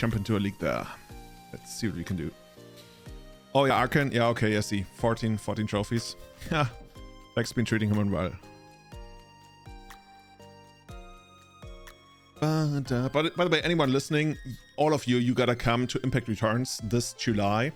jump into a league there. Let's see what we can do. Oh yeah, Arkan. Yeah, okay, I see. 14 trophies. Yeah, Beck's been treating him well. But by the way, anyone listening, all of you gotta come to Impact Returns this July.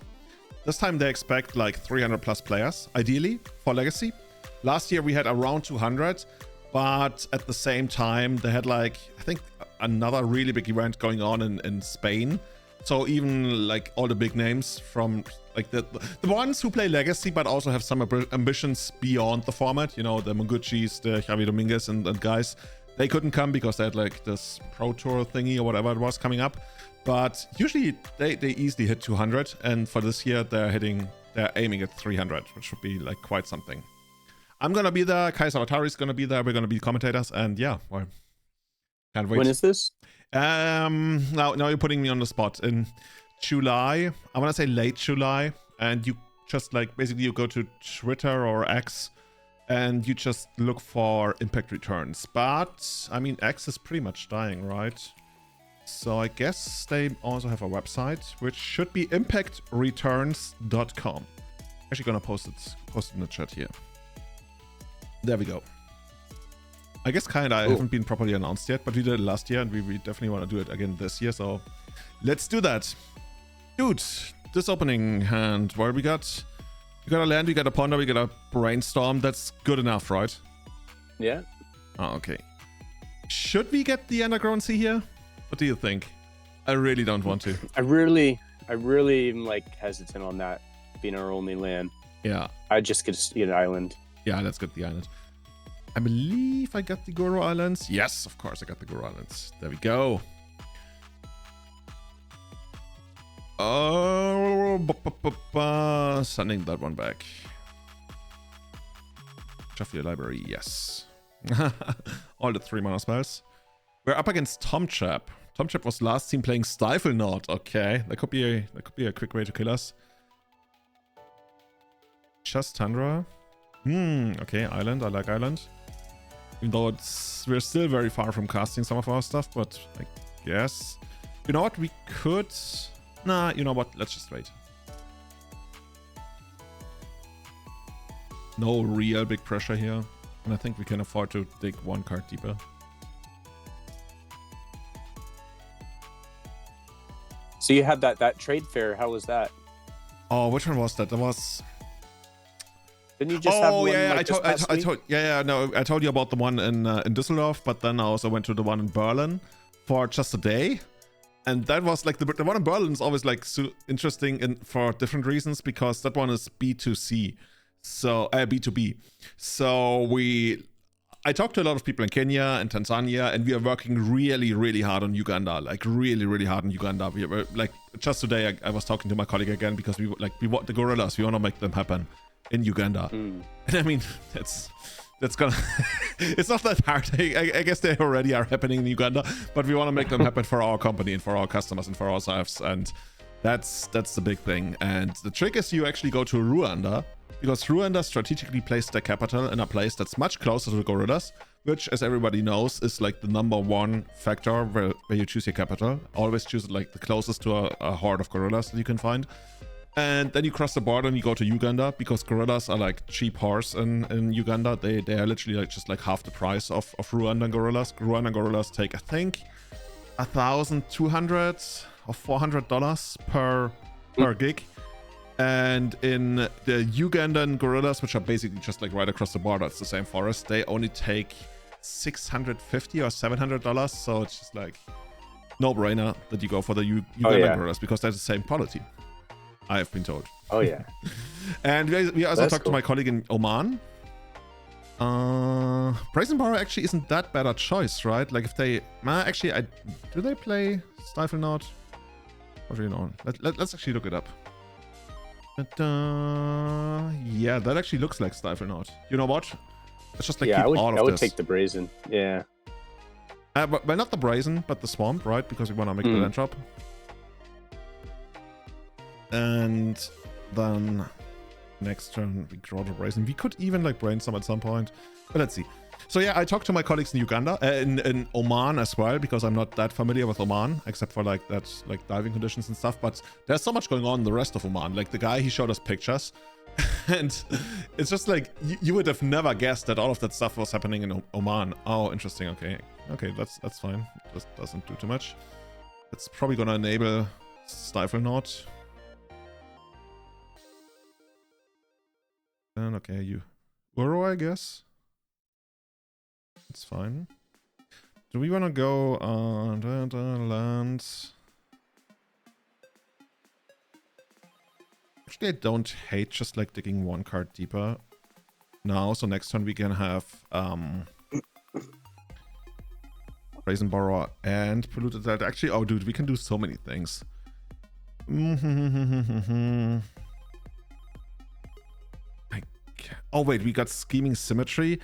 This time they expect like 300 plus players, ideally, for Legacy. Last year we had around 200, but at the same time they had like, I think, another really big event going on in Spain. So even like all the big names from like the ones who play Legacy but also have some ambitions beyond the format, you know, the Monguchis, the Javi Dominguez and guys, they couldn't come because they had like this Pro Tour thingy or whatever it was coming up. But usually they easily hit 200, and for this year they're aiming at 300, which would be like quite something. I'm gonna be there, Kai Savatari's gonna be there, we're gonna be commentators, and yeah, well, can't wait. When is this? Now you're putting me on the spot. In July, I want to say late July, and you just like basically you go to Twitter or X and you just look for Impact Returns. But I mean, X is pretty much dying, right? So I guess they also have a website, which should be impactreturns.com. Actually gonna post it in the chat here. There we go. I guess kinda haven't been properly announced yet, but we did it last year, and we definitely want to do it again this year, so let's do that. Dude, this opening hand, what we got? We got a land, we got a ponder, we got a brainstorm. That's good enough, right? Yeah. Oh, okay. Should we get the Underground Sea here? What do you think? I really don't want to. I really am like hesitant on that being our only land. Yeah. I just get an island. Yeah, let's get the island. I believe I got the Goro Islands. Yes, of course I got the Goro Islands. There we go. Oh, sending that one back. Shuffle your library, yes. All the 3 mana spells. We're up against Tomchap. Tomchap was last team playing Stifle Knot. Okay, that could be a quick way to kill us. Just Tundra. Okay, Island. I like Island. Even though we're still very far from casting some of our stuff, but I guess. You know what? We could. Nah, you know what? Let's just wait. No real big pressure here. And I think we can afford to dig 1 card deeper. So you had that trade fair. How was that? Oh, which one was that? That was. Didn't you just have one? Yeah, like I told you about the one in Düsseldorf, but then I also went to the one in Berlin for just a day. And that was like the one in Berlin is always like so interesting for different reasons, because that one is B2C, so B2B. So I talked to a lot of people in Kenya and Tanzania, and we are working really, really hard on Uganda, like really, really hard on Uganda. We were like just today I was talking to my colleague again, because we want the gorillas, we want to make them happen in Uganda. And I mean, that's gonna it's not that hard. I guess they already are happening in Uganda, but we want to make them happen for our company and for our customers and for ourselves, and that's the big thing. And the trick is you actually go to Rwanda, because Rwanda strategically placed their capital in a place that's much closer to the gorillas, which, as everybody knows, is like the #1 factor where you choose your capital. Always choose like the closest to a horde of gorillas that you can find. And then you cross the border and you go to Uganda, because gorillas are like cheap horse in Uganda. They are literally like just like half the price of Rwandan gorillas. Rwandan gorillas take, I think, $1,200 or $400 per gig. And in the Ugandan gorillas, which are basically just like right across the border, it's the same forest, they only take $650 or $700. So it's just like no-brainer that you go for the Ugandan gorillas, because they're the same quality, I have been told. Oh yeah. And we also talked to my colleague in Oman. Brazen Borrow actually isn't that bad a choice, right? Like if they do they play Stifle Knot? What do you know? Let's actually look it up. Yeah, that actually looks like Stifle Knot. You know what? Let's just like keep all of this. I would take the Brazen. Yeah. But not the Brazen, but the Swamp, right? Because we want to make the land drop. And then next turn we draw the Brazen. We could even like brainstorm at some point, but let's see. So yeah, I talked to my colleagues in Uganda, in Oman as well, because I'm not that familiar with Oman, except for like that, like diving conditions and stuff. But there's so much going on in the rest of Oman. Like the guy, he showed us pictures, and it's just like you would have never guessed that all of that stuff was happening in Oman. Oh, interesting. Okay, that's fine. Just doesn't do too much. It's probably gonna enable stifle not. And okay, you Uro, I guess. It's fine. Do we want to go on land? Actually, I don't hate just like digging one card deeper now. So next turn we can have Brazen Borrower and Polluted Delta. Actually, oh dude, we can do so many things. Oh wait, we got Scheming Symmetry.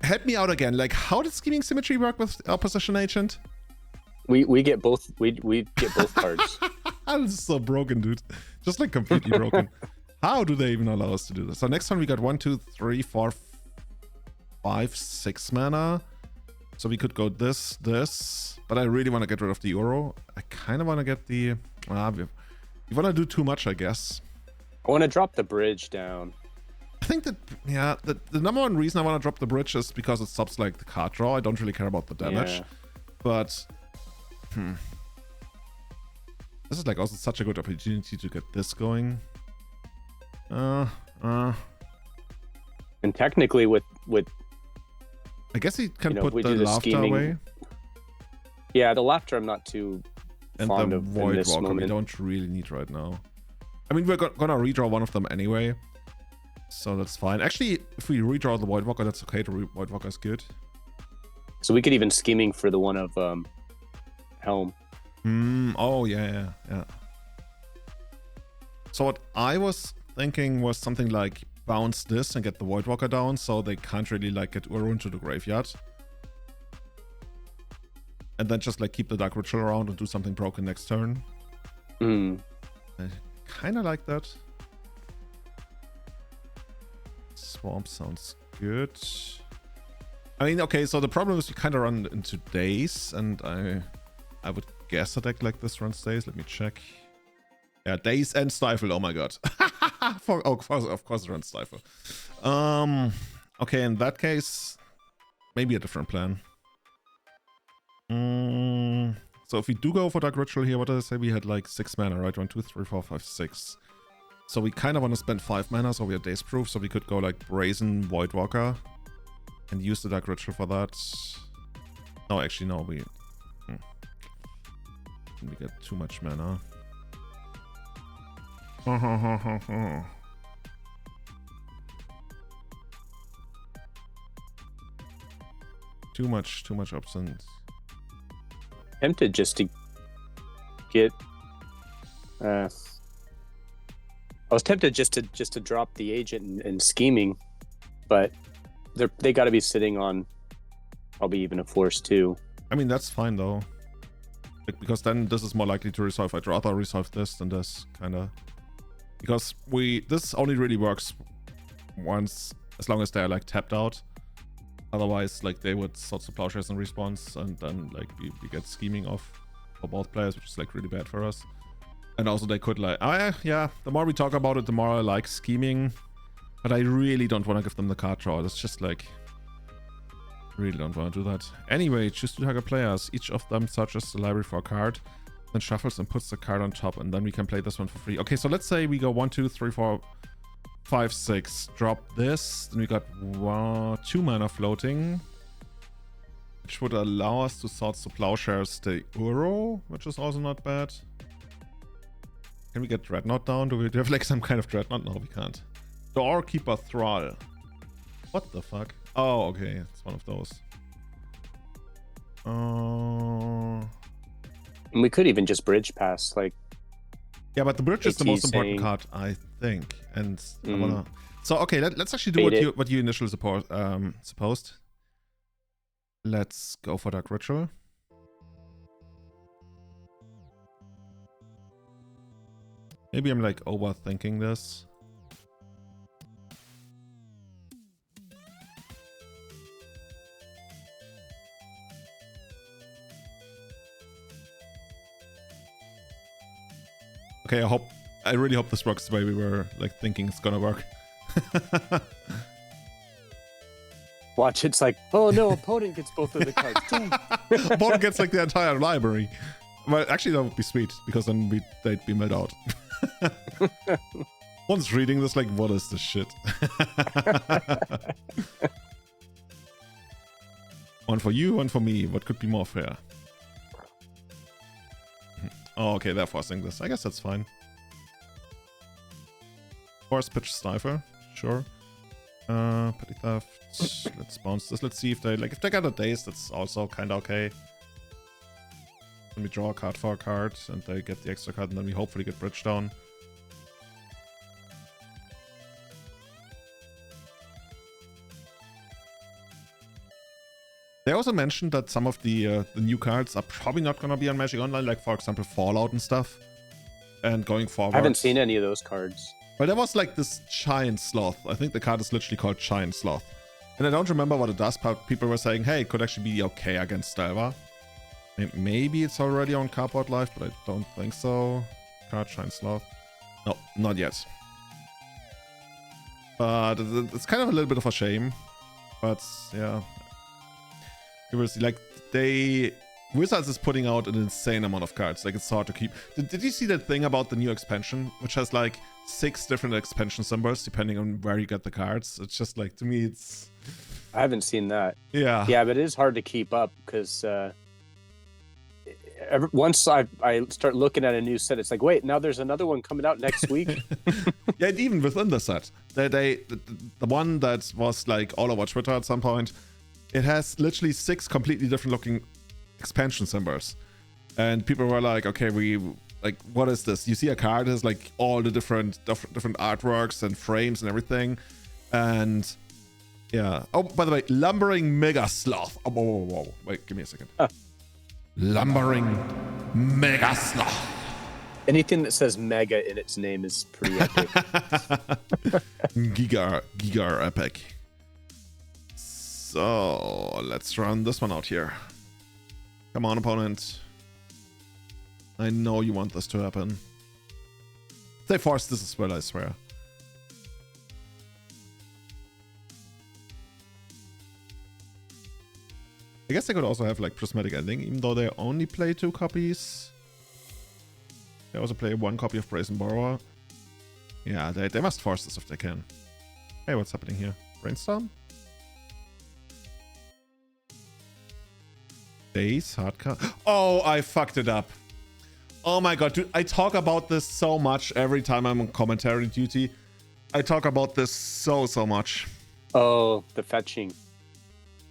Help me out again. Like, how did Scheming Symmetry work with Opposition Agent? We get both. We get both cards. This is so broken, dude. Just like completely broken. How do they even allow us to do this? So next one we got 1, 2, 3, 4, 5, 6 mana. So we could go this. But I really want to get rid of the Uro. I kind of want to get the... we want to do too much, I guess. I want to drop the bridge down. I think that, yeah, the number one reason I want to drop the bridge is because it stops like the card draw. I don't really care about the damage. Yeah. But, this is like also such a good opportunity to get this going. And technically with I guess he can put we the do the laughter scheming. away. Yeah, the laughter I'm not too And fond the of in Void this Walker we moment. don't really need right now. I mean, we're gonna redraw one of them anyway. So that's fine. Actually, if we redraw the Void Walker, that's okay. The Void Walker is good. So we could even scheming for the one of Helm. Oh, yeah. So what I was thinking was something like bounce this and get the Void Walker down so they can't really like get Uro into the graveyard. And then just like keep the Dark Ritual around and do something broken next turn. I kind of like that. Swamp sounds good. I mean, okay, so the problem is we kind of run into Daze, and I would guess a deck like this runs Daze. Let me check. Yeah, Daze and Stifle. Oh my god. Of course it runs Stifle. Okay, in that case, maybe a different plan. So if we do go for Dark Ritual here, what did I say? We had like 6 mana, right? 1, 2, 3, 4, 5, 6. So we kind of want to spend 5 mana, so we are Daze proof, so we could go like Brazen Void Walker and use the Dark Ritual for that. No, actually, no, we get too much mana. Too much options. Tempted just to get. I was tempted just to drop the agent and scheming, but they got to be sitting on probably even a force too. I mean, that's fine though, because then this is more likely to resolve. I'd rather resolve this than this, kind of, because this only really works once, as long as they're like tapped out. Otherwise, like they would sort the plowshares in response, and then like we get scheming off for both players, which is like really bad for us. And also they could like, yeah, the more we talk about it, the more I like scheming. But I really don't want to give them the card draw. It's just like, really don't want to do that. Anyway, choose 2 target players. Each of them searches the library for a card, then shuffles and puts the card on top, and then we can play this one for free. Okay, so let's say we go 1, 2, 3, 4, 5, 6. Drop this. Then we got 2 mana floating, which would allow us to sort the plowshares the Uro, which is also not bad. Can we get Dreadnought down? Do we have like some kind of Dreadnought? No, we can't. Doorkeeper Thrall. What the fuck? Oh, okay. It's one of those. And we could even just bridge pass, like. Yeah, but the bridge is the most important card, I think. And I wanna. So okay, let's actually do what you initially supposed. Let's go for Dark Ritual. Maybe I'm like overthinking this. Okay, I really hope this works the way we were like thinking it's gonna work. Watch, it's like, oh no, opponent gets both of the cards. Dang. Opponent gets like the entire library. Well, actually, that would be sweet because then they'd be milled out. Once reading this, like, what is this shit? One for you, one for me. What could be more fair? Oh, okay, they're forcing this. I guess that's fine. Force pitch stifle, sure. Petty theft. Let's bounce this. Let's see if they got a daze. That's also kind of okay. Then we draw a card for a card, and they get the extra card, and then we hopefully get bridge down. They also mentioned that some of the new cards are probably not gonna be on Magic Online, like for example Fallout and stuff. And going forward, I haven't seen any of those cards. Well, there was like this Giant Sloth. I think the card is literally called Giant Sloth. And I don't remember what it does, but people were saying, hey, it could actually be okay against Stelva. Maybe it's already on Cardboard Life, but I don't think so. Card Giant Sloth. No, not yet. But it's kind of a little bit of a shame. But yeah. You will see, like, Wizards is putting out an insane amount of cards. Like, it's hard to keep. Did you see that thing about the new expansion, which has like 6 different expansion symbols depending on where you get the cards? It's just like, to me, it's. I haven't seen that. Yeah. Yeah, but it is hard to keep up because once I start looking at a new set, it's like, wait, now there's another one coming out next week. Yeah, and even within the set, the one that was like all over Twitter at some point, it has literally 6 completely different looking expansion symbols, and people were like, okay, what is this? You see a card has like all the different artworks and frames and everything, and yeah. Oh, by the way, Lumbering Mega Sloth. Oh, whoa. Wait, give me a second. Lumbering Mega Sloth. Anything that says mega in its name is pretty epic. Giga epic. So let's run this one out here. Come on, opponent. I know you want this to happen. They forced this as well, I swear. I guess they could also have like Prismatic Ending, even though they only play 2 copies. They also play 1 copy of Brazen Borrower. Yeah, they must force this if they can. Hey, what's happening here? Brainstorm? Days, hard card. Oh, I fucked it up. Oh my god, dude, I talk about this so much every time I'm on commentary duty. I talk about this so much. Oh, the fetching.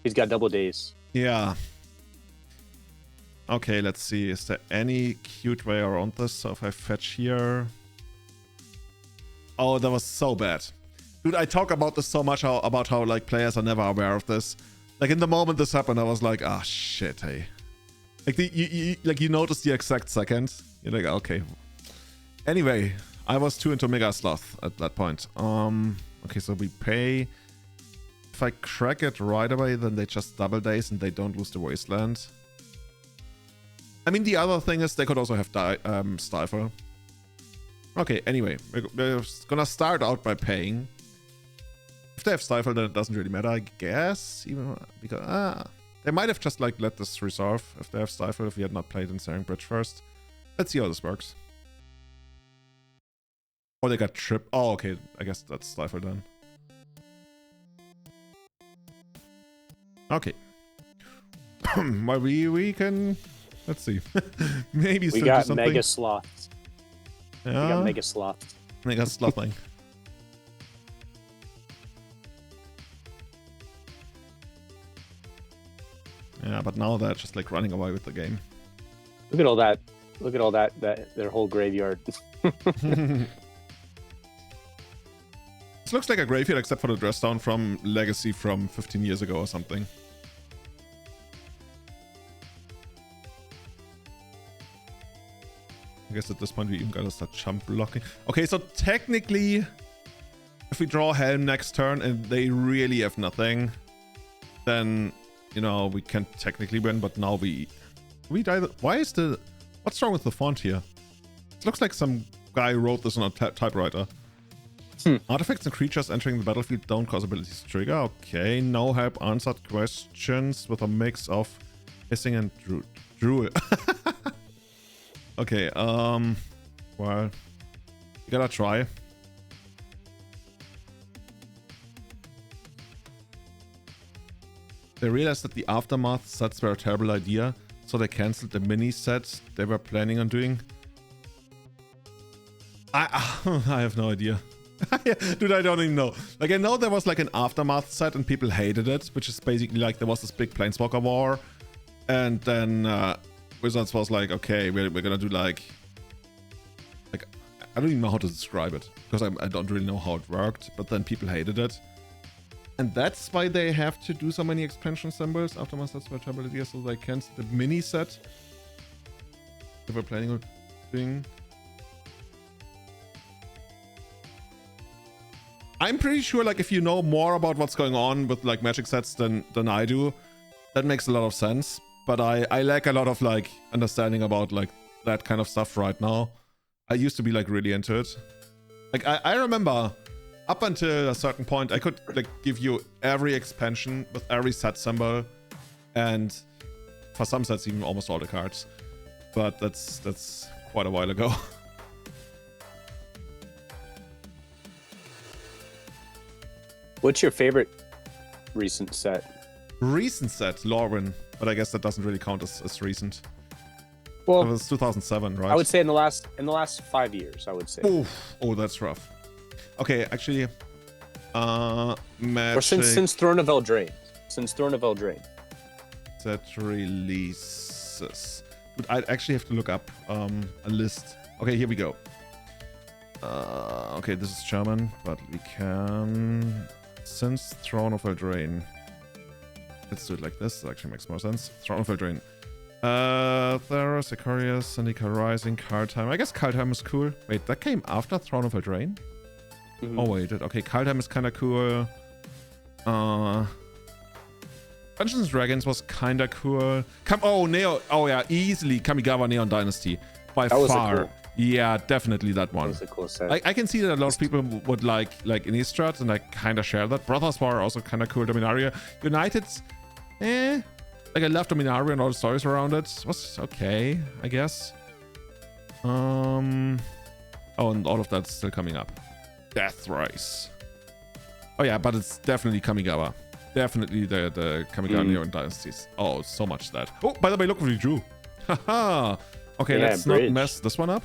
He's got double days. Yeah. Okay, let's see. Is there any cute way around this? So if I fetch here... Oh, that was so bad. Dude, I talk about this so much, about how like players are never aware of this. Like, in the moment this happened, I was like, ah, shit, hey. Like, you notice the exact second. You're like, okay. Anyway, I was too into Mega Sloth at that point. Okay, so we pay. If I crack it right away, then they just double days and they don't lose the Wasteland. I mean, the other thing is they could also have Stifle. Okay, anyway, we're gonna start out by paying. If they have Stifle, then it doesn't really matter, I guess. Even because they might have just like let this resolve if they have Stifle, if we had not played Ensnaring Bridge first. Let's see how this works. Oh, they got Trip. Oh, okay. I guess that's Stifle then. Okay. Well, we can. Let's see. Maybe we got Mega Sloth. Yeah. We got Mega Sloth. Mega Slothing. Yeah, but now they're just like running away with the game. Look at all that. Look at all that their whole graveyard. This looks like a graveyard except for the dress down from Legacy from 15 years ago or something. I guess at this point we even gotta start jump blocking. Okay, so technically, if we draw Helm next turn and they really have nothing, then, you know, we can technically win, but now we die. Why is what's wrong with the font here? It looks like some guy wrote this on a typewriter. Artifacts and creatures entering the battlefield don't cause abilities to trigger. Okay, no help answered questions with a mix of hissing and drool. Okay, well, you gotta try. They realized that the Aftermath sets were a terrible idea, so they cancelled the mini sets they were planning on doing. I have no idea. Dude, I don't even know. Like, I know there was like an Aftermath set and people hated it, which is basically like there was this big Planeswalker war. And then Wizards was like, okay, we're gonna do like I don't even know how to describe it because I don't really know how it worked, but then people hated it. And that's why they have to do so many expansion symbols. Aftermath sets were terrible idea, so they canceled the mini set they were planning on doing. I'm pretty sure, like, if you know more about what's going on with like Magic sets than I do, that makes a lot of sense. But I lack a lot of like understanding about like that kind of stuff right now. I used to be like really into it. Like I remember up until a certain point, I could like give you every expansion with every set symbol, and for some sets even almost all the cards. But that's quite a while ago. What's your favorite recent set? Recent set, Lorwyn, but I guess that doesn't really count as recent. Well, it was 2007, right? I would say in the last 5 years, I would say. Oof. Oh, that's rough. Okay, actually, Or since Throne of Eldraine. Since Throne of Eldraine. Set releases. Dude, I'd actually have to look up a list. Okay, here we go. Okay, this is German, but we can... Since Throne of Eldraine. Let's do it like this. That actually makes more sense. Throne of Eldraine. Theros, Icarius, Syndicate Rising, Kaldheim. I guess Kaldheim is cool. Wait, that came after Throne of Eldraine? Mm-hmm. Oh, wait. Okay, Kaldheim is kind of cool. Dungeons and Dragons was kind of cool. Neo. Oh, yeah, easily Kamigawa Neon Dynasty. By far. Cool. Yeah, definitely that one. That was a cool set. I can see that a lot of people would like Innistrad, and I kind of share that. Brothers War also kind of cool. Dominaria. United, like I love Dominaria and all the stories around it. Was okay, I guess. Oh, and all of that's still coming up. Death Rise. Oh yeah, but it's definitely Kamigawa. Definitely the Kamigawa Neon Dynasties. Oh, so much that. Oh, by the way, look what we drew. Haha. Okay, yeah, let's not mess this one up.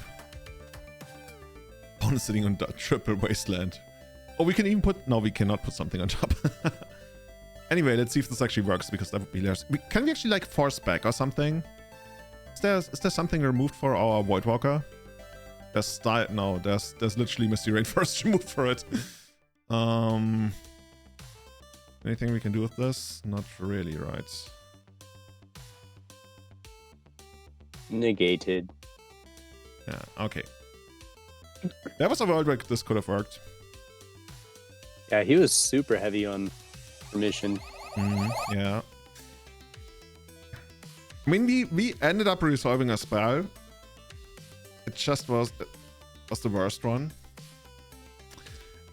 Opponent sitting on triple wasteland. Oh, we can even put... No, we cannot put something on top. Anyway, let's see if this actually works, because that would be less... Can we actually, like, force back or something? Is there something removed for our Voidwalker? No, there's literally Misty Rainforest removed for it. Anything we can do with this? Not really, right? Negated. Yeah, okay. That was a world where this could have worked. Yeah, he was super heavy on permission. Yeah. I mean, we ended up resolving a spell. It just was the worst one.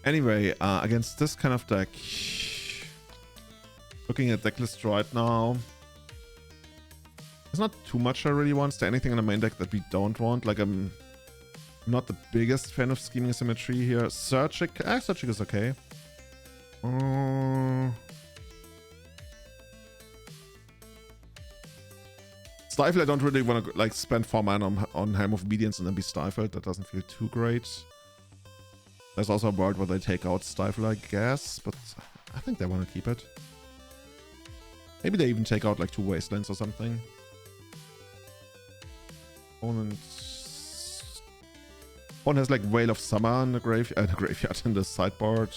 Anyway, against this kind of deck, looking at deck list right now, there's not too much I really want. Is there anything in the main deck that we don't want? Like, I'm not the biggest fan of Scheming Symmetry here. Searchic is okay. Stifle, I don't really want to like spend 4 mana on Helm of Obedience and then be Stifled. That doesn't feel too great. There's also a world where they take out Stifle, I guess, but I think they want to keep it. Maybe they even take out like 2 Wastelands or something. Opponent has like Veil of Summer in the graveyard in the sideboard.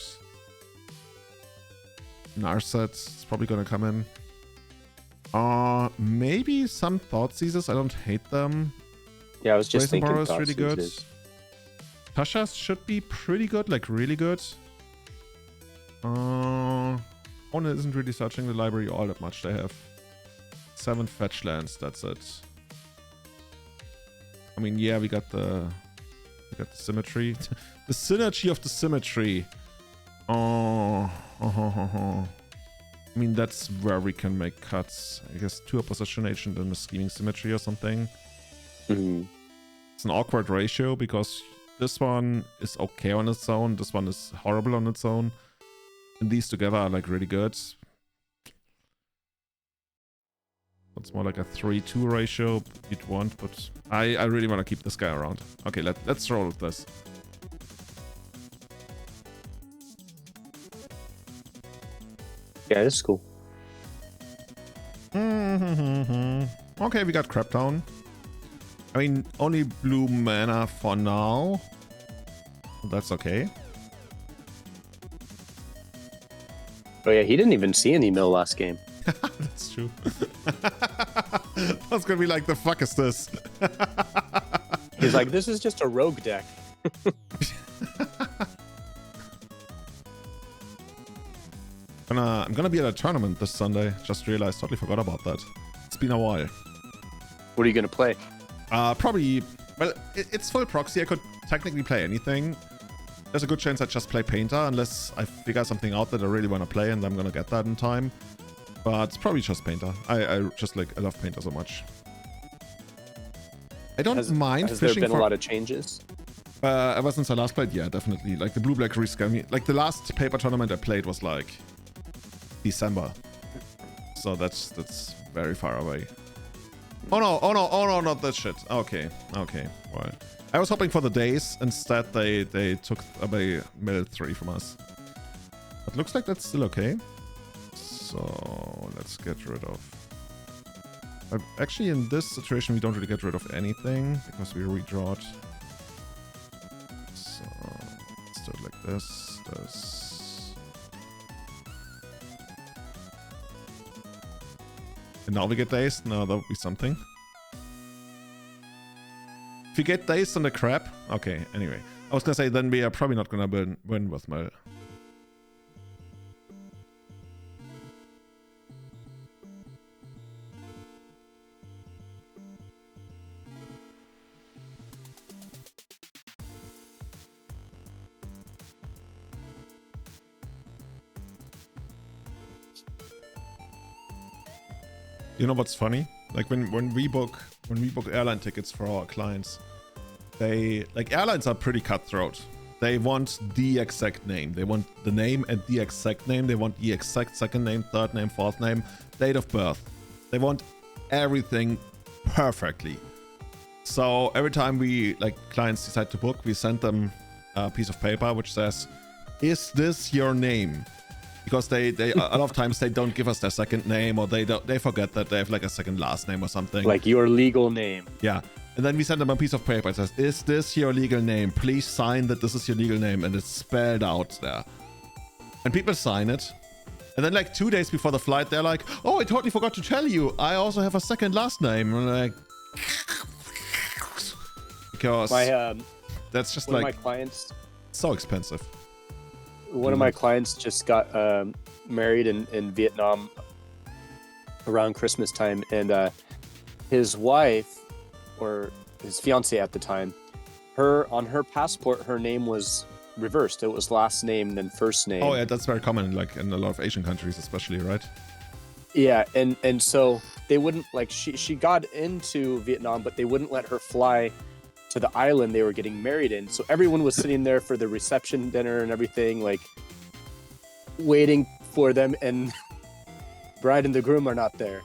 Narset is probably gonna come in. Maybe some Thought Seizes. I don't hate them. Yeah, I was just thinking Thought really good. Tasha's should be pretty good, like really good. Opponent isn't really searching the library all that much. They have 7 fetch lands. That's it. I mean, yeah, we got the We got the symmetry. The synergy of the symmetry. Oh. I mean, that's where we can make cuts. I guess 2 opposition agent and a scheming symmetry or something. It's an awkward ratio because this one is okay on its own. This one is horrible on its own. And these together are like really good. It's more like a 3-2 ratio you'd want, but I really want to keep this guy around. Okay, let's roll with this. Yeah, this is cool. Okay, we got crap down. I mean, only blue mana for now. That's okay. Oh yeah, he didn't even see any mill last game. That's true. That's gonna be like, the fuck is this? He's like, this is just a rogue deck. I'm gonna be at a tournament this Sunday. Just realized, totally forgot about that. It's been a while. What are you gonna play? Probably. Well, it's full proxy. I could technically play anything. There's a good chance I just play Painter unless I figure something out that I really want to play, and I'm gonna get that in time. But it's probably just Painter. I just like, I love Painter so much. I don't mind has fishing there been for a lot of changes? ever since I last played. Yeah, definitely. Like the blue black rescale me. Like the last paper tournament I played was like December, so that's very far away. Oh no, not that shit. Okay, well, I was hoping for the days. Instead they took away mill 3 from us, but looks like that's still okay. So let's get rid of, actually in this situation we don't really get rid of anything because we redraw it. So let's do it like this. And now we get dazed. No, that would be something. If you get dazed on the crab. Okay, anyway. I was gonna say, then we are probably not gonna win with Mill. You know what's funny? Like when we book airline tickets for our clients, they, like, airlines are pretty cutthroat. They want the exact name. They want the name and the exact name. They want the exact second name, third name, fourth name, date of birth. They want everything perfectly. So every time we, like, clients decide to book, we send them a piece of paper which says, "Is this your name?" Because they a lot of times they don't give us their second name, or they forget that they have like a second last name or something. Like your legal name. Yeah. And then we send them a piece of paper. It says, "Is this your legal name? Please sign that this is your legal name." And it's spelled out there. And people sign it. And then like 2 days before the flight, they're like, "Oh, I totally forgot to tell you. I also have a second last name." And I'm like, because that's just one like of my clients, so expensive. One of my clients just got married in Vietnam around Christmas time, and his wife, or his fiance at the time, on her passport, her name was reversed. It was last name then first name. Oh yeah, that's very common, like in a lot of Asian countries especially, right? Yeah, and so they wouldn't, like, she got into Vietnam, but they wouldn't let her fly to the island they were getting married in. So everyone was sitting there for the reception dinner and everything, like waiting for them, and bride and the groom are not there.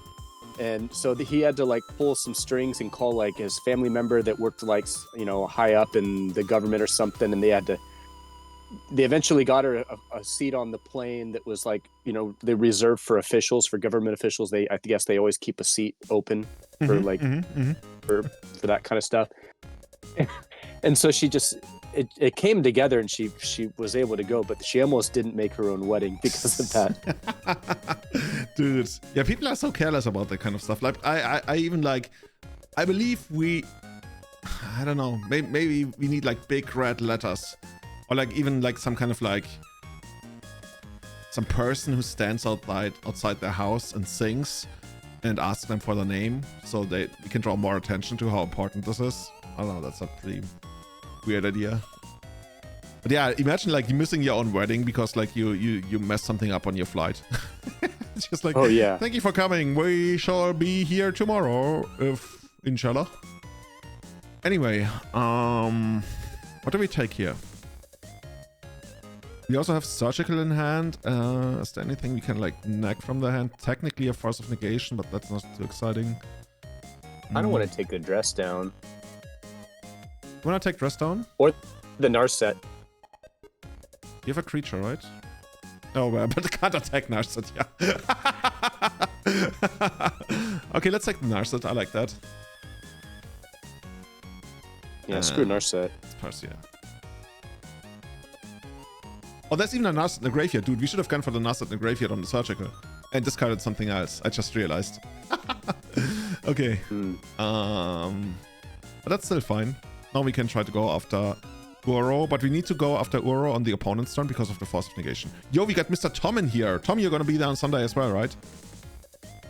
And so he had to like pull some strings and call like his family member that worked like, you know, high up in the government or something, and they eventually got her a seat on the plane that was like, you know, they reserved for officials, for government officials. I guess they always keep a seat open for for that kind of stuff. And so she just, it came together, and she was able to go, but she almost didn't make her own wedding because of that. Dude, yeah, people are so careless about that kind of stuff. Like I even like, I believe I don't know, maybe we need like big red letters, or like even like some kind of like some person who stands outside their house and sings and asks them for their name, so we can draw more attention to how important this is. I don't know, that's a dream. weird idea. But yeah, imagine like you missing your own wedding because like you messed something up on your flight. It's just like, oh yeah, thank you for coming. We shall be here tomorrow, if inshallah. Anyway, what do we take here? We also have surgical in hand. Is there anything we can like nag from the hand? Technically a force of negation, but that's not too exciting. I don't want to take the dress down. You want to take dress down? Or the Narset. You have a creature, right? Oh, well, but can't attack Narset, yeah. Okay, let's take Narset. I like that. Yeah, screw Narset. It's Persia. Oh, there's even a Narset in the graveyard. Dude, we should have gone for the Narset in the graveyard on the surgical. And discarded something else. I just realized. Okay. But that's still fine. Now we can try to go after Uro, but we need to go after Uro on the opponent's turn because of the force of negation. Yo, we got Mr. Tom in here. Tom, you're gonna be there on Sunday as well, right?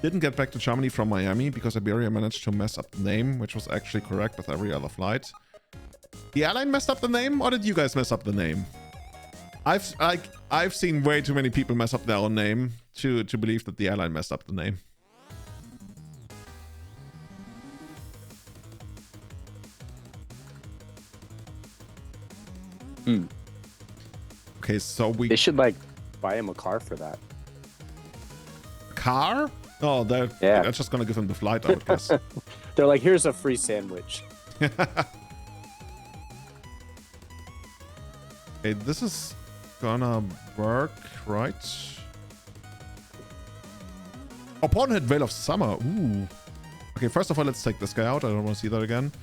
Didn't get back to Germany from Miami because Iberia managed to mess up the name, which was actually correct with every other flight. The airline messed up the name, or did you guys mess up the name? I've seen way too many people mess up their own name to believe that the airline messed up the name. Okay, so They should like buy him a car for that. Car? Oh, they're just gonna give him the flight, I would guess. They're like, here's a free sandwich. Okay, this is gonna work, right? Opponent had Veil of Summer. Ooh. Okay, first of all, let's take this guy out. I don't want to see that again.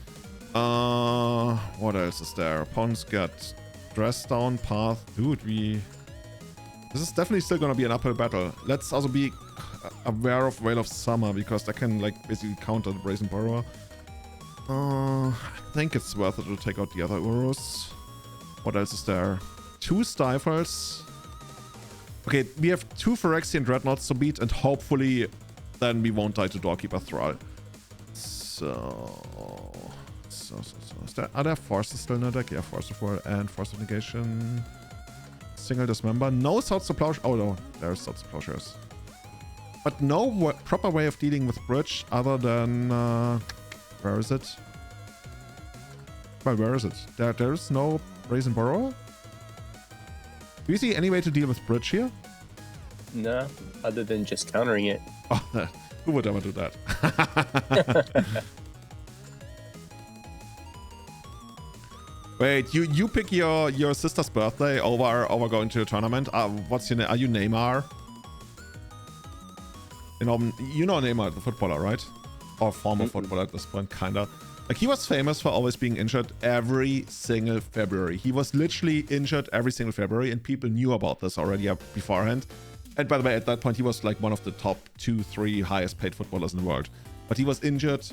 What else is there? Opponent's got Dress Down, Path. Dude, this is definitely still gonna be an uphill battle. Let's also be aware of Veil of Summer because that can like basically counter the Brazen Borrower. I think it's worth it to take out the other Urus. What else is there? 2 Stifles. Okay, we have 2 Phyrexian Dreadnoughts to beat, and hopefully then we won't die to Doorkeeper Thrall. Are there forces still in the deck? Yeah, Force of War and Force of Negation. Single Dismember. No Swords to Plowshares. Oh no, there's Swords to Plowshares. But no proper way of dealing with Bridge other than... where is it? Well, where is it? There is no Brazen Borrower? Do you see any way to deal with Bridge here? No, other than just countering it. Oh, who would ever do that? Wait, you pick your sister's birthday over going to a tournament? What's your name? Are you Neymar? You know Neymar, the footballer, right? Or former footballer at this point, kinda. Like, he was famous for always being injured every single February. He was literally injured every single February, and people knew about this already beforehand. And by the way, at that point, he was like one of the top 2-3 highest paid footballers in the world. But he was injured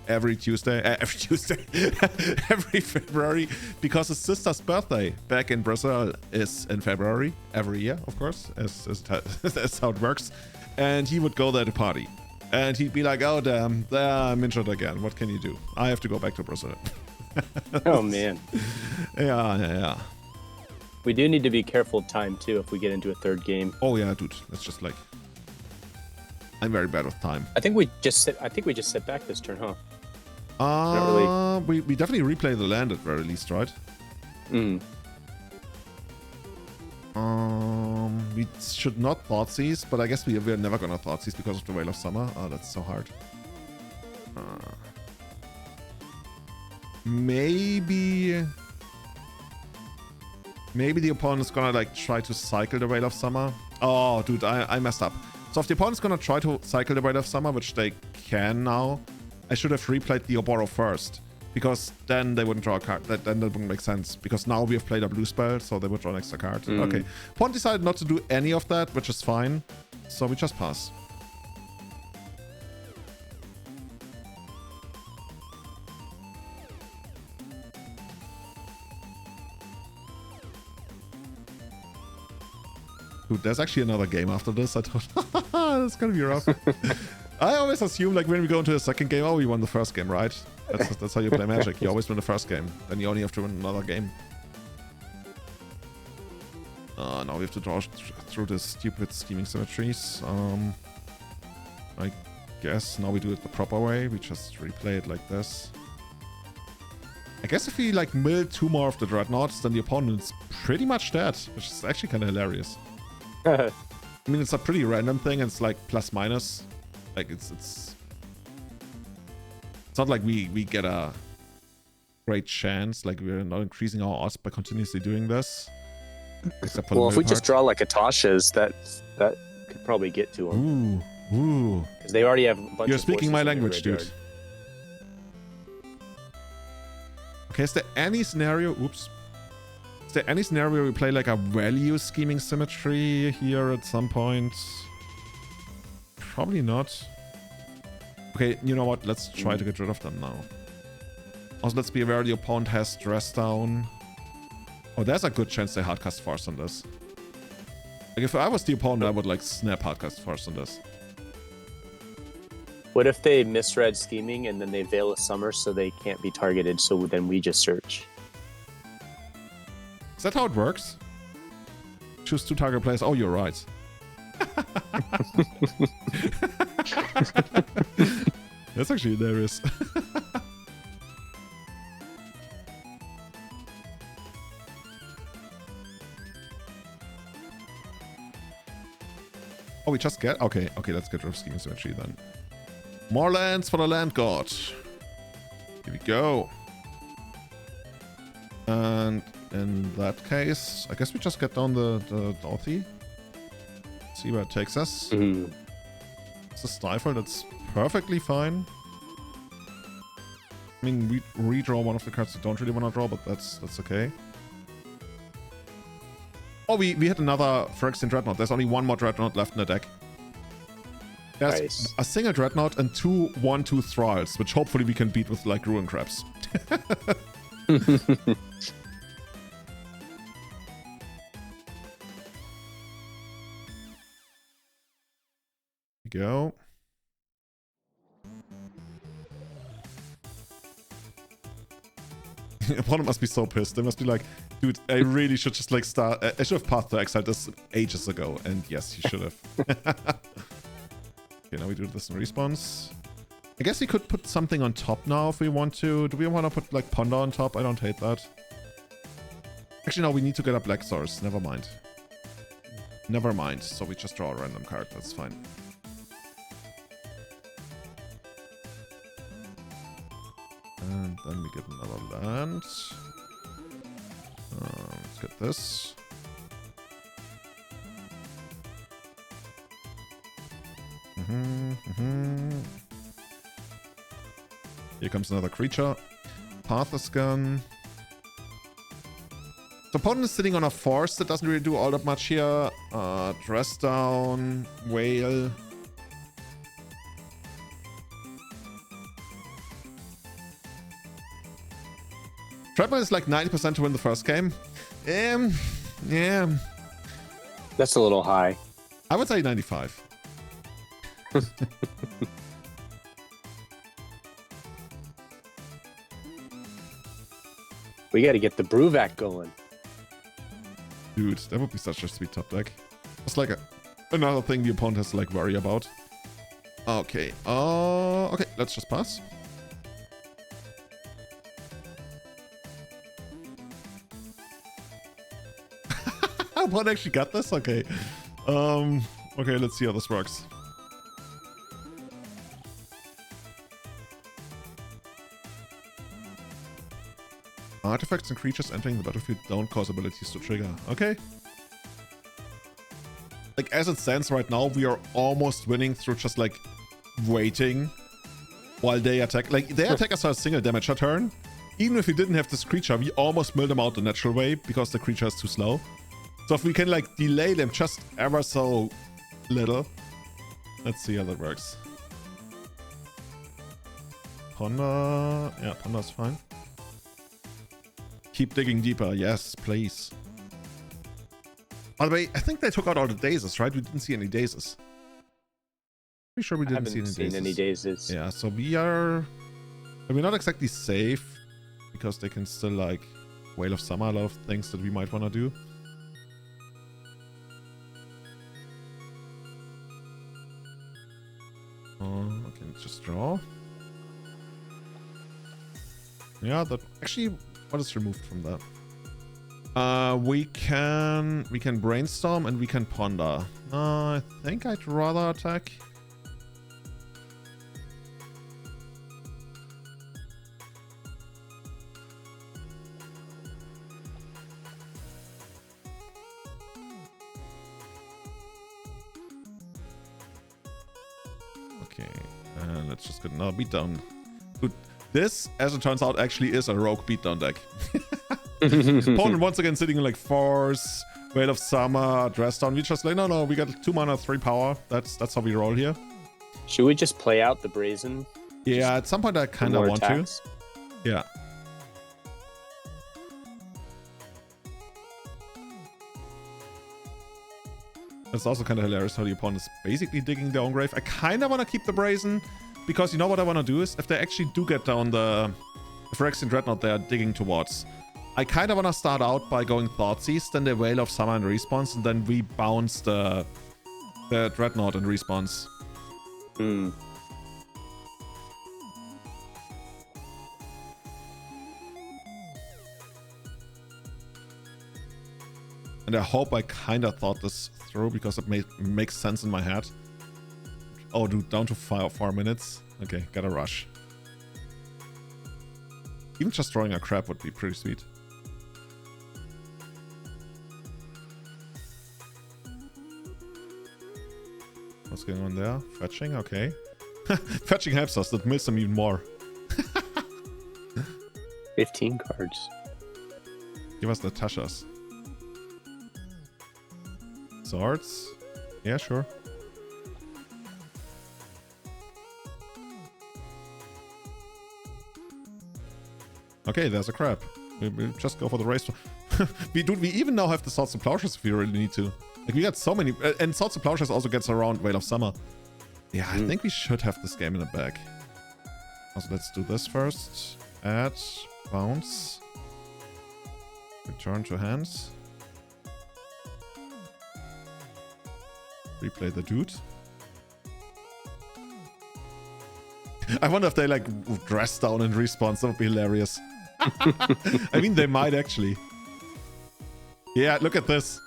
every Tuesday, every February, because his sister's birthday back in Brazil is in February every year, of course, as that's how it works. And he would go there to party. And he'd be like, oh, damn, I'm injured again. What can you do? I have to go back to Brazil. Oh, man. Yeah. We do need to be careful of time, too, if we get into a third game. Oh, yeah, dude. That's just like... I'm very bad with time. I think we just sit back this turn, huh? Not really. We definitely replay the land at very least, right? We should not Thoughtseize, but I guess we're never gonna Thoughtseize because of the Veil of Summer. Oh, that's so hard. Maybe the opponent's gonna like try to cycle the Veil of Summer. Oh, dude, I messed up. So if the opponent's gonna try to cycle the Veil of Summer, which they can now, I should have replayed the Oboro first. Because then they wouldn't draw a card. Then that wouldn't make sense. Because now we have played a blue spell, so they would draw an extra card. Okay. Opponent decided not to do any of that, which is fine. So we just pass. Dude, there's actually another game after this. I thought, it's gonna be rough. I always assume, like, when we go into the second game, oh, we won the first game, right? That's how you play Magic. You always win the first game, then you only have to win another game. Now we have to draw through the stupid scheming symmetries. I guess now we do it the proper way. We just replay it like this. I guess if we like mill 2 more of the dreadnoughts, then the opponent's pretty much dead, which is actually kind of hilarious. I mean, it's a pretty random thing. It's like plus minus. Like it's not like we get a great chance. Like we're not increasing our odds by continuously doing this. Except for well, if we just draw like Atasha's, that could probably get to them. Ooh. Because they already have a bunch You're of speaking my forces in their language, dude. graveyard. Okay, is there any scenario... Oops. Is there any scenario where we play like a value scheming symmetry here at some point? Probably not. Okay, you know what? Let's try to get rid of them now. Also, let's be aware the opponent has dress down. Oh, there's a good chance they hardcast force on this. Like, if I was the opponent, I would like snap hardcast force on this. What if they misread scheming and then they veil a summer so they can't be targeted, so then we just search? Is that how it works? Choose 2 target players. Oh, you're right. That's actually hilarious. Oh, we just get... Okay, let's get rid of scheming symmetry then. More lands for the land god. Here we go. And in that case, I guess we just get down the Dorothy. See where it takes us. It's a stifle, that's perfectly fine. I mean, we redraw one of the cards we don't really want to draw, but that's okay. Oh, we hit another Phyrexian Dreadnought. There's only 1 more Dreadnought left in the deck. There's nice. A single Dreadnought and 2 1/2 Thralls, which hopefully we can beat with like Ruin Crabs. Go. Opponent must be so pissed. They must be like, dude, I really should just like start. I should have Path to Exile this ages ago. And yes, you should have. Okay, now we do this in response. I guess we could put something on top now if we want to. Do we want to put like Ponder on top? I don't hate that. Actually, no, we need to get a Black Source. Never mind. Never mind. So we just draw a random card. That's fine. And then we get another land. Let's get this. Here comes another creature. Pathoscan. The opponent is sitting on a force that doesn't really do all that much here. Dress down. Whale. Treadmill is like 90% to win the first game. Yeah. That's a little high. I would say 95. We got to get the Bruvac going. Dude, that would be such a sweet top deck. It's like another thing the opponent has to like worry about. Okay. Okay, let's just pass. Opponent actually got this? Okay. Okay, let's see how this works. Artifacts and creatures entering the battlefield don't cause abilities to trigger. Okay. Like, as it stands right now, we are almost winning through just, like, waiting while they attack. Like, they attack us for a single damage a turn. Even if we didn't have this creature, we almost mill them out the natural way because the creature is too slow. So if we can, like, delay them just ever so little. Let's see how that works. Ponder. Yeah, Ponder's fine. Keep digging deeper. Yes, please. By the way, I think they took out all the dazes, right? We didn't see any dazes. Pretty sure we didn't see any dazes. Any dazes. Yeah, so we are But we're not exactly safe because they can still like Whale of Summer, a lot of things that we might want to do. Okay, just draw. Yeah, that actually, what is removed from that? We can brainstorm and we can ponder. I think I'd rather attack. Okay, and let's just get another beatdown. Dude, this, as it turns out, actually is a rogue beatdown deck. Opponent once again sitting in like Force, Whale of Summer, Dress Down. We just like, no, we got 2 mana, 3 power. That's how we roll here. Should we just play out the Brazen? Yeah, at some point I kind of want attacks? to. Yeah. It's also kind of hilarious how the opponent is basically digging their own grave. I kind of want to keep the Brazen because you know what I want to do is if they actually do get down the Phyrexian Dreadnought they're digging towards, I kind of want to start out by going Thoughtseize, then the Whale of Summer and response, and then we bounce the Dreadnought and response. Hmm. And I hope I kind of thought this through because it makes sense in my head. Oh, dude, down to 4 minutes. Okay, gotta rush. Even just drawing a crab would be pretty sweet. What's going on there? Fetching, okay. Fetching helps us, that mills them even more. 15 cards. Give us the Tashas. Swords? Yeah, sure. Okay, there's a crab. We'll just go for the race. We even now have the Swords and Plowshares if we really need to. Like, we got so many... and Swords and Plowshares also gets around Whale of Summer. Yeah, I think we should have this game in the bag. Also, let's do this first. Add, bounce. Return to hands. Replay the dude. I wonder if they like dress down and respawn. That would be hilarious. I mean, they might actually. Yeah, look at this.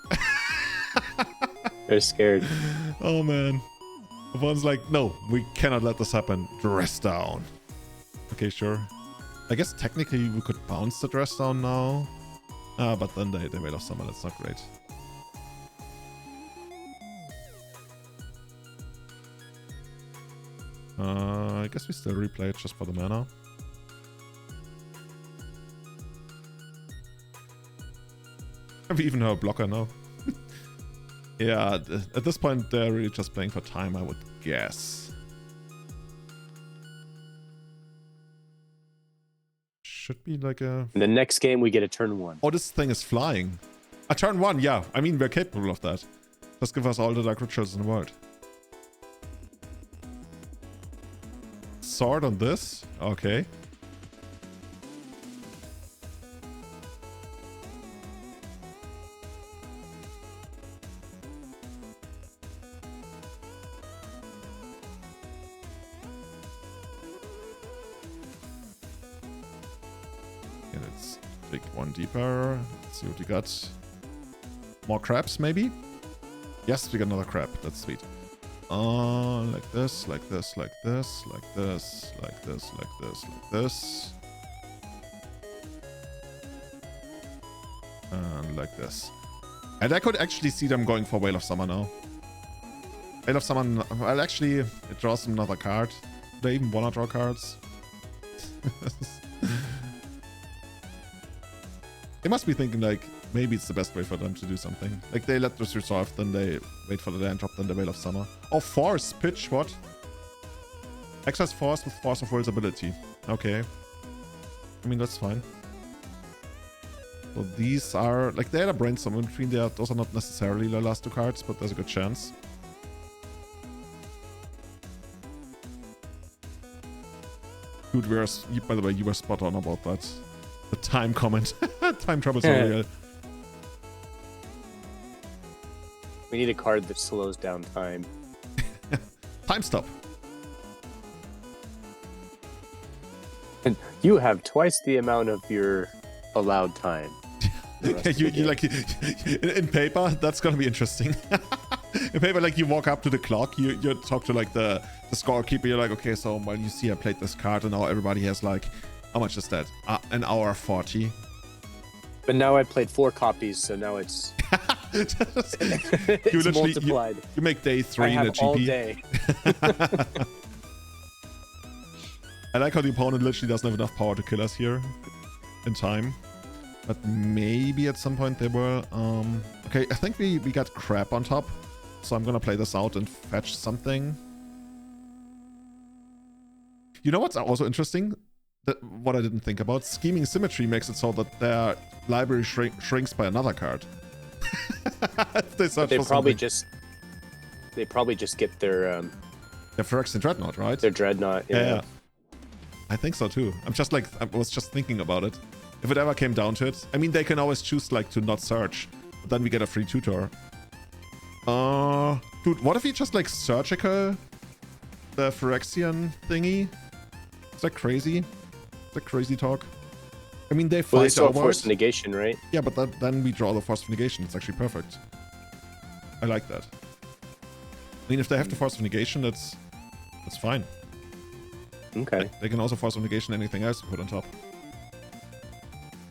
They're scared. Oh man. One's like, no, we cannot let this happen. Dress down. Okay, sure. I guess technically we could bounce the dress down now. But then they Whale of Summer. That's not great. I guess we still replay it just for the mana. We even have a blocker now. Yeah, at this point they're really just playing for time, I would guess. Should be like a... In the next game we get a turn 1. Oh, this thing is flying. A turn 1, yeah. I mean, we're capable of that. Just give us all the dark rituals in the world. Sword on this? Okay. Okay, let's dig one deeper. Let's see what we got. More crabs, maybe? Yes, we got another crab. That's sweet. Like this, like this, like this, like this, like this, like this, like this. And like this. And I could actually see them going for Whale of Summer now. Whale of Summer, well actually, it draws them another card. They even wanna draw cards. They must be thinking like, maybe it's the best way for them to do something. Like they let this resolve, then they wait for the land drop, then the Whale of Summer. Oh, Force, pitch, what? Excess Force with Force of Will's ability. Okay. I mean, that's fine. So these are, like they had a brainstorm in between there. Those are not necessarily the last 2 cards, but there's a good chance. Dude, by the way, you were spot on about that. The time comment. Time travel so real. We need a card that slows down time. Time stop. And you have twice the amount of your allowed time. you like in paper, that's gonna be interesting. In paper, like you walk up to the clock, you talk to like the scorekeeper, you're like, okay, so well, you see I played this card and now everybody has like, how much is that? An hour 40. But now I played 4 copies, so now it's it's multiplied. You make day 3 in a GP. All day. I like how the opponent literally doesn't have enough power to kill us here in time. But maybe at some point they will. Okay, I think we got crap on top. So I'm gonna play this out and fetch something. You know what's also interesting? What I didn't think about? Scheming Symmetry makes it so that their library shrinks by another card. They probably just get their Phyrexian Dreadnought, right? Their Dreadnought, yeah. I think so too. I was just thinking about it. If it ever came down to it. I mean, they can always choose like to not search, but then we get a free tutor. Dude, what if we just like surgical the Phyrexian thingy? Is that crazy? Is that crazy talk? I mean, they fight well, Force of Negation, right? Yeah, but then we draw the Force of Negation. It's actually perfect. I like that. I mean, if they have the Force of Negation, that's fine. Okay. They can also Force of Negation anything else to put on top.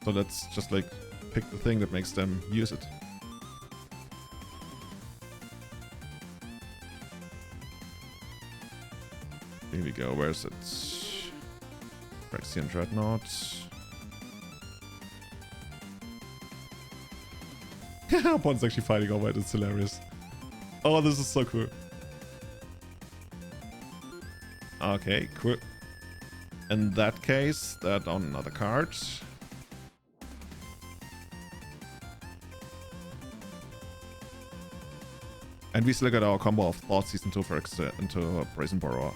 So let's just like pick the thing that makes them use it. Here we go. Where's it? Phyrexian Dreadnought. Opponent's actually fighting over it. It's hilarious. Oh, this is so cool. Okay, cool. In that case, they're down another card. And we still got our combo of Thought Season 2 for into Brazen Borrower.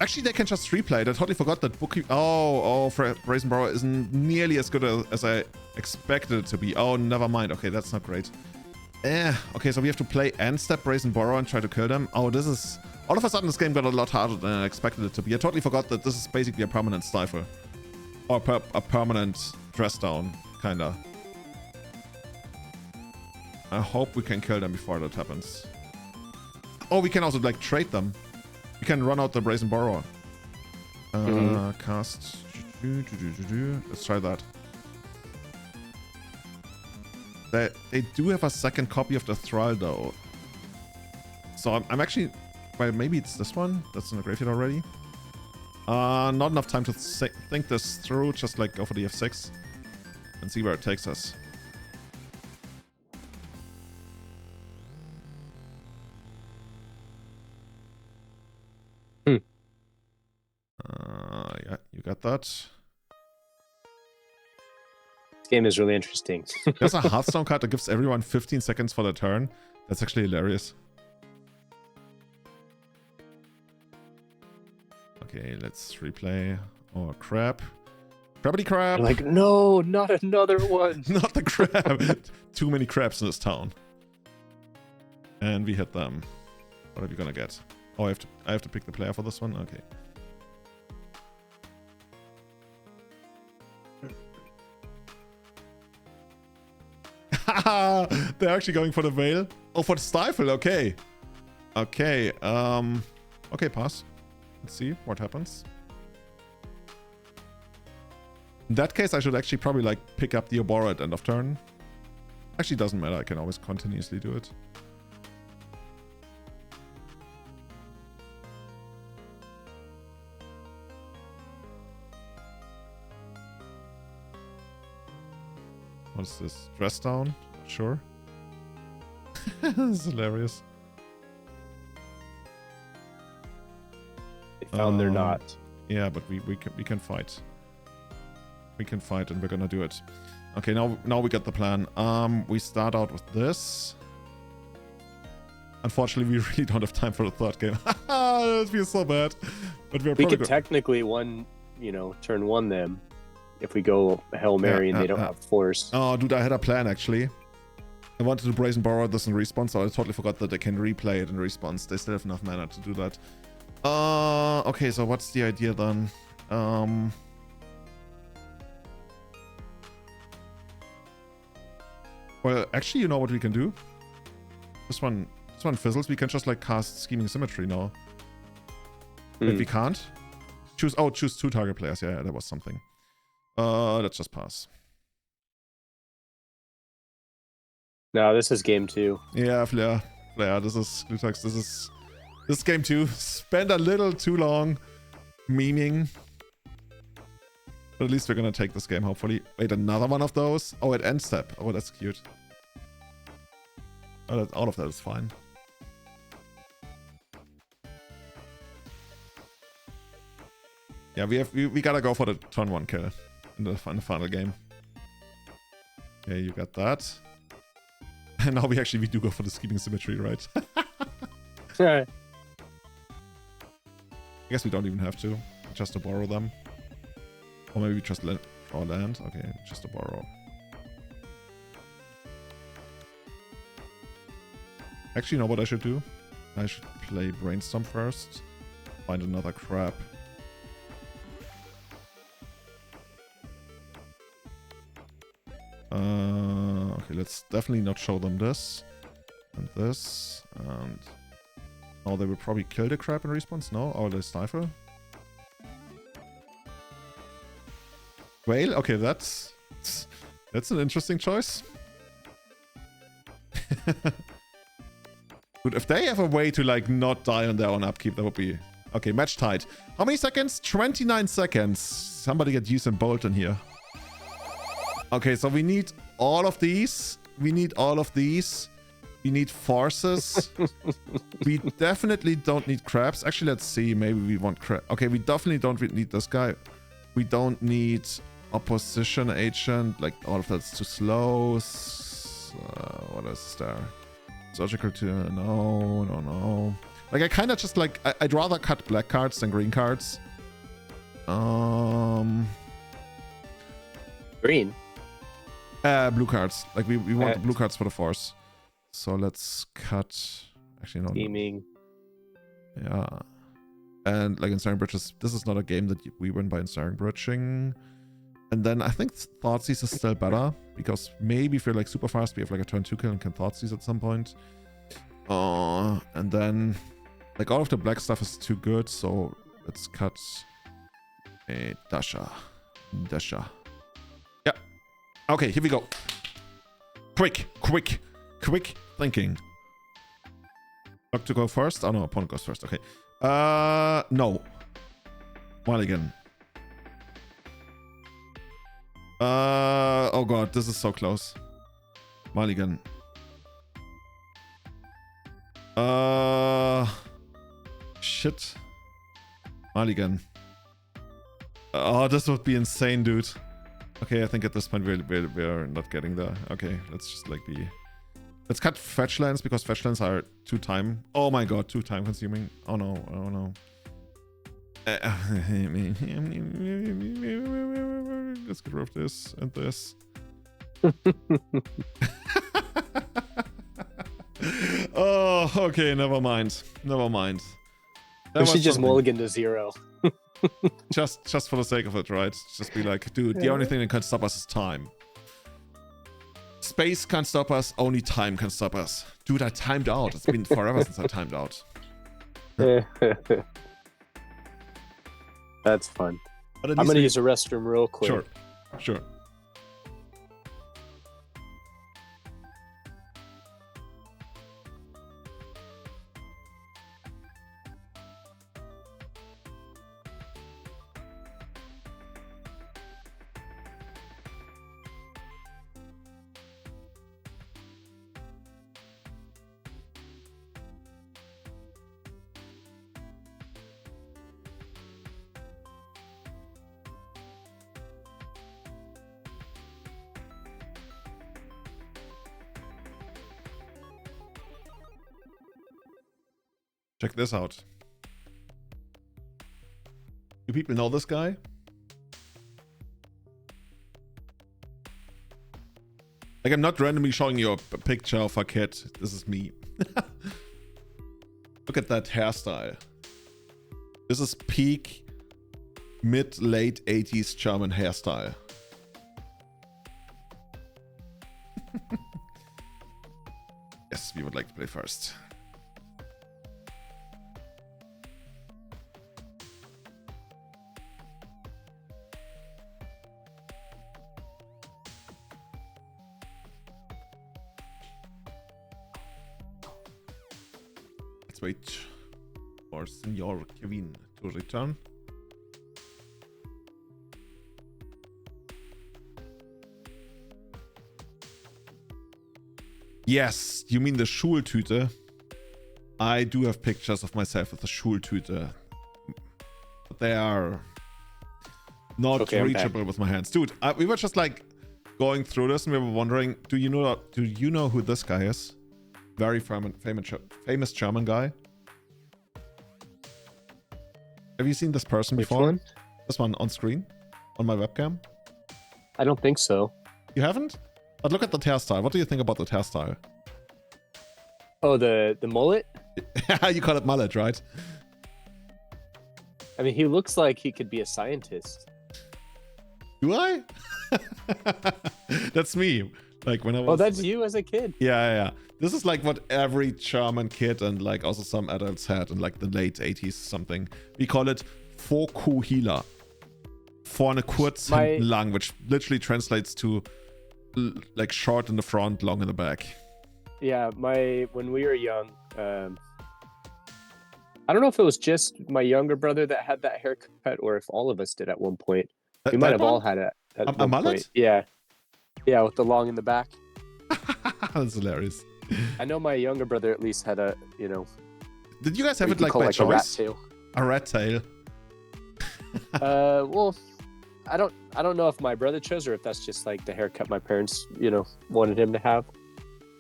Actually, they can just replay it. I totally forgot that Bookkeep... Oh, Brazen Borrower isn't nearly as good as I expected it to be. Oh, never mind. Okay, that's not great. Okay, so we have to play and step Brazen Borrower and try to kill them. Oh, this is... All of a sudden, this game got a lot harder than I expected it to be. I totally forgot that this is basically a permanent stifle. Or a permanent dress down, kinda. I hope we can kill them before that happens. Oh, we can also, like, trade them. We can run out the Brazen Borrower. Cast... Let's try that. They do have a second copy of the Thrall, though. So I'm actually... Well, maybe it's this one that's in the graveyard already. Not enough time to think this through. Just like go for the F6 and see where it takes us. Yeah, you got that. This game is really interesting. There's a Hearthstone card that gives everyone 15 seconds for their turn. That's actually hilarious. Okay, let's replay. Oh, crap. Crabbity crab. I'm like, no, not another one. Not the crab. Too many crabs in this town. And we hit them. What are we gonna get? Oh, I have to pick the player for this one? Okay. They're actually going for the Veil. Oh, for the Stifle. Okay. Okay. Okay, pass. Let's see what happens. In that case, I should actually probably like pick up the Obora at end of turn. Actually, doesn't matter. I can always continuously do it. What is this? Dress down? Sure. This is hilarious. They found their knot. Yeah, but we can fight. We can fight and we're gonna do it. Okay, now we got the plan. We start out with this. Unfortunately, we really don't have time for the third game. It feels so bad. But We could technically turn one them if we go Hail Mary and they don't have force. Oh, dude, I had a plan actually. I wanted to brazen borrow this in respawn, so I totally forgot that they can replay it in respawn. They still have enough mana to do that. Okay, so what's the idea then? Well, actually, you know what we can do? This one fizzles. We can just like cast Scheming Symmetry now. If we can't, choose 2 target players. Yeah, that was something. Let's just pass. No, this is game 2. Yeah, Flair. This is Glutax. This is game 2. Spend a little too long memeing. But at least we're gonna take this game, hopefully. Wait, another one of those? Oh, at end step. Oh, that's cute. Oh, all of that is fine. Yeah, we gotta go for the turn 1 kill in the final game. Yeah, you got that. And now we do go for the Scheming Symmetry, right? Right. I guess we don't even have to. Just to borrow them. Or maybe just draw land. Okay, just to borrow. Actually, you know what I should do? I should play Brainstorm first. Find another crab. Okay, let's definitely not show them this. And this. And... Oh, they will probably kill the crab in response? No? Or they stifle? Whale? Okay, that's an interesting choice. Dude, if they have a way to like not die on their own upkeep, that would be... Okay, match tied. How many seconds? 29 seconds. Somebody get Usain Bolt in here. Okay, so we need all of these. We need all of these. We need forces. We definitely don't need crabs. Actually, let's see. Maybe we want crab. Okay, we definitely don't need this guy. We don't need opposition agent. Like, all of that's too slow. What is there? Surgical to... No. Like, I kind of just like... I'd rather cut black cards than green cards. Green? Blue cards. Like, we want the blue cards for the force. So let's cut... Actually, no. Scheming. Yeah. And, like, Ensnaring Bridges, this is not a game that we win by Ensnaring Bridging. And then I think Thoughtseize is still better, because maybe if you're, like, super fast, we have, like, a turn 2 kill and can Thoughtseize at some point. And then... Like, all of the black stuff is too good, so let's cut a Dasha. Yeah. Okay, here we go. Quick thinking. Block to go first? Oh, no, opponent goes first. Okay. No. Mulligan. Oh god, this is so close. Mulligan. Shit. Mulligan. Oh, this would be insane, dude. Okay, I think at this point we're not getting there. Okay, let's just like be... Let's cut fetch lands, because fetch lands are 2 time... Oh my god, 2 time consuming. Oh no. Let's get rid of this and this. Oh, okay, never mind. We should just mulligan to 0. just for the sake of it, right? Just be like, dude, the only thing that can stop us is time. Space can't stop us, only time can stop us. Dude, I timed out. It's been forever since I timed out. That's fun. I'm gonna use a restroom real quick. Sure. check this out. Do people know this guy? Like, I'm not randomly showing you a picture of a kid. This is me. Look at that hairstyle. This is peak mid-late 80s German hairstyle. Yes, we would like to play first. Let's wait for Senor Kevin to return. Yes, you mean the Schultüte? I do have pictures of myself with the Schultüte. But they are not reachable with my hands. Dude, we were just like going through this and we were wondering, do you know who this guy is? Very famous German guy. Have you seen this person before? One? This one on screen? On my webcam? I don't think so. You haven't? But look at the hairstyle. What do you think about the hairstyle? Oh, the mullet? You call it mullet, right? I mean, he looks like he could be a scientist. Do I? That's me. Like when I was... Oh, that's you as a kid. Yeah. This is like what every German kid and like also some adults had in like the late 80s something. We call it Fokuhila. Vorne kurz, hinten lang, which literally translates to like short in the front, long in the back. Yeah, when we were young, I don't know if it was just my younger brother that had that haircut or if all of us did at one point. We might have all had it at one mullet? point. Yeah, with the long in the back. That's hilarious. I know my younger brother at least had a, Did you guys have it like by choice? A rat tail. A rat tail. Well, I don't know if my brother chose or if that's just like the haircut my parents, wanted him to have.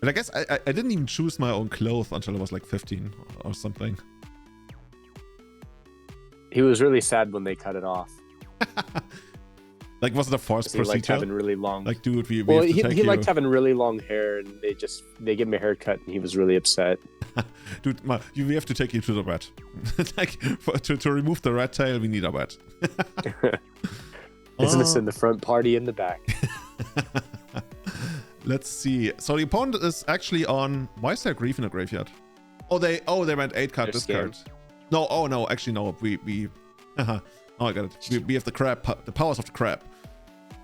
But I guess I didn't even choose my own clothes until I was like 15 or something. He was really sad when they cut it off. Like, was it a forced procedure? He liked having really long. Like, dude, we he liked having really long hair, and they gave him a haircut, and he was really upset. Dude, we have to take you to the vet. Like, to remove the rat tail, we need a vet. Business in the front, party in the back. Let's see. So the opponent is actually on. Why is there grief in the graveyard? Oh, they meant 8-card discard. No, actually no. We oh, I got it. We have the crab, the powers of the crab.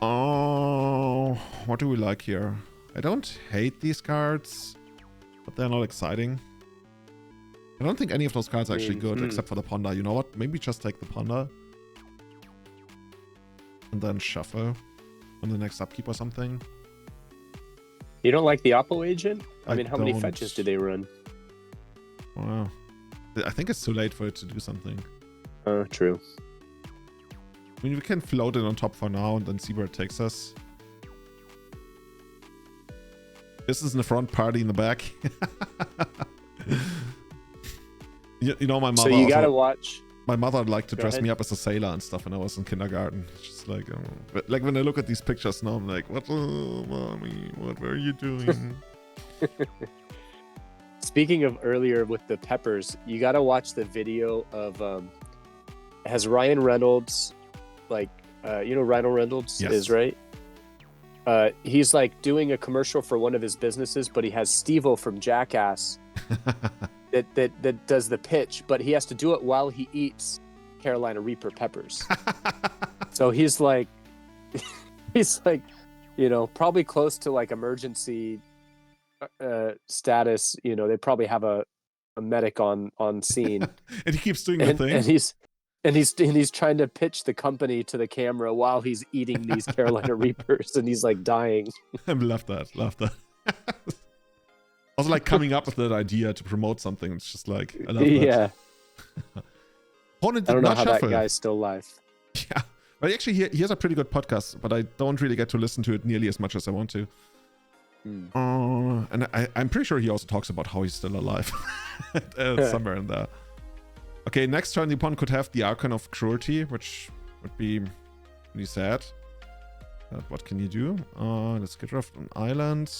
Oh, what do we like here? I don't hate these cards, but they're not exciting. I don't think any of those cards are actually good except for the Ponder. You know what? Maybe just take the Ponder. And then shuffle on the next upkeep or something. You don't like the Oppo agent? I mean, how many fetches do they run? Wow. I think it's too late for it to do something. True. I mean, we can float it on top for now and then see where it takes us. This is in the front, party in the back. you know, my mother. So you gotta watch. My mother liked to dress me up as a sailor and stuff when I was in kindergarten. Just like, like when I look at these pictures now, I'm like, what, mommy, what were you doing? Speaking of earlier with the peppers, you gotta watch the video of has Ryan Reynolds, like Ryan Reynolds is, right? He's like doing a commercial for one of his businesses, but he has Steve-O from Jackass that does the pitch, but he has to do it while he eats Carolina Reaper peppers. So he's like, probably close to like emergency status. They probably have a medic on scene. And he keeps doing the thing. And he's trying to pitch the company to the camera while he's eating these Carolina Reapers, and he's like dying. I love that. Also, like coming up with that idea to promote something, it's just like, I love that. Yeah. Opponent I don't did know not how shuffle. that guy's still alive. Yeah, but actually, he has a pretty good podcast, but I don't really get to listen to it nearly as much as I want to. And I'm pretty sure he also talks about how he's still alive somewhere in there. Okay, next turn the opponent could have the Archon of Cruelty, which would be really sad. But what can you do? Let's get rid of an island.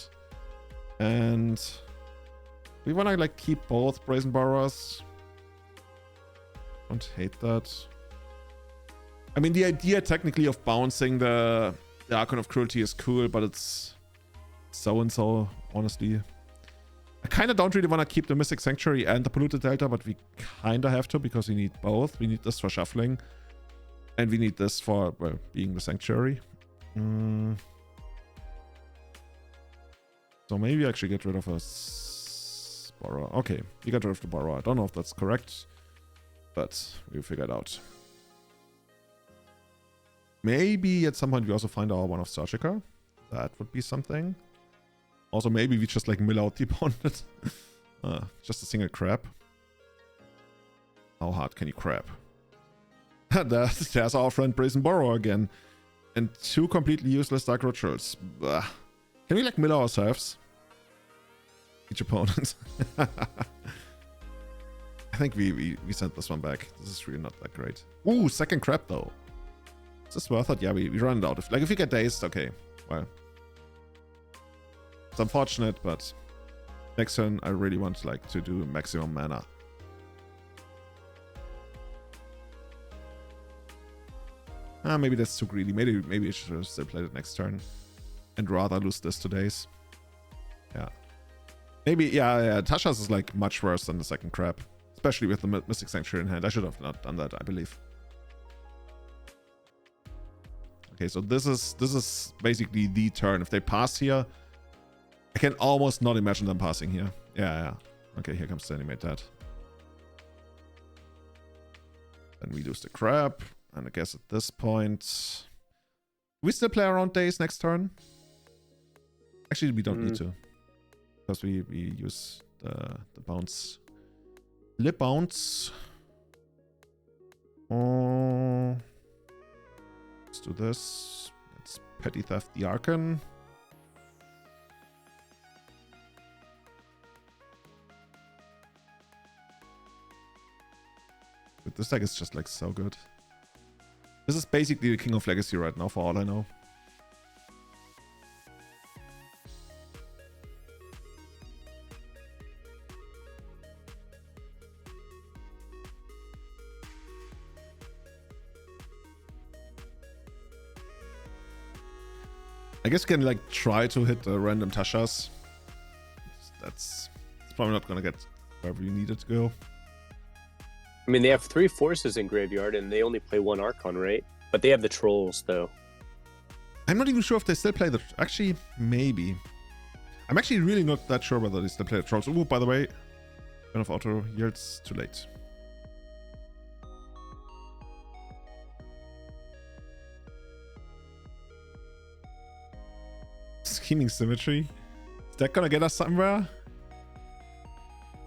And we want to like keep both Brazen Borrowers. Don't hate that. I mean, the idea technically of bouncing the Archon of Cruelty is cool, but it's so and so, honestly. I kind of don't really want to keep the Mystic Sanctuary and the Polluted Delta, but we kind of have to because we need both. We need this for shuffling. And we need this for, well, being the Sanctuary. So maybe actually get rid of a Borrower. Okay, you got rid of the Borrower. I don't know if that's correct, but we'll figure it out. Maybe at some point we also find our one of Surgica. That would be something. Also, maybe we just like mill out the opponent. Just a single crab. How hard can you crab? There's our friend Brazen Borrower again. And 2 completely useless Dark Rituals. Blah. Can we like mill ourselves? Each opponent. I think we sent this one back. This is really not that great. Ooh, second crab though. Is this worth it? Yeah, we run it out. If we get dazed, okay. Well. It's unfortunate, but next turn I really want like to do maximum mana. Maybe that's too greedy. Maybe I should have still played it next turn and rather lose this to daze. Yeah. Maybe, yeah, Tasha's is like much worse than the second crab, especially with the Mystic Sanctuary in hand. I should have not done that, I believe. Okay, so this is basically the turn. If they pass here, I can almost not imagine them passing here. Yeah. Okay, here comes the animate that. Then we lose the crab. And I guess at this point, we still play around days next turn. Actually, we don't need to, because we use the bounce, lip bounce. Oh, let's do this. Let's petty theft the Archon. But this deck is just like so good. This is basically the King of Legacy right now, for all I know. I guess we can like try to hit random Tashas. It's probably not gonna get wherever you need it to go. I mean, they have 3 forces in graveyard, and they only play 1 Archon, right? But they have the trolls, though. I'm not even sure if they still play the... Actually, maybe. I'm actually really not that sure whether they still play the trolls. Ooh, by the way, kind of auto here, it's too late. Scheming Symmetry. Is that gonna get us somewhere?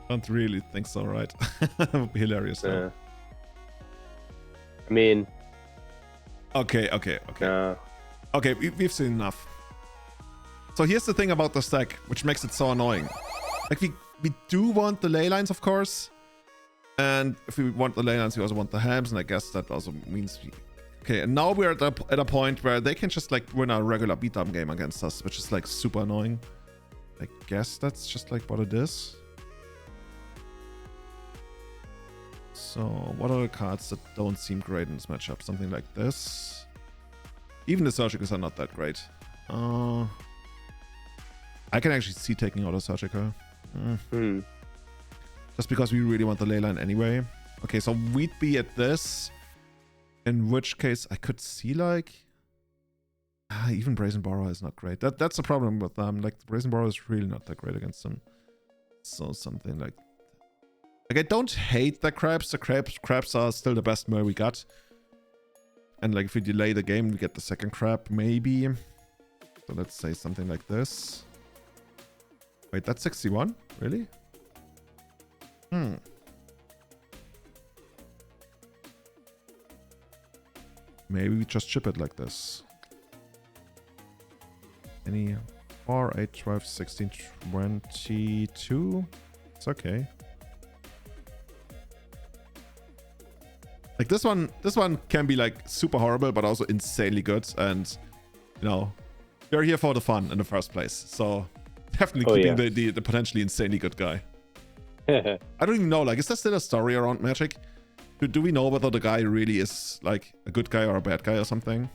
Don't really think so, right? That would be hilarious. Though. I mean... Okay. Okay, we've seen enough. So here's the thing about the stack, which makes it so annoying. Like, we do want the ley lines, of course. And if we want the ley lines, we also want the hams, and I guess that also means... Okay, and now we're at a point where they can just, like, win a regular beatdown game against us, which is, like, super annoying. I guess that's just, like, what it is. So, what are the cards that don't seem great in this matchup? Something like this. Even the Surgicals are not that great. I can actually see taking out a Surgical. Just because we really want the ley line anyway. Okay, so we'd be at this. In which case, I could see like... even Brazen Borrower is not great. That's the problem with them. Like, the Brazen Borrower is really not that great against them. So something like... Like, I don't hate the crabs. The crabs are still the best mill we got. And like, if we delay the game, we get the second crab, maybe. So let's say something like this. Wait, that's 61? Really? Maybe we just chip it like this. Any 4, 8, 12, 16, 22? It's okay. Like this one can be like super horrible, but also insanely good. And you know, we're here for the fun in the first place. So definitely keeping the potentially insanely good guy. I don't even know, like, is there still a story around Magic? Do we know whether the guy really is like a good guy or a bad guy or something?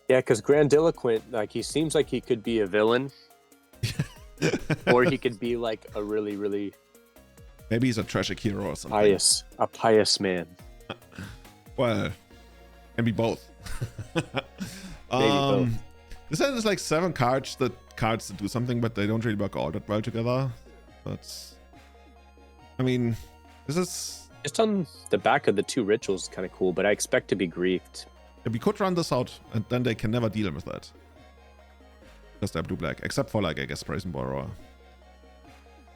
Yeah, because Grandiloquent, like, he seems like he could be a villain. Or he could be like a really, really maybe he's a tragic hero or something. A pious man. Well, can be both. Maybe both. This has like 7 cards that do something, but they don't really work all that well together. But I mean, this is just on the back of the 2 rituals, kind of cool. But I expect to be griefed. Yeah, we could run this out, and then they can never deal with that. Because they're blue-black, except for like I guess Brazen Borrower.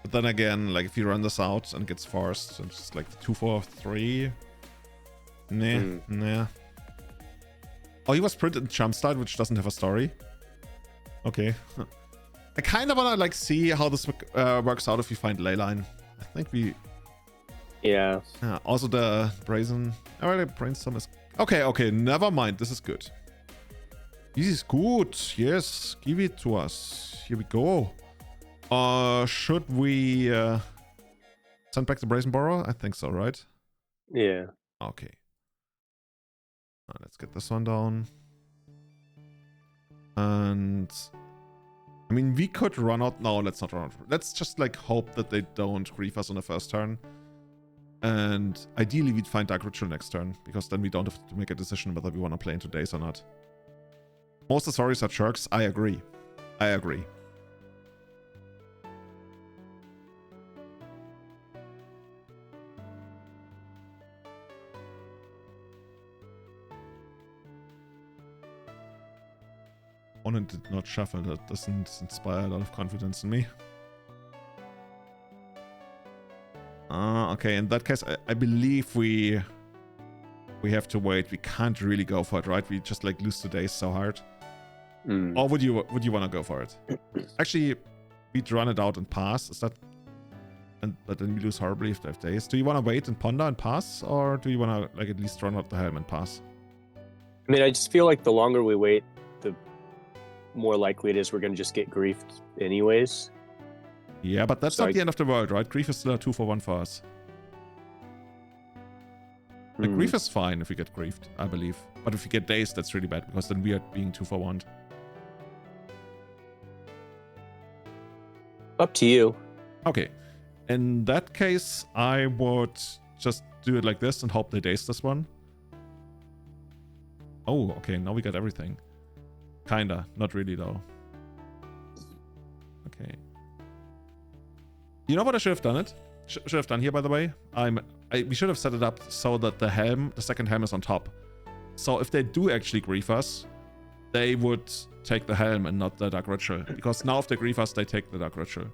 But then again, like if you run this out and it gets forced, it's just like 2/4/3. Nah. Oh, he was printed in Jumpstart, which doesn't have a story. Okay. I kind of want to like see how this works out if we find Leyline. I think we... Yeah. Also the Brazen... Alright, Brainstorm is... Okay, never mind. This is good. This is good. Yes, give it to us. Here we go. Should we send back the Brazen Borrower? I think so, right? Yeah. Okay. Let's get this one down. And I mean, we could run out. No, let's not run out. Let's just like hope that they don't grief us on the first turn. And ideally, we'd find Dark Ritual next turn, because then we don't have to make a decision whether we want to play into days or not. Most Asaris are jerks. I agree. Opponent did not shuffle. That doesn't inspire a lot of confidence in me. Okay, in that case, I believe we have to wait. We can't really go for it, right? We just like lose the days so hard. Or would you want to go for it? Actually, we'd run it out and pass. Is that? But then we lose horribly if they have days. Do you want to wait and ponder and pass, or do you want to like at least run out the helm and pass? I mean, I just feel like the longer we wait, the more likely it is we're going to just get griefed anyways. Yeah, but that's not the end of the world, right? Grief is still a 2-for-1 for us. Like, grief is fine if we get griefed, I believe. But if we get dazed, that's really bad, because then we are being 2-for-1. Up to you. Okay. In that case, I would just do it like this and hope they daze this one. Oh, okay. Now we got everything. Kinda. Not really, though. Okay. You know what I should have done it? Should have done here, by the way? We should have set it up so that the second helm is on top. So if they do actually grief us, they would take the helm and not the Dark Ritual. Because now if they grief us, they take the Dark Ritual.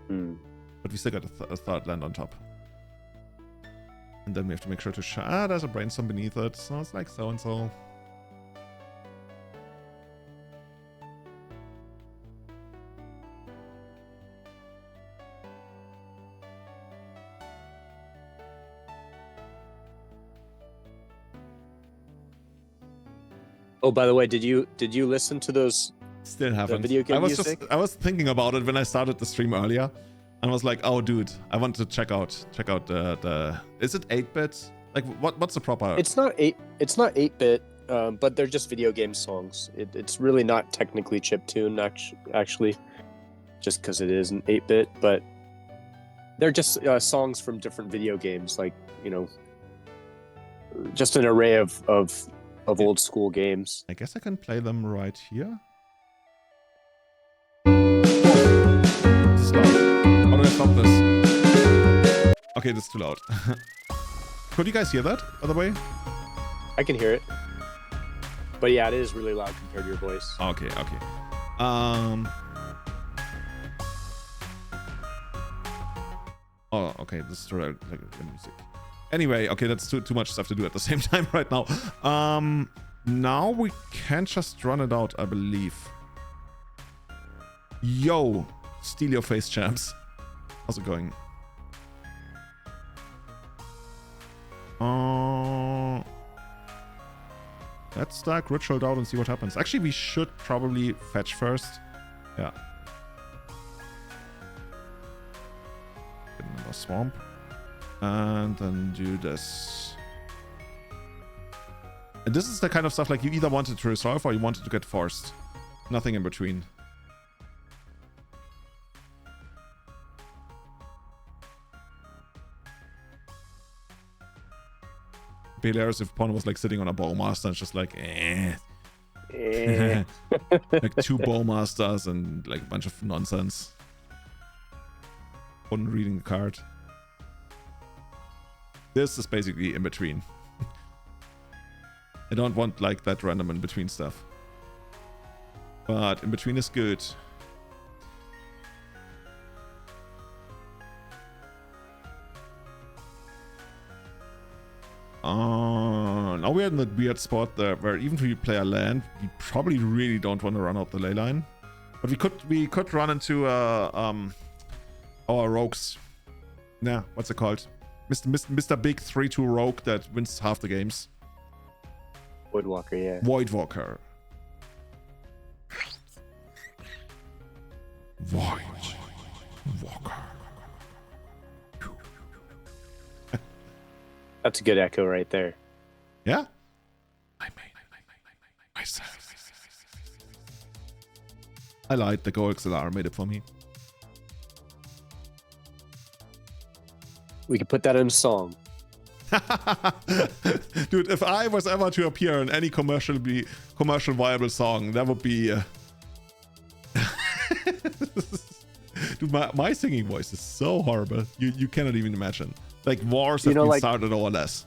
But we still got a third land on top. And then we have to make sure to there's a Brainstorm beneath it. So it's like so and so. Oh, by the way, did you listen to those? Still haven't. Video game music? I was thinking about it when I started the stream earlier, and I was like, oh, dude, I want to check out the. Is it 8-bit? Like, what's the proper? It's not 8-bit, but they're just video game songs. It's really not technically chiptune, actually, just because it isn't 8-bit. But they're just songs from different video games, like, you know, just an array of old school games. I guess I can play them right here. Stop. How do I stop this? Okay, this is too loud. Could you guys hear that, by the way? I can hear it. But yeah, it is really loud compared to your voice. Okay. Oh, okay, this is too loud, like music. Anyway, okay, that's too much stuff to do at the same time right now. Now we can just run it out, I believe. Yo, steal your face, champs. How's it going? Let's stack Ritual out and see what happens. Actually, we should probably fetch first. Yeah. Get another swamp. And then do this. And this is the kind of stuff like you either wanted to resolve or you wanted to get forced. Nothing in between. Balears, if opponent was like sitting on a Bowmaster and it's just like, like 2 Bowmasters and like a bunch of nonsense. One reading the card. This is basically in between. I don't want like that random in between stuff. But in between is good. Now we're in that weird spot there where even if we play a land, we probably really don't want to run out the ley line. But we could run into our rogues. Nah, what's it called? Mr. Big 3-2 rogue that wins half the games. Voidwalker, yeah. Voidwalker. Voidwalker. That's a good echo right there. Yeah? I made myself. I lied. The Go XLR made it for me. We could put that in a song. Dude, if I was ever to appear in any commercial viable song, that would be... Dude, my singing voice is so horrible. You cannot even imagine. Like, wars have been started or less.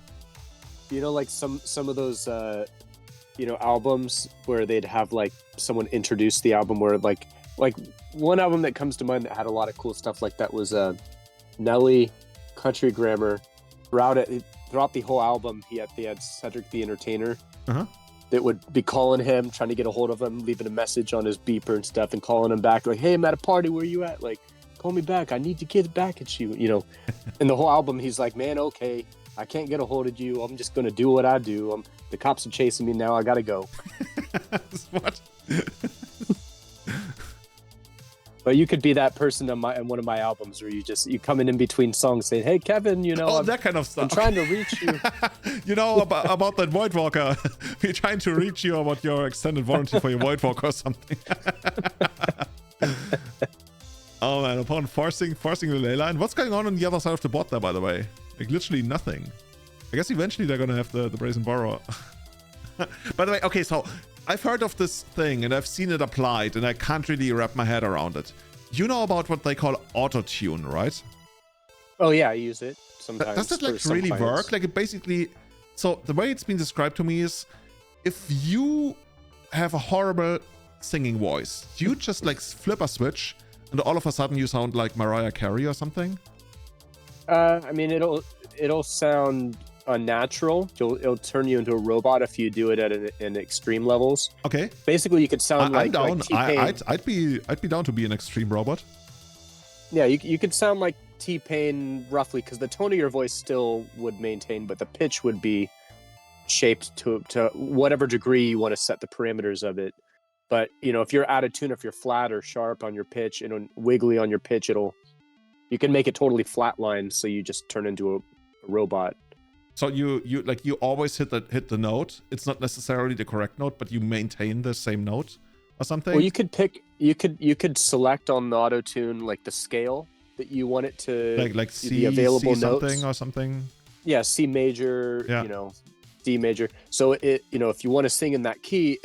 You know, like some of those, albums where they'd have, like, someone introduce the album where, like one album that comes to mind that had a lot of cool stuff like that was Nelly, Country Grammar. Throughout the whole album, they had Cedric the Entertainer. Uh-huh. That would be calling him, trying to get a hold of him, leaving a message on his beeper and stuff, and calling him back like, "Hey, I'm at a party. Where you at? Like, call me back. I need to get back at you." You know, and the whole album, he's like, "Man, okay, I can't get a hold of you. I'm just gonna do what I do. The cops are chasing me now. I gotta go." What? But you could be that person on one of my albums where you come in between songs saying, "Hey, Kevin, that kind of stuff. I'm trying to reach you." about that Voidwalker. We're trying to reach you about your extended warranty for your Voidwalker or something. Oh man, upon forcing the ley line. What's going on the other side of the bot there, by the way? Like literally nothing. I guess eventually they're gonna have the Brazen Borrower. By the way, okay, so I've heard of this thing and I've seen it applied and I can't really wrap my head around it. You know about what they call auto-tune, right? Oh yeah, I use it sometimes. Does it like really work? Like it basically, so the way it's been described to me is if you have a horrible singing voice, you just like flip a switch and all of a sudden you sound like Mariah Carey or something? I mean, it'll sound unnatural. It'll turn you into a robot if you do it at an extreme levels. Okay. Basically, you could sound I'm down. T-Pain. I'd be down to be an extreme robot. Yeah, you could sound like T-Pain roughly, because the tone of your voice still would maintain, but the pitch would be shaped to whatever degree you want to set the parameters of it. But if you're out of tune, if you're flat or sharp on your pitch and wiggly on your pitch, you can make it totally flatline, so you just turn into a robot. So you always hit the note. It's not necessarily the correct note, but you maintain the same note or something. Well, you could select on the auto tune like the scale that you want it to like C, the available C notes something or something. Yeah, C major. Yeah. D major. So if you want to sing in that key,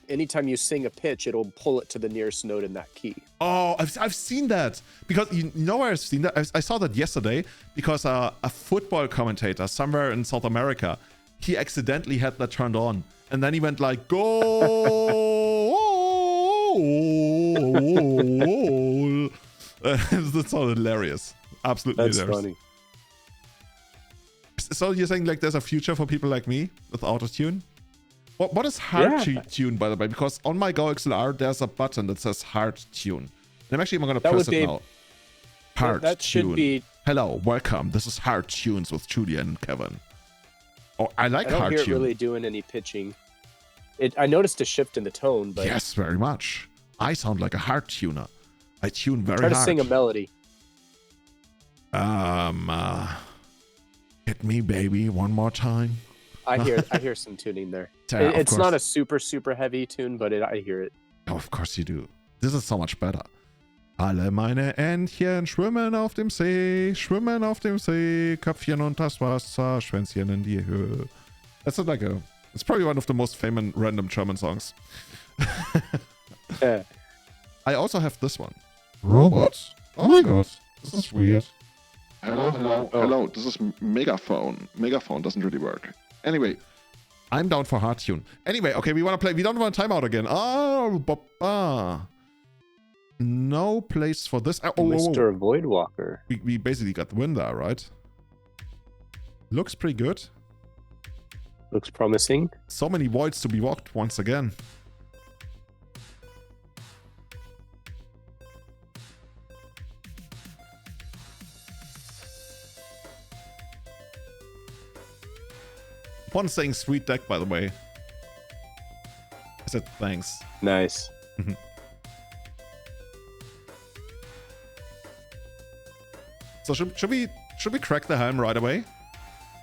anytime you sing a pitch, it'll pull it to the nearest note in that key. Oh, I've seen that. Because you know where I've seen that? I saw that yesterday because a football commentator somewhere in South America, he accidentally had that turned on. And then he went like, goal. That sounded hilarious. Absolutely That's hilarious. Funny. So you're saying like there's a future for people like me with auto-tune? What is hard tune, by the way? Because on my Go XLR, there's a button that says hard tune. And I'm going to press it now. Hard that should tune. be... Hello, welcome. This is Hard Tunes with Julian and Kevin. Oh, I like I don't hard hear it tune. really doing any pitching. I noticed a shift in the tone, but Yes, very much. I sound like a hard tuner. I tune very try hard. to sing a melody. Hit me, baby, one more time. I hear some tuning there. Yeah, of It's not course. a super heavy tune, but I hear it. Oh, of course you do. This is so much better. Alle meine Entchen schwimmen auf dem See, Köpfchen und das Wasser, Schwänzchen in die Höhe. That's like it's probably one of the most famous random German songs. Yeah. I also have this one. Robot. Oh my god. This is weird. Hello. This is Megaphone. Megaphone doesn't really work. Anyway, I'm down for hard tune. Anyway, okay, we want to play. We don't want timeout again. Oh, no place for this. Mr. Voidwalker. We basically got the win there, right? Looks pretty good. Looks promising. So many voids to be walked once again. One saying sweet deck, by the way. I said thanks. Nice. So should we crack the helm right away?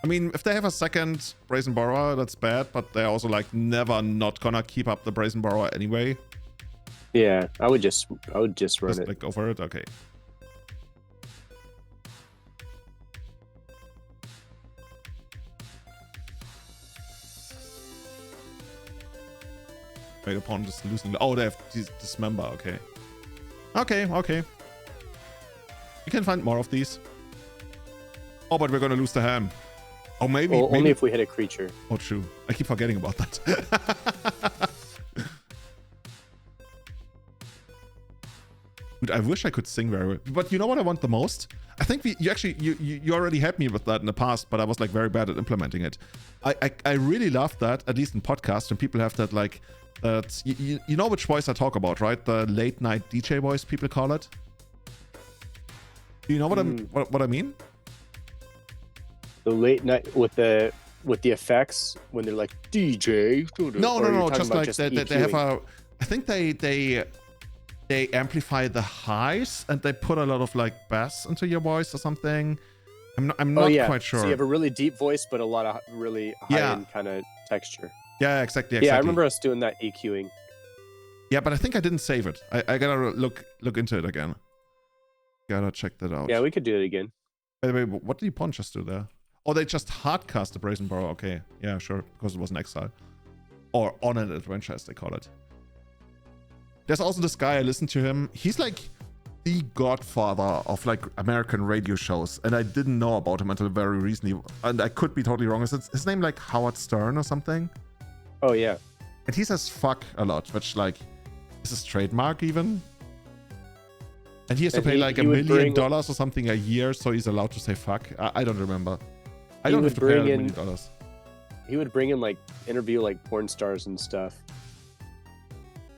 I mean, if they have a second Brazen Borrower, that's bad, but they're also like never not gonna keep up the Brazen Borrower anyway. Yeah, I would just run it. Like go for it. Okay. Wait, opponent is losing. Oh, they have dismember. Okay. Okay. We can find more of these. Oh, but we're gonna lose the ham. Oh, maybe. Only if we hit a creature. Oh, true. I keep forgetting about that. Dude, I wish I could sing very well. But you know what I want the most? I think you already had me with that in the past, but I was like very bad at implementing it. I really love that, at least in podcasts, when people have that like that. You know which voice I talk about, right? The late night DJ voice, people call it. Do you know what I mean? The late night with the effects when they're like DJ. No. Just like they have EQing? I think they amplify the highs and they put a lot of like bass into your voice or something. I'm not quite sure. So you have a really deep voice, but a lot of really high-end kind of texture. Yeah, exactly. Yeah, I remember us doing that EQing. Yeah, but I think I didn't save it. I gotta look into it again. Gotta check that out. Yeah, we could do it again. By the way, what did Pon just do there? Oh, they just hardcast the Brazen Borrower. Okay, yeah, sure, because it was an exile. Or on an adventure, as they call it. There's also this guy, I listened to him. He's like the godfather of like American radio shows. And I didn't know about him until very recently. And I could be totally wrong. Is his name like Howard Stern or something? Oh, yeah. And he says fuck a lot, which like is his trademark even. And he has to pay like $1 million or something a year, so he's allowed to say fuck. I don't remember. I don't have to pay $1 million. He would bring in like interview like porn stars and stuff.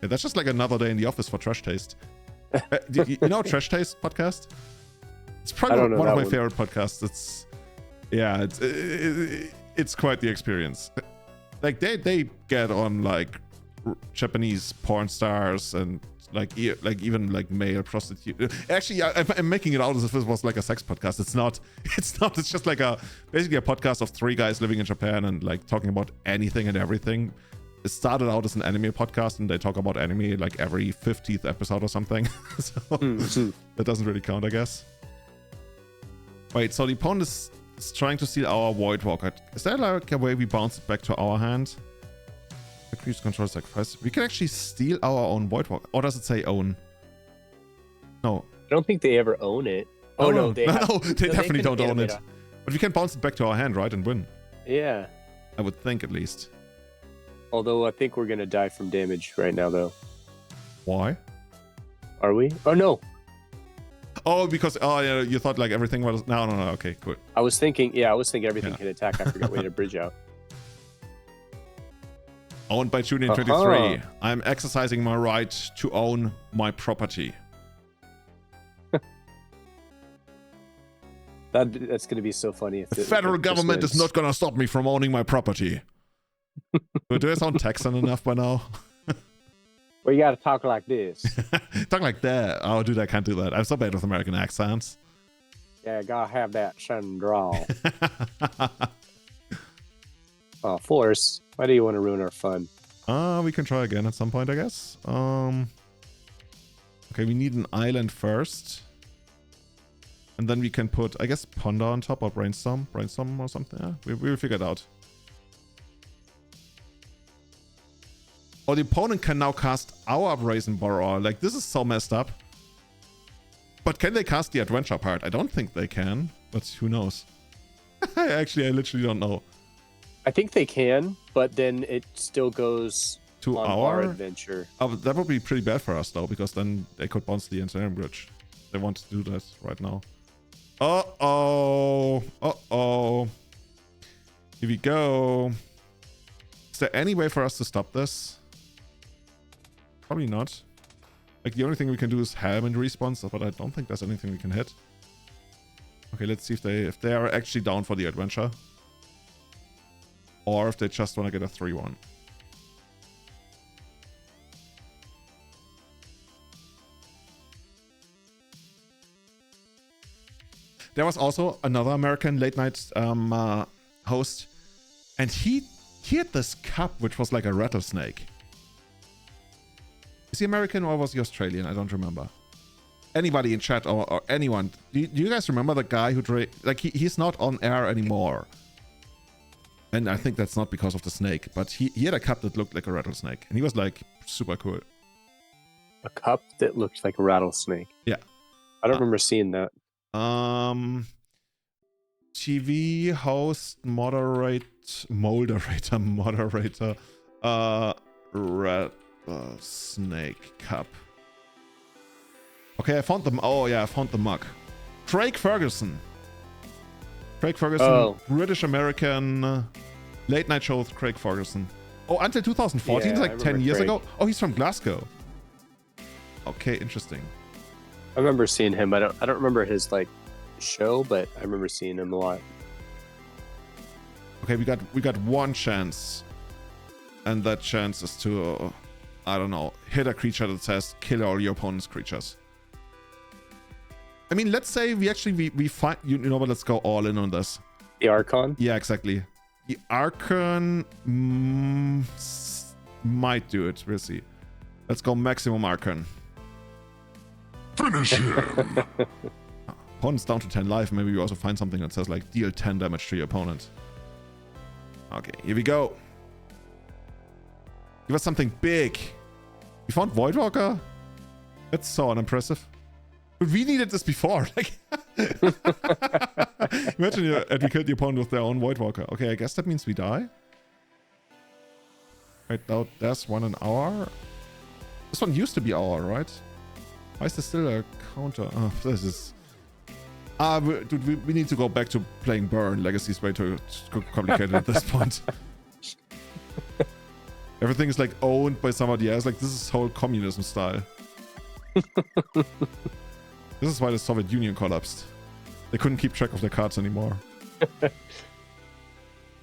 Yeah, that's just like another day in the office for Trash Taste. You know Trash Taste podcast? It's probably one of my favorite podcasts. It's quite the experience. Like they get on like Japanese porn stars and like even like male prostitute. Actually, I'm making it out as if this was like a sex podcast. It's not. It's just like basically a podcast of 3 guys living in Japan and like talking about anything and everything. It started out as an anime podcast and they talk about anime like every 50th episode or something. So that doesn't really count, I guess. Wait, so the opponent is trying to steal our Voidwalker. Is there like a way we bounce it back to our hand? Increase control sacrifice. We can actually steal our own Voidwalker. Or does it say own? No. I don't think they ever own it. Oh, no. They definitely don't own it. But we can bounce it back to our hand, right? And win. Yeah. I would think, at least. Although I think we're going to die from damage right now, though. Why? Are we? Oh, no. Oh, because yeah, you thought like everything was... No. Okay, cool. I was thinking everything can attack. I forgot we had a bridge out. Owned by Julian 23. I'm exercising my right to own my property. That's going to be so funny. If The federal government is not gonna stop me from owning my property. Do I sound Texan enough by now? Well, you got to talk like this. Talk like that. Oh, dude, I can't do that. I'm so bad with American accents. Yeah, gotta have that southern drawl. Oh, Force, why do you want to ruin our fun? We can try again at some point, I guess. Okay, we need an island first. And then we can put, I guess, Ponder on top or Brainstorm or something. Yeah, we'll figure it out. Oh, the opponent can now cast our Brazen Borrower. Like, this is so messed up. But can they cast the adventure part? I don't think they can, but who knows? Actually, I literally don't know. I think they can, but then it still goes To on our adventure. Oh, but that would be pretty bad for us, though, because then they could bounce the Engineering Bridge. They want to do that right now. Uh-oh. Uh-oh. Here we go. Is there any way for us to stop this? Probably not. Like, the only thing we can do is Helm and response, but I don't think there's anything we can hit. Okay, let's see if they are actually down for the adventure. Or if they just want to get a 3-1. There was also another American late night host, and he had this cup which was like a rattlesnake. Is he American or was he Australian? I don't remember. Anybody in chat or anyone, do you guys remember the guy who like he's not on air anymore? And I think that's not because of the snake, but he had a cup that looked like a rattlesnake, and he was like super cool. A cup that looked like a rattlesnake. Yeah. I don't remember seeing that. TV host, moderator, rattlesnake cup. Okay, I found them. Oh yeah, I found the mug. Craig Ferguson. British American late night show with Craig Ferguson. Oh, until 2014, Yeah, like 10 years Craig. ago. Oh, he's from Glasgow. Okay, interesting. I remember seeing him. I don't remember his like show, but I remember seeing him a lot. Okay, we got one chance, and that chance is to I don't know, hit a creature that says kill all your opponent's creatures. I mean, let's say we find you know what? Let's go all in on this. The Archon? Yeah, exactly. The Archon might do it. We'll see. Let's go maximum Archon. Finish him! Opponent's down to 10 life. Maybe we also find something that says like deal 10 damage to your opponent. Okay, here we go. Give us something big. We found Voidwalker? That's so unimpressive. But we needed this before. Like, imagine we killed the opponent with their own Voidwalker. Okay, I guess that means we die. Right now, there's one an hour. This one used to be hour, right? Why is there still a counter? Oh, this is... dude, we need to go back to playing Burn. Legacy is way too complicated at this point. Everything is like owned by somebody else. Like, this is whole communism style. This is why the Soviet Union collapsed. They couldn't keep track of their cards anymore. They're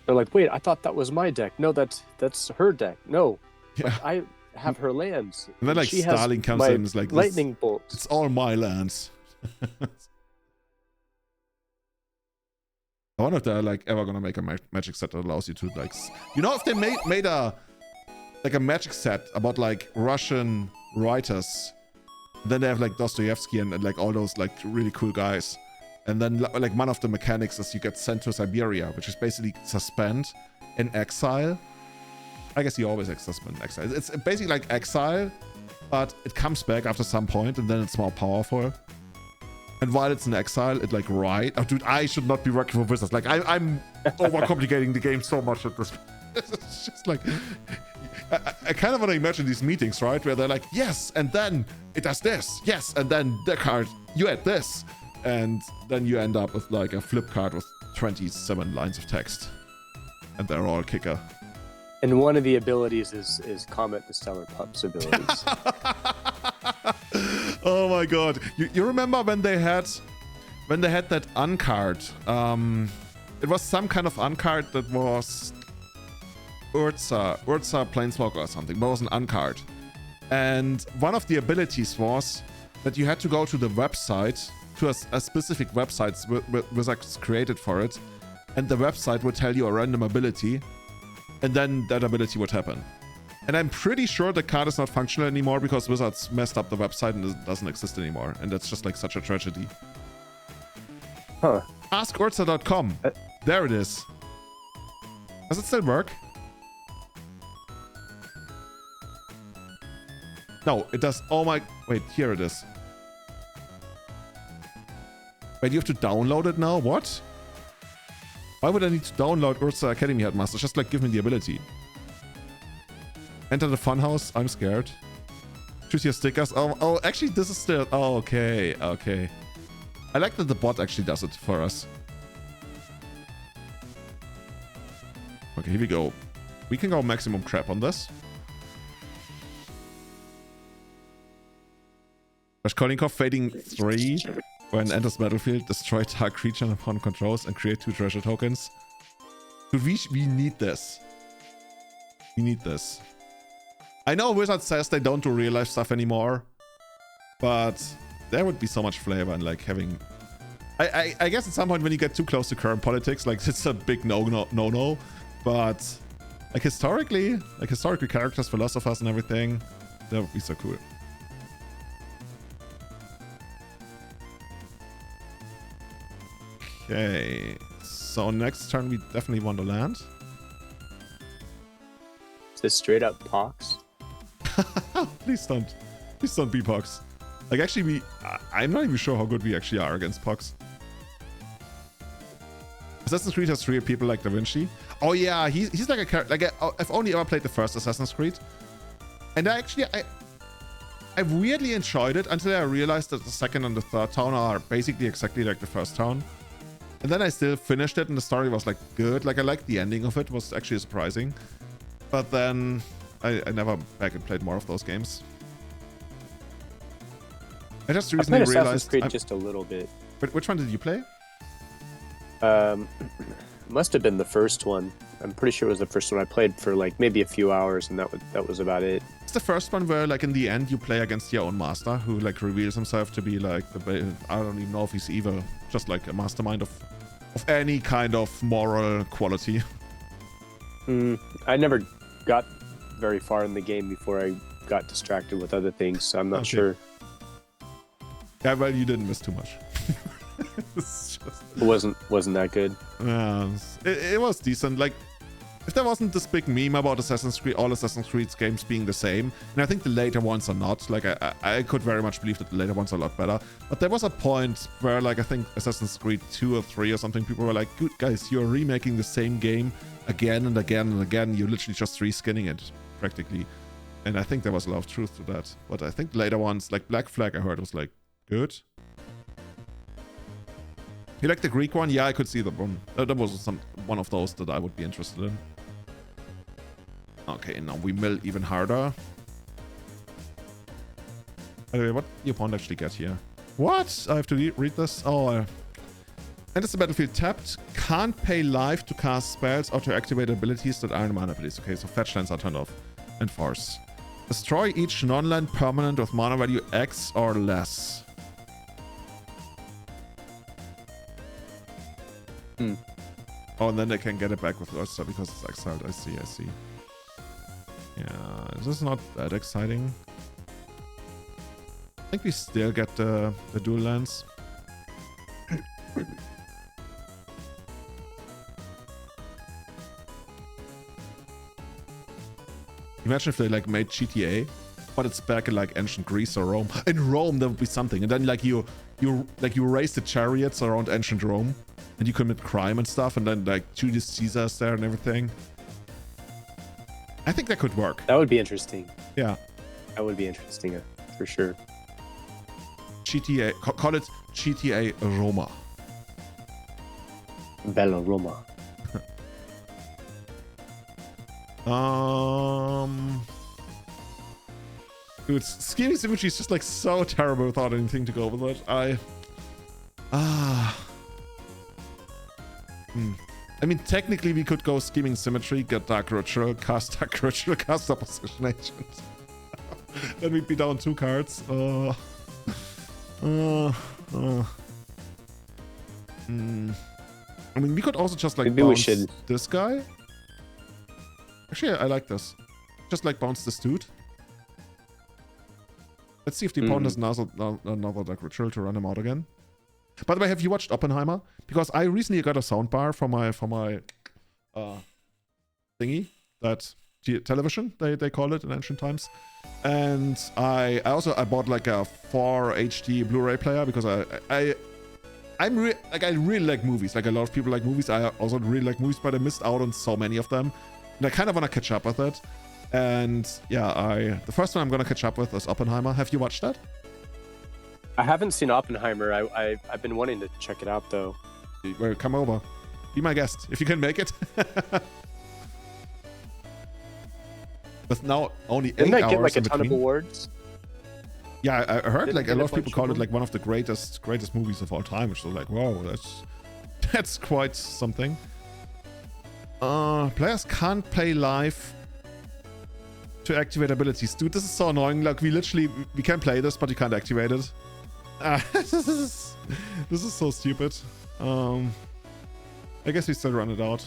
like, wait, I thought that was my deck. No, that's her deck. No, Yeah. but I have her lands. And then like She has Stalin comes my in and is like, lightning bolts. It's all my lands. I wonder if they're like ever gonna make a magic set that allows you to like, you know, if they made a like a magic set about like Russian writers, then they have like Dostoevsky and like all those like really cool guys, and then like one of the mechanics is you get sent to Siberia, which is basically suspend in exile. I guess you always suspend in exile. It's basically like exile, but it comes back after some point, and then it's more powerful. And while it's in exile, it like oh dude, I should not be working for Wizards. Like I'm overcomplicating the game so much at this point. It's just like I kind of want to imagine these meetings, right, where they're like, yes, and then it does this, yes, and then the card, you add this, and then you end up with like a flip card with 27 lines of text, and they're all kicker. And one of the abilities is Comet the Stellar Pup's abilities. Oh my god. You remember when they had when they had that uncard, it was some kind of uncard that was Urza Planeswalker or something, but it was an uncard. And one of the abilities was that you had to go to the website, to a specific website was created for it, and the website would tell you a random ability, and then that ability would happen. And I'm pretty sure the card is not functional anymore because Wizards messed up the website and it doesn't exist anymore. And that's just like such a tragedy. Huh. AskUrza.com. There it is. Does it still work? No, it does. Oh my... Wait, here it is. Wait, you have to download it now? What? Why would I need to download Urza Academy Headmaster? Just like give me the ability. Enter the funhouse. I'm scared. Choose your stickers. Oh, actually, this is still... Oh, okay, okay. I like that the bot actually does it for us. Okay, here we go. We can go maximum crap on this. Raskolnikov fading 3. When enters battlefield, destroy target creature upon controls and create 2 treasure tokens. Dude, we need this. We need this. I know Wizard says they don't do real life stuff anymore, but there would be so much flavor in like having... I guess at some point when you get too close to current politics, like it's a big no, but like historically characters, philosophers and everything, that would be so cool. Okay, so next turn we definitely want to land. Is this straight up pox? Please don't be Pox. Like actually I'm not even sure how good we actually are against Pox. Assassin's Creed has 3 people like Da Vinci. Oh yeah, he's like a character. Like I've only ever played the first Assassin's Creed, and I weirdly enjoyed it until I realized that the second and the third town are basically exactly like the first town. And then I still finished it and the story was like good. Like I liked the ending of it, was actually surprising. But then I never back and played more of those games. I just recently realized... Assassin's Creed just a little bit. Which one did you play? Must have been the first one. I'm pretty sure it was the first one I played for like maybe a few hours, and that was about it. It's the first one where like in the end you play against your own master, who like reveals himself to be like I don't even know if he's evil, just like a mastermind of any kind of moral quality. I never got very far in the game before I got distracted with other things, so I'm not sure. Yeah, well, you didn't miss too much. It wasn't that good. It was decent. Like, if there wasn't this big meme about Assassin's Creed, all Assassin's Creed games being the same, and I think the later ones are not. Like, I could very much believe that the later ones are a lot better. But there was a point where, like, I think Assassin's Creed 2 or 3 or something, people were like, "Good guys, you're remaking the same game again and again and again. You're literally just reskinning it, practically." And I think there was a lot of truth to that. But I think later ones, like Black Flag, I heard was like good. You like the Greek one? Yeah, I could see that one. That was one of those that I would be interested in. Okay, now we mill even harder. Anyway, what did the opponent actually get here? What? I have to read this? Oh, enters the battlefield tapped. Can't pay life to cast spells or to activate abilities that aren't mana abilities. Okay, so fetch lands are turned off. And force. Destroy each non-land permanent with mana value X or less. Oh, and then they can get it back with Urza because it's exiled. I see. Yeah, this is not that exciting. I think we still get the dual lands. Imagine if they like made GTA, but it's back in like ancient Greece or Rome. In Rome, there would be something, and then like you race the chariots around ancient Rome, and you commit crime and stuff, and then like Julius Caesar's there and everything. I think that could work. That would be interesting. Yeah. That would be interesting, for sure. GTA, call it GTA Roma. Bella Roma. Dude, Scheming Symmetry is just like so terrible without anything to go with it. Ah. I mean, technically we could go Scheming Symmetry, get Dark Ritual, cast Opposition Agent. Then we'd be down 2 cards. I mean, we could also just like Maybe bounce we should. this guy. Actually, I like this. Just like bounce this dude. Let's see if the opponent has another Dark Ritual to run him out again. By the way, have you watched Oppenheimer? Because I recently got a soundbar for my thingy, that television they call it in ancient times, and I bought like a 4 HD Blu-ray player because I really like movies. Like a lot of people like movies. I also really like movies, but I missed out on so many of them, and I kind of want to catch up with it. And yeah, the first one I'm gonna catch up with is Oppenheimer. Have you watched that? I haven't seen Oppenheimer. I've been wanting to check it out though. Well, come over. Be my guest if you can make it. With now only 8 Didn't hours that get like a in ton of between. awards? Yeah, I heard Didn't like a get lot a of people bunch call of it like one of the greatest movies of all time, which is like, whoa, that's quite something. Players can't play live to activate abilities. Dude, this is so annoying. Like we can play this, but you can't activate it. This is so stupid. I guess we still run it out.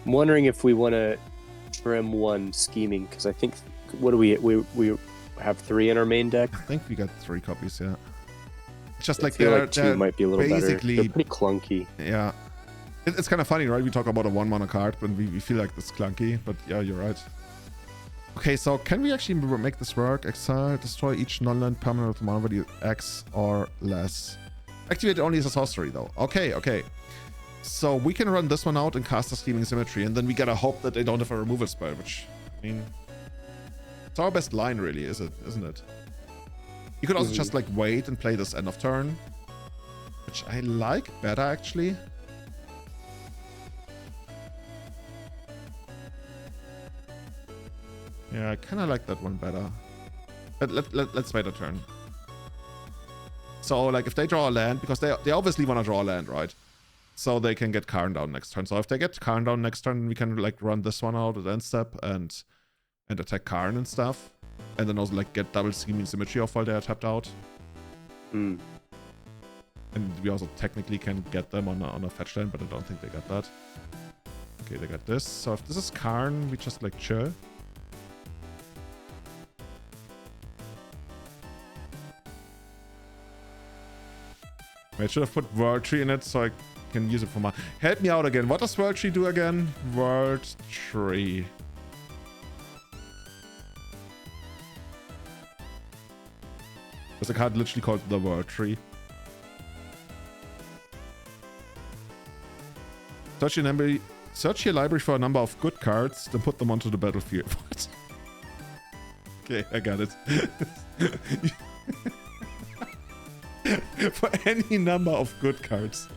I'm wondering if we want to trim one scheming because I think what do we have 3 in our main deck. I think we got 3 copies, yeah. Just like I feel they're, like 2 they're might be a little basically, better. They're pretty clunky. Yeah. It's kind of funny, right? We talk about a 1-mana card, but we feel like it's clunky. But yeah, you're right. Okay, so can we actually make this work? Exile, destroy each non-land permanent with mana value X or less. Activate only as a sorcery, though. Okay, okay. So we can run this one out and cast a Scheming Symmetry, and then we gotta hope that they don't have a removal spell, which, I mean, it's our best line, really, isn't it? You could also just like wait and play this end of turn, which I like better, actually. Yeah, I kind of like that one better. Let's wait a turn. So, like, if they draw a land, because they obviously want to draw a land, right? So they can get Karn down next turn. So if they get Karn down next turn, we can like run this one out at end step and attack Karn and stuff. And then also like get double Scheming Symmetry off while they are tapped out. And we also technically can get them on a fetch land, but I don't think they got that. Okay, they got this. So if this is Karn, we just like chill. I should have put World Tree in it so I can use it for my... Help me out again. What does World Tree do again? World Tree. There's a card literally called the World Tree. Search your library for a number of good cards, then put them onto the battlefield. What? Okay, I got it. For any number of good cards.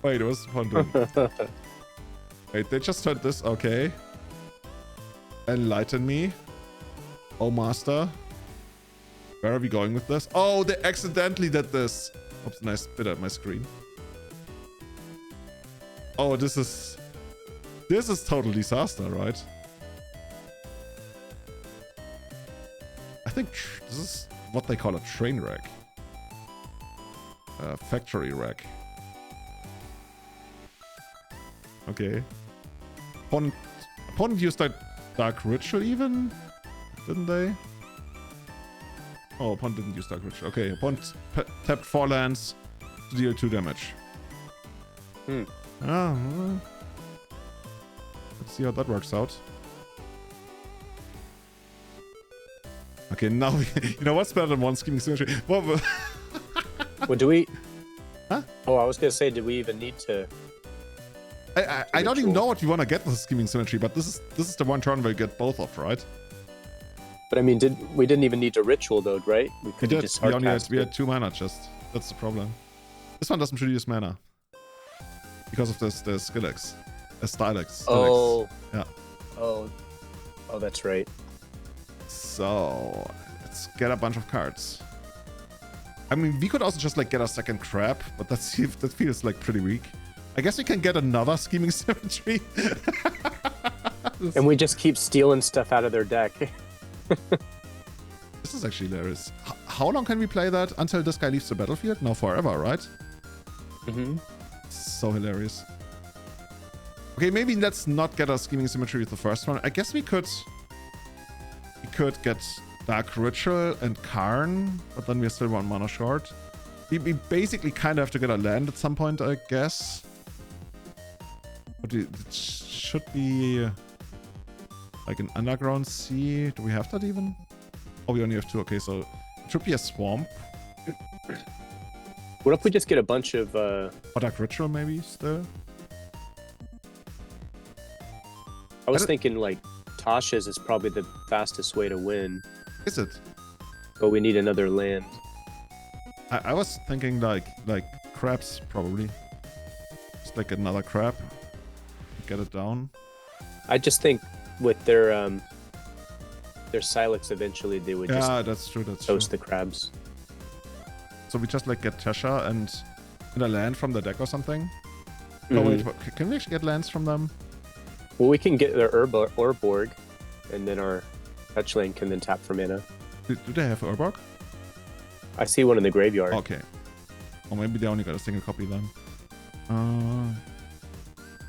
Wait, it was pondering. Wait, they just heard this. Okay. Enlighten me. Oh, master. Where are we going with this? Oh, they accidentally did this. Oops, nice bit at my screen. Oh, this is total disaster, right? I think this is what they call a train wreck. Factory wreck. Okay. Opponent used that Dark Ritual even? Didn't they? Oh, opponent didn't use Dark Ritual. Okay, opponent tapped 4 lands to deal 2 damage. Let's see how that works out. Okay, now we, you know what's better than one Scheming Symmetry? Well, do we? Huh? Oh, I was gonna say, do we even need to? I don't even know what you want to get with Scheming Symmetry, but this is the one turn where you get both of, right? But I mean, we didn't even need to ritual though, right? We We could did. just We hard only had, cast we it. had 2 mana just. That's the problem. This one doesn't produce mana. Because of this, the Skillex. Stylex. Oh. Yeah. Oh, that's right. So, let's get a bunch of cards. I mean, we could also just like get a second crab, but that feels like pretty weak. I guess we can get another Scheming Symmetry. And we just keep stealing stuff out of their deck. This is actually hilarious. How long can we play that until this guy leaves the battlefield? No, forever, right? Mm-hmm. So hilarious. Okay, maybe let's not get a Scheming Symmetry with the first one. I guess we could get Dark Ritual and Karn, but then we're still 1 mana short. We basically kind of have to get a land at some point, I guess. But it should be like an Underground Sea. Do we have that even? Oh, we only have 2. Okay, so it should be a Swamp. What if we just get a bunch of Or Dark Ritual maybe still? I was thinking like Tasha's is probably the fastest way to win, Is it? but we need another land. I was thinking like crabs probably. Just like another crab. Get it down. I just think with their Silex eventually they would just Yeah, that's true. That's toast true. the crabs. So we just like get Tesha and a land from the deck or something. Oh wait, can we actually get lands from them? Well, we can get their Orborg, and then our touchland can then tap for mana. Do they have Urborg? I see one in the graveyard. Okay. Or maybe they only got a single copy then.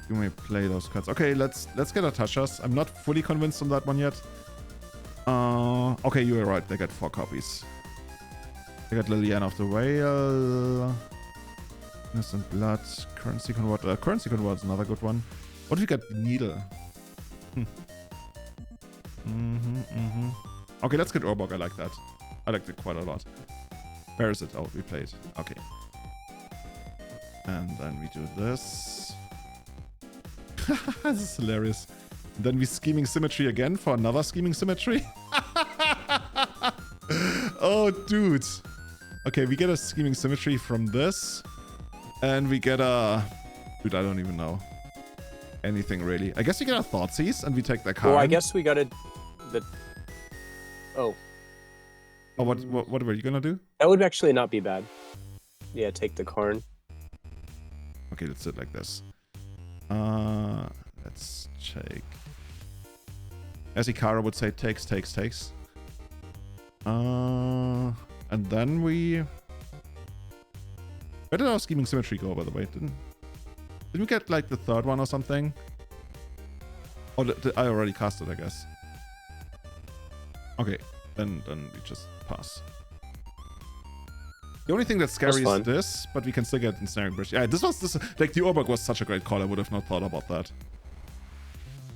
You may play those cards. Okay, let's get a Tashas. I'm not fully convinced on that one yet. Okay, you were right. They got 4 copies. They got Liliana of the Whale. Innocent Blood. Currency Convert. Currency Convert is another good one. What if we got Needle? Okay, let's get Urborg. I like that. I liked it quite a lot. Where is it? Oh, we played. Okay. And then we do this. This is hilarious. And then we Scheming Symmetry again for another Scheming Symmetry. Oh, dude. Okay, we get a Scheming Symmetry from this. And we get a... Dude, I don't even know. Anything, really. I guess we get a Thoughtseize and we take the card. Well, I guess we got to... Oh. Oh, what were you gonna do? That would actually not be bad. Yeah, take the Karn. Okay, let's do it like this. Let's take... As Ikara would say, takes. And then we... Where did our Scheming Symmetry go, by the way? Didn't we get, like, the 3rd one or something? Oh, I already cast it, I guess. Okay, then we just pass. The only thing that's scary is this, but we can still get Ensnaring Bridge. Yeah, this like, the Urborg was such a great call, I would have not thought about that.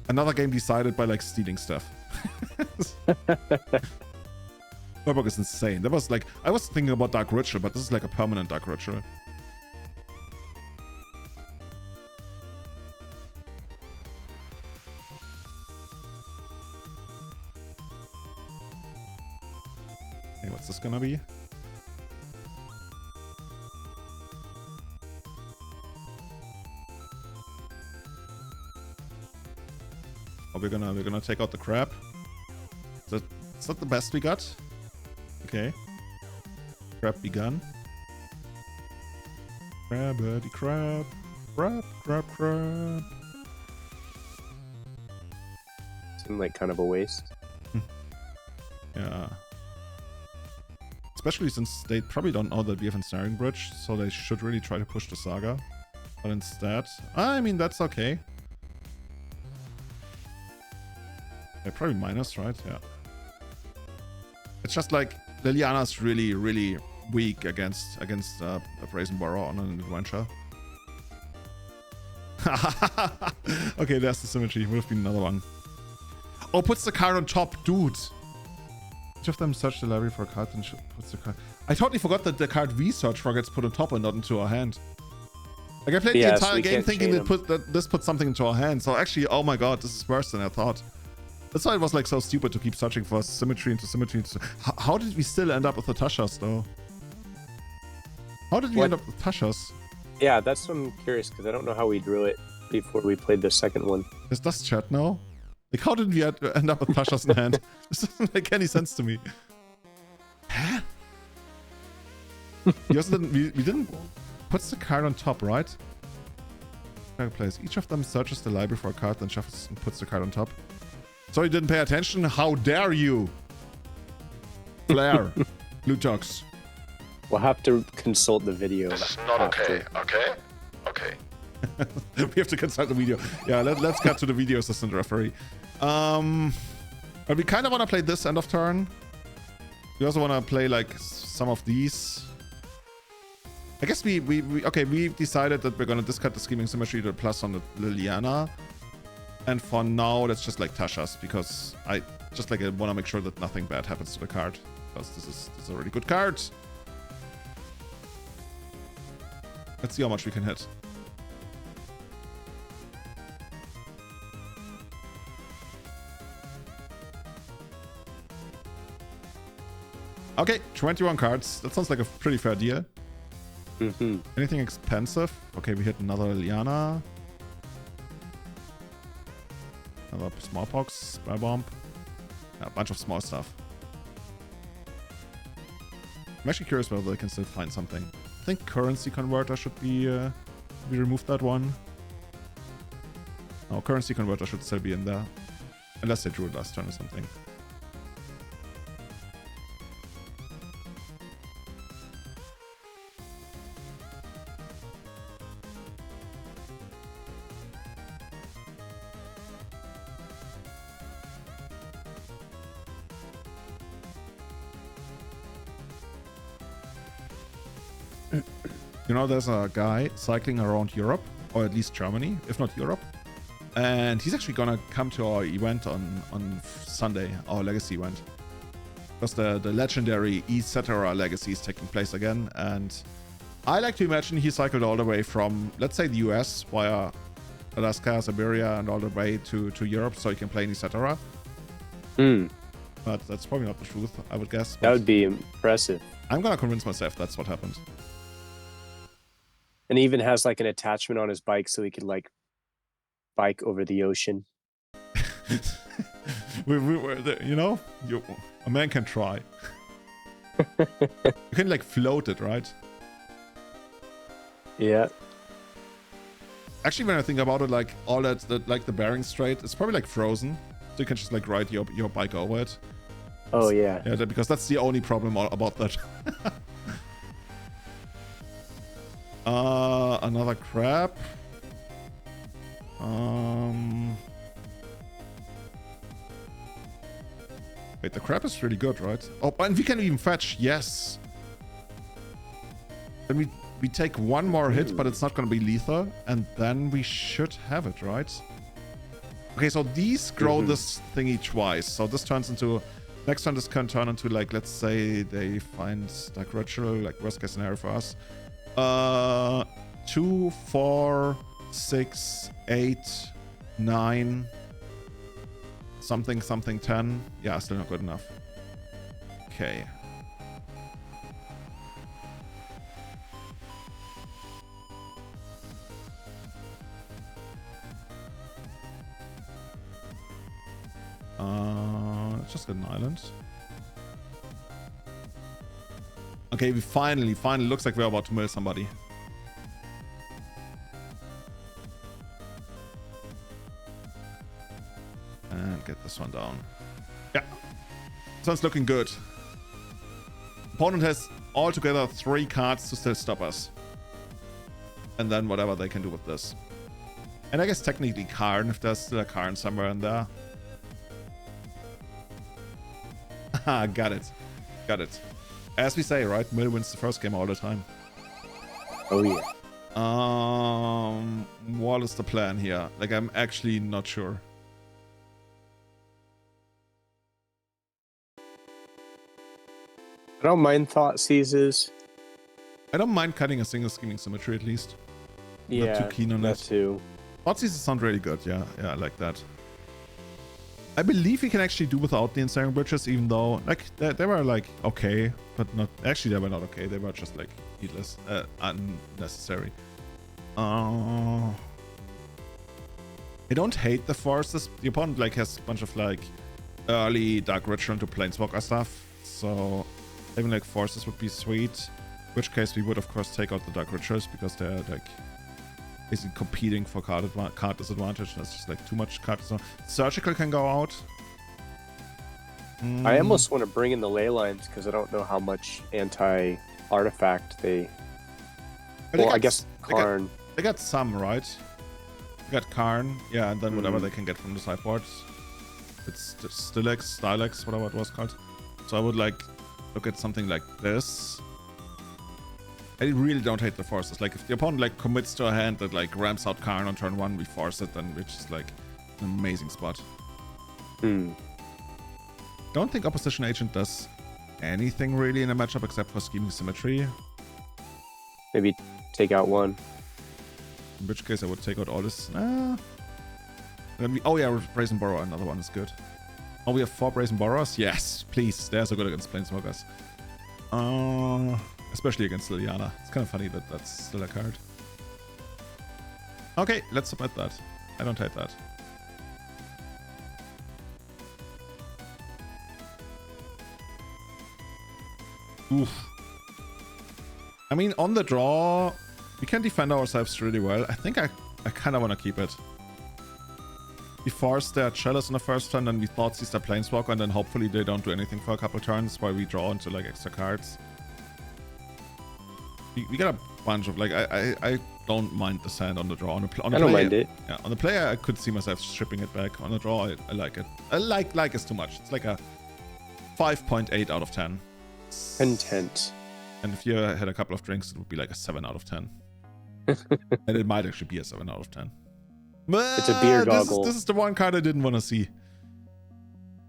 Another game decided by, like, stealing stuff. Urborg is insane. That was, like, I was thinking about Dark Ritual, but this is, like, a permanent Dark Ritual. Hey, what's this gonna be? Oh, we're gonna take out the crab. Is that the best we got? Okay. Crab begun. Crabby crab. Crab. Seemed like kind of a waste. Yeah. Especially since they probably don't know that we have Ensnaring Bridge, so they should really try to push the Saga. But instead... I mean, that's okay. They're probably minus, right? Yeah. It's just like Liliana's really, really weak against a Brazen Burrow on an adventure. Okay, there's the symmetry. Would have been another one. Oh, puts the card on top, dude. Each of them search the library for a card and puts the card. I totally forgot that the card we search for gets put on top and not into our hand. Like, I played the entire game thinking that this put something into our hand. So actually, oh my god, this is worse than I thought. That's why it was like so stupid to keep searching for symmetry into symmetry. How did we still end up with the Tashas though? How did we end up with Tashas? Yeah, that's what I'm curious because I don't know how we drew it before we played the second one. Is this chat now? Like, how did we end up with Tashas in hand? This doesn't make any sense to me. Huh? We also didn't, we didn't put the card on top, right? Place. Each of them searches the library for a card, then shuffles and puts the card on top. So you didn't pay attention? How dare you? Blair. Blue Jocks. We'll have to consult the video. This is not okay, okay? Okay. We have to consult the video. Yeah, let's get to the video assistant referee. But we kind of want to play this end of turn. We also want to play like some of these. I guess we decided that we're going to discard the Scheming Symmetry to plus on the Liliana. And for now, let's just like Tashas, because I just like want to make sure that nothing bad happens to the card. Because this is a really good card. Let's see how much we can hit. Okay, 21 cards. That sounds like a pretty fair deal. Anything expensive? Okay, we hit another Liana. Another Smallpox, Spell Bomb. Yeah, a bunch of small stuff. I'm actually curious whether they can still find something. I think Currency Converter should be... we removed that one. No, Currency Converter should still be in there. Unless they drew it last turn or something. You know, there's a guy cycling around Europe, or at least Germany, if not Europe. And he's actually gonna come to our event on Sunday, our Legacy event. Because the legendary etc. Legacy is taking place again. And I like to imagine he cycled all the way from, let's say, the US via Alaska, Siberia, and all the way to Europe so he can play in etc. But that's probably not the truth, I would guess. That would be impressive. I'm gonna convince myself that's what happened. And he even has like an attachment on his bike so he could like bike over the ocean. You know, a man can try. You can like float it, right? Yeah. Actually, when I think about it, like all that like the Bering Strait, it's probably like frozen, so you can just like ride your bike over it. Oh yeah. Yeah, because that's the only problem about that. Another crab. Wait, the crab is really good, right? Oh, and we can even fetch. Yes. Then we take one more hit, but it's not going to be lethal, and then we should have it, right? Okay, so these grow this thingy twice. So this turns into next turn. This can turn into like, let's say they find like ritual, like worst case scenario for us. 2, 4, 6, 8, 9, something, 10. Yeah, still not good enough. Okay. Let's just get an island. Okay, we finally looks like we're about to mill somebody. And get this one down. Yeah. Sounds looking good. Opponent has altogether 3 cards to still stop us. And then whatever they can do with this. And I guess technically Karn, if there's still a Karn somewhere in there. Haha, got it. Got it. As we say, right? Mill wins the first game all the time. Oh yeah. What is the plan here? Like, I'm actually not sure. I don't mind Thought Seizes. I don't mind cutting a single Scheming Symmetry at least. Yeah, not too keen on that it. too. Thought Seizes sound really good. Yeah, I like that. I believe we can actually do without the ensnaring bridges, even though like they were like okay, but not actually they were not okay. They were just like needless, unnecessary. I don't hate the forces. The opponent like has a bunch of like early Dark Ritual into Planeswalker stuff, so having like forces would be sweet. In which case we would of course take out the Dark Rituals because they're like basically competing for card disadvantage. That's just like too much card. So Surgical can go out. I almost want to bring in the ley lines because I don't know how much anti-artifact they. Well, I guess Karn. They got some, right? They got Karn, yeah, and then whatever they can get from the sideboard. It's Stylex, whatever it was called. So I would like look at something like this. I really don't hate the forces. Like if the opponent like commits to a hand that like ramps out Karn on turn 1, we force it, then which is like an amazing spot. Don't think Opposition Agent does anything really in a matchup except for Scheming Symmetry. Maybe take out one. In which case I would take out all this. Then oh yeah, Brazen Borrower, another one is good. Oh, we have 4 Brazen Borrowers? Yes, please. They're so good against Planeswalkers. Especially against Liliana. It's kind of funny that that's still a card. Okay, let's submit that. I don't hate that. Oof. I mean, on the draw, we can defend ourselves really well. I think I kind of want to keep it. We forced their Chalice on the first turn, then we thought seize their Planeswalker, and then hopefully they don't do anything for a couple turns while we draw into like extra cards. We got a bunch of like I don't mind the sand on the draw. On the I don't mind it. Yeah, on the player I could see myself stripping it back. On the draw I like it. I like it's too much. It's like a 5.8 out of 10. Content. And if you had a couple of drinks, it would be like a 7 out of 10. And it might actually be a 7 out of 10. It's a beer goggle. This is the one card I didn't want to see.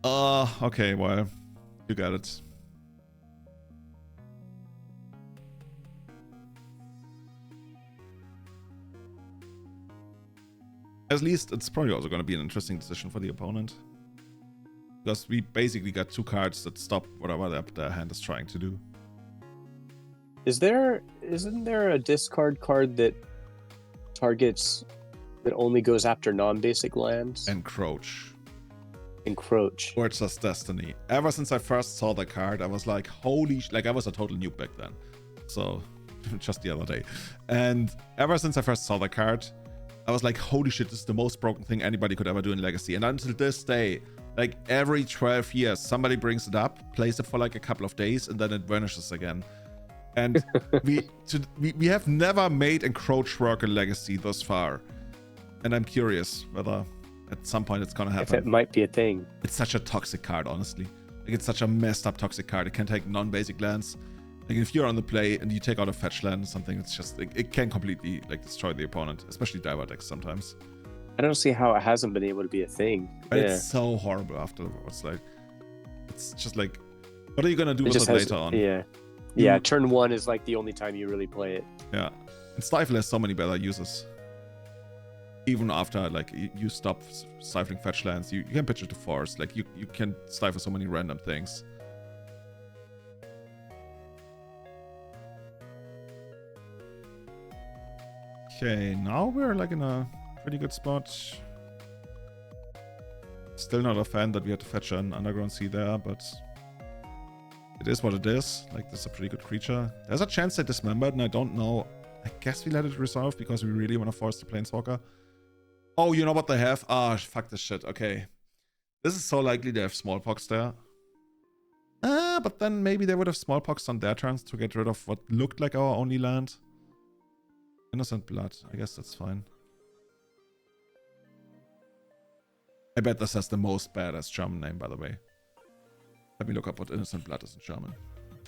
Okay, well, you got it. At least it's probably also going to be an interesting decision for the opponent. Because we basically got 2 cards that stop whatever their hand is trying to do. Isn't there a discard card that targets that only goes after non-basic lands? Encroach. Or it's just Destiny. Ever since I first saw the card, I was like, holy like I was a total noob back then. So just the other day. And ever since I first saw the card, I was like, holy shit, this is the most broken thing anybody could ever do in Legacy. And until this day, like every 12 years, somebody brings it up, plays it for like a couple of days, and then it vanishes again. And we have never made Encroach work in Legacy thus far. And I'm curious whether at some point it's gonna happen. If it might be a thing. It's such a toxic card, honestly. Like it's such a messed up toxic card. It can take non-basic lands. Like if you're on the play and you take out a fetch land or something, it's just like, it can completely like destroy the opponent, especially diver decks sometimes. I don't see how it hasn't been able to be a thing. But it's so horrible afterwards. Like it's just like, what are you gonna do with it later on? Yeah, turn 1 is like the only time you really play it. Yeah, and Stifle has so many better uses. Even after like you stop stifling fetch lands, you can pitch it to force. Like you can stifle so many random things. Okay, now we're like in a pretty good spot. Still not a fan that we had to fetch an Underground Sea there, but it is what it is. Like, this is a pretty good creature. There's a chance they dismembered, and I don't know. I guess we let it resolve because we really want to force the Planeswalker. Oh, you know what they have? Ah, fuck this shit. Okay. This is so likely they have Smallpox there. But then maybe they would have Smallpox on their turns to get rid of what looked like our only land. Innocent Blood. I guess that's fine. I bet this has the most badass German name, by the way. Let me look up what Innocent Blood is in German.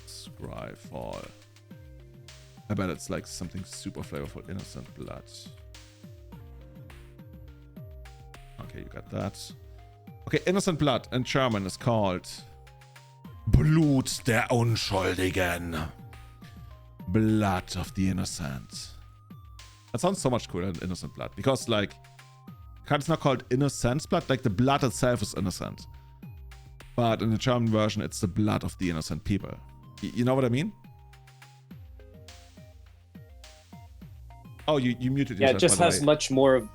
Scryfall. I bet it's like something super flavorful. Innocent Blood. Okay, you got that. Okay, Innocent Blood in German is called Blut der Unschuldigen. Blood of the Innocent. That sounds so much cooler than Innocent Blood. Because, like, card is not called innocent blood, like the blood itself is innocent. But in the German version, it's the blood of the innocent people. You know what I mean? Oh, you muted yourself. Yeah, it just has much more of.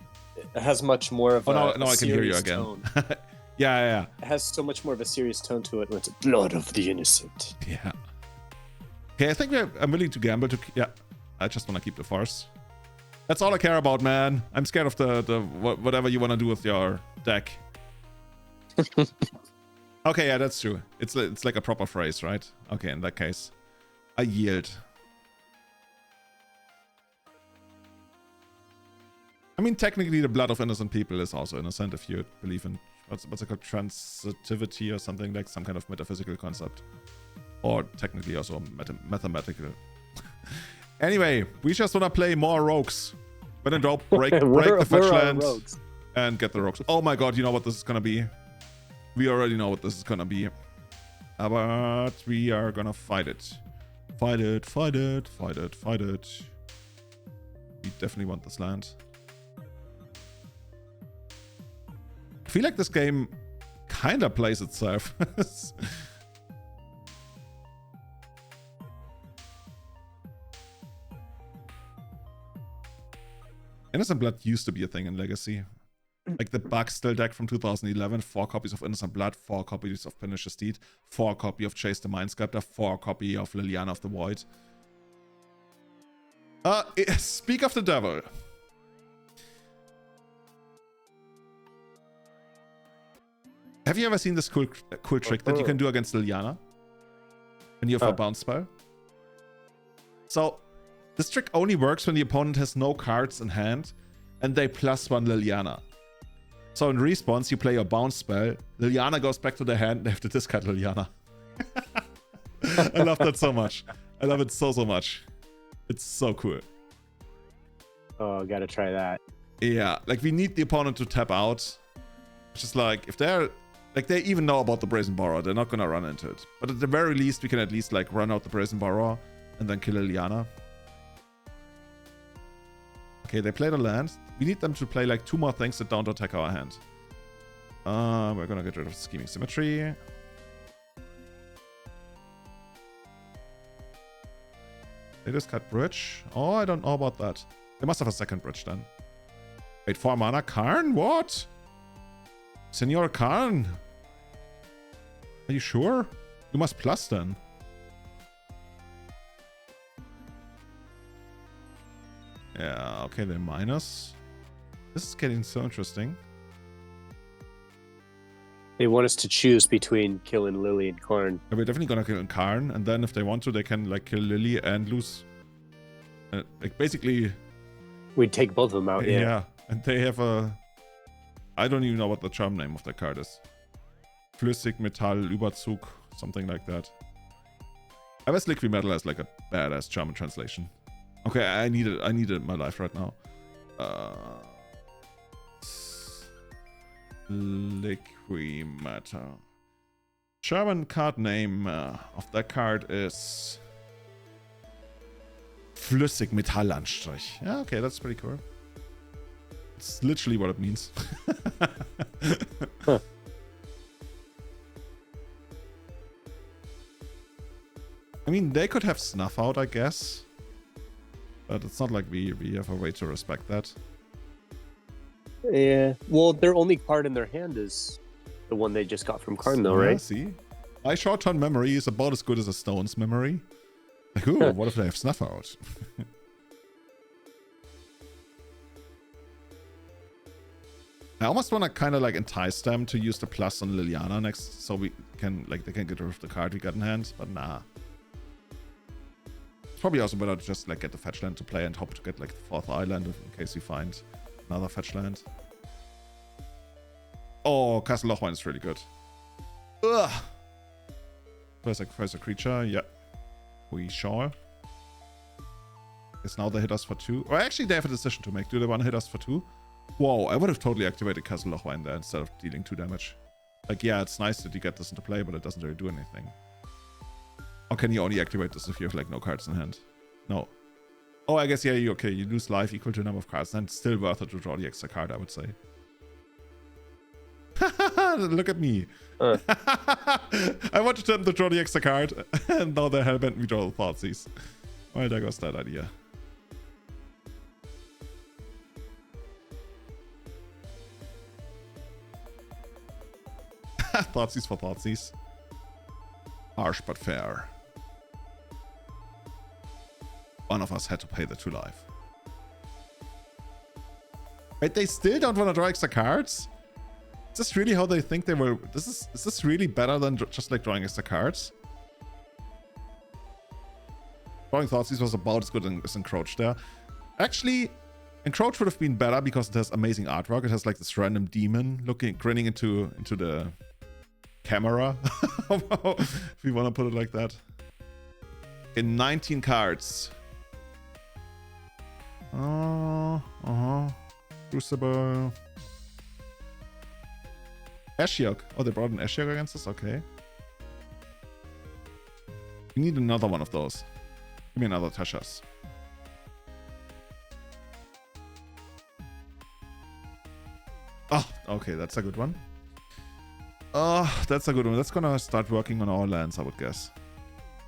It has much more of. Oh no, I can hear you again. Tone. Yeah. It has so much more of a serious tone to it when it's blood of the innocent. Yeah. Okay, I think I'm willing to gamble to. Yeah, I just want to keep the force. That's all I care about, man. I'm scared of the whatever you want to do with your deck. Okay, yeah, that's true. It's like a proper phrase, right? Okay, in that case, I yield. I mean, technically, the blood of innocent people is also innocent if you believe in what's it called, transitivity or something, like some kind of metaphysical concept, or technically also mathematical. Anyway, we just wanna play more rogues. When in doubt, break the fetch land and get the rogues. Oh my god, you know what this is gonna be? We already know what this is gonna be. But we are gonna fight it. Fight it, fight it, fight it, fight it. We definitely want this land. I feel like this game kinda plays itself. Innocent Blood used to be a thing in Legacy. Like the Buckstill deck from 2011, 4 copies of Innocent Blood, 4 copies of Pernicious Deed, 4 copy of Chase the Mind Sculptor, 4 copy of Liliana of the Void. Speak of the devil. Have you ever seen this cool trick that you can do against Liliana? When you have a bounce spell? So, this trick only works when the opponent has no cards in hand and they +1 Liliana. So in response, you play your bounce spell, Liliana goes back to their hand, and they have to discard Liliana. I love that so much. I love it so much. It's so cool. Oh, gotta try that. Yeah, like we need the opponent to tap out. Which is like, if they're, like they even know about the Brazen Borrower, they're not gonna run into it. But at the very least, we can at least like run out the Brazen Borrower and then kill Liliana. Okay, they played a land. We need them to play like 2 more things that don't attack our hand. We're gonna get rid of Scheming Symmetry. They just cut bridge. Oh, I don't know about that. They must have a second bridge then. Wait, 4 mana? Karn? What? Senor Karn? Are you sure? You must plus then. Yeah, okay, they're minus. This is getting so interesting. They want us to choose between killing Lily and Karn. Yeah, we're definitely gonna kill Karn, and then if they want to, they can like kill Lily and lose. Like basically, We'd take both of them out. Yeah. And they have a. I don't even know what the charm name of that card is. Flüssig Metall Überzug, something like that. I guess Liquid Metal has like a badass German translation. Okay, I need it in my life right now. Liquid Metal. German card name of that card is Flüssig Metallanstrich. Yeah, okay, that's pretty cool. It's literally what it means. Huh. I mean, they could have Snuff Out, I guess. But it's not like we have a way to respect that. Yeah. Well, their only card in their hand is the one they just got from Karn, though, Yeah, right? see? My short-term memory is about as good as a stone's memory. Like, ooh, what if they have Snuff Out? I almost want to kind of like entice them to use the plus on Liliana next, so we can like they can get rid of the card we got in hand, but nah. It's probably also better to just like get the fetch land to play and hope to get like the 4th island in case we find another fetch land. Oh, Castle Lochwein is really good. Ugh. First a creature, yeah. We shall. Guess now they hit us for 2. Or actually they have a decision to make. Do they want to hit us for 2? Whoa, I would have totally activated Castle Lochwein there instead of dealing 2 damage. Like, yeah, it's nice that you get this into play, but it doesn't really do anything. Or can you only activate this if you have, like, no cards in hand? No. Oh, I guess, yeah, you lose life equal to the number of cards, and it's still worth it to draw the extra card, I would say. Look at me. I wanted them to draw the extra card, and now they're hellbent me draw the Thoughtseize. Well, there goes that idea. Thoughtseize for Thoughtseize. Harsh but fair. One of us had to pay the 2 life. Wait, they still don't want to draw extra cards? Is this really how they think they will? Is this really better than just like drawing extra cards? Drawing Thoughtseize was about as good as Encroach there. Actually, Encroach would have been better because it has amazing artwork. It has like this random demon grinning into the camera. If you want to put it like that. In 19 cards. Crucible. Ashiok. Oh, they brought an Ashiok against us? Okay. We need another one of those. Give me another Tashas. Oh, okay, that's a good one. Oh, that's a good one. That's gonna start working on our lands, I would guess.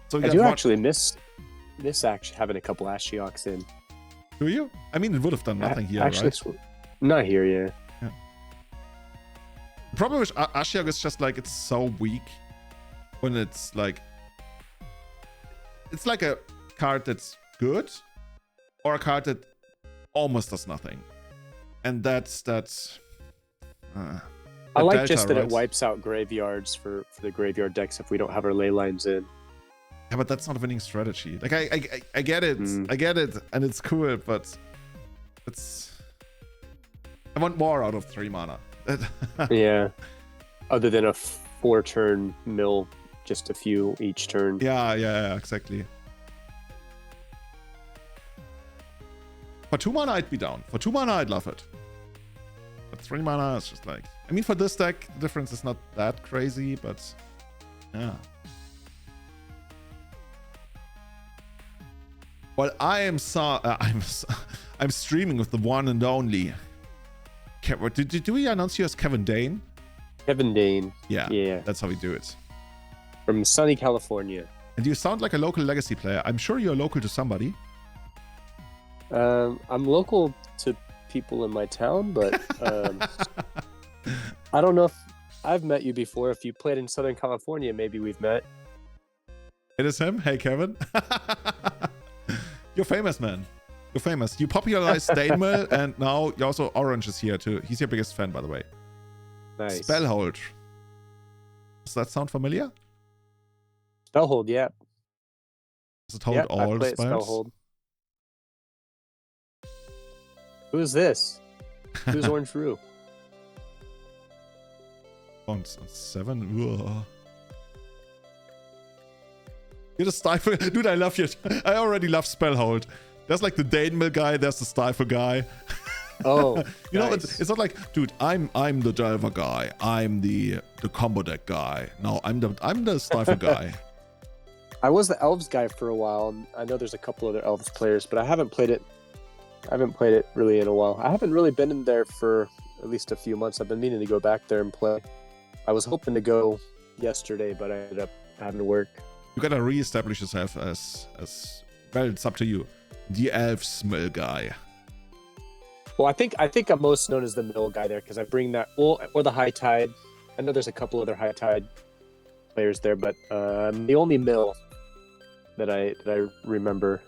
So I do actually miss actually having a couple Ashioks in. Do you? I mean, it would have done nothing here, actually, right? Not here, yeah. The problem with Ashiok is just like it's so weak when it's like a card that's good or a card that almost does nothing, and that's I like delta, just that right? it wipes out graveyards for the graveyard decks if we don't have our ley lines in. Yeah, but that's not a winning strategy. Like I get it, I get it, and it's cool, but I want more out of 3 mana. Yeah. Other than a 4-turn mill, just a few each turn. Yeah, exactly. For 2 mana, I'd be down. For 2 mana, I'd love it. But 3 mana, it's just like... I mean, for this deck, the difference is not that crazy, but... Yeah. Well, I'm streaming with the one and only... Did we announce you as Kevin Dane? Kevin Dane. Yeah. That's how we do it. From sunny California. And you sound like a local Legacy player. I'm sure you're local to somebody. I'm local to people in my town, but I don't know if I've met you before. If you played in Southern California, maybe we've met. It is him. Hey, Kevin. You're famous, man. You're famous. You popularized Dane Mill, and now you also Orange is here too. He's your biggest fan, by the way. Nice. Spellhold. Does that sound familiar? Spellhold, yeah. Does it hold all the spells? Spellhold. Who's this? Who's Orange Rue? On 7. Ugh. You're the Stifle. Dude, I love you. I already love Spellhold. There's like the Dane Mill guy, there's the Stifle guy. Oh, you know, nice. it's not like, dude, I'm the Delver guy. I'm the combo deck guy. No, I'm the Stifle guy. I was the Elves guy for a while. And I know there's a couple other Elves players, but I haven't played it. I haven't played it really in a while. I haven't really been in there for at least a few months. I've been meaning to go back there and play. I was hoping to go yesterday, but I ended up having to work. You gotta re-establish yourself as well. It's up to you. The Elves Mill guy. Well, I think I'm most known as the Mill guy there because I bring that, or the High Tide. I know there's a couple other High Tide players there, but I'm the only Mill that I remember.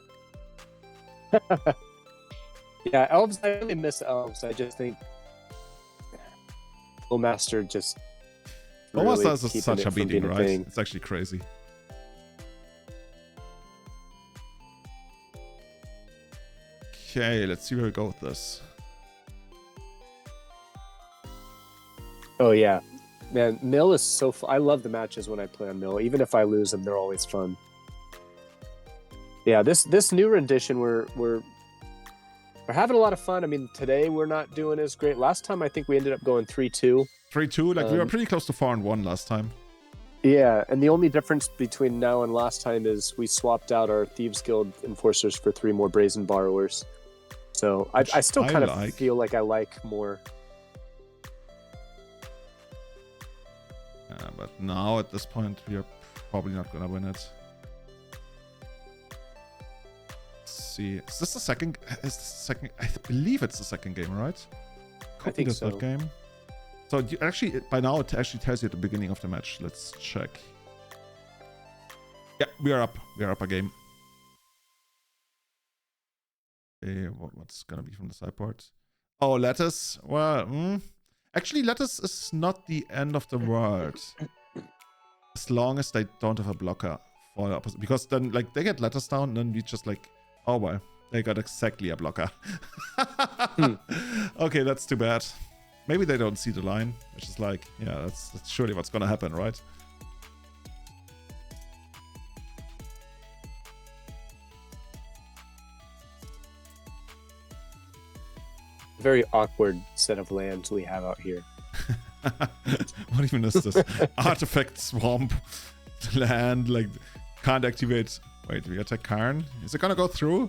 Yeah, Elves. I really miss Elves. I just think Master just Almost really has such a beating, right? Thing. It's actually crazy. Okay, let's see where we go with this. Oh yeah, man, Mill is so fun. I love the matches when I play on Mill. Even if I lose them, they're always fun. Yeah, this new rendition, we're having a lot of fun. I mean, today we're not doing as great. Last time I think we ended up going 3-2. 3-2, like we were pretty close to 4-1 last time. Yeah, and the only difference between now and last time is we swapped out our Thieves Guild Enforcers for 3 more Brazen Borrowers. So I still kind of feel like I like more. but now at this point, we are probably not gonna win it. Let's see. Is this the second? Is this the second? I believe it's the second game, right? I think the so. third game. So you actually, by now, it actually tells you at the beginning of the match. Let's check. Yeah, we are up. We are up a game. Okay, what's gonna be from the sideboard? Oh, Lattice. Well, actually, Lattice is not the end of the world. As long as they don't have a blocker for the opposite. Because then, like, they get Lattice down, and then we just, like, oh, well, they got exactly a blocker. Okay, that's too bad. Maybe they don't see the line, which is like, yeah, that's surely what's gonna happen, right? Very awkward set of lands we have out here. What even is this? Artifact swamp land, like, can't activate. Wait, we attack Karn. Is it gonna go through?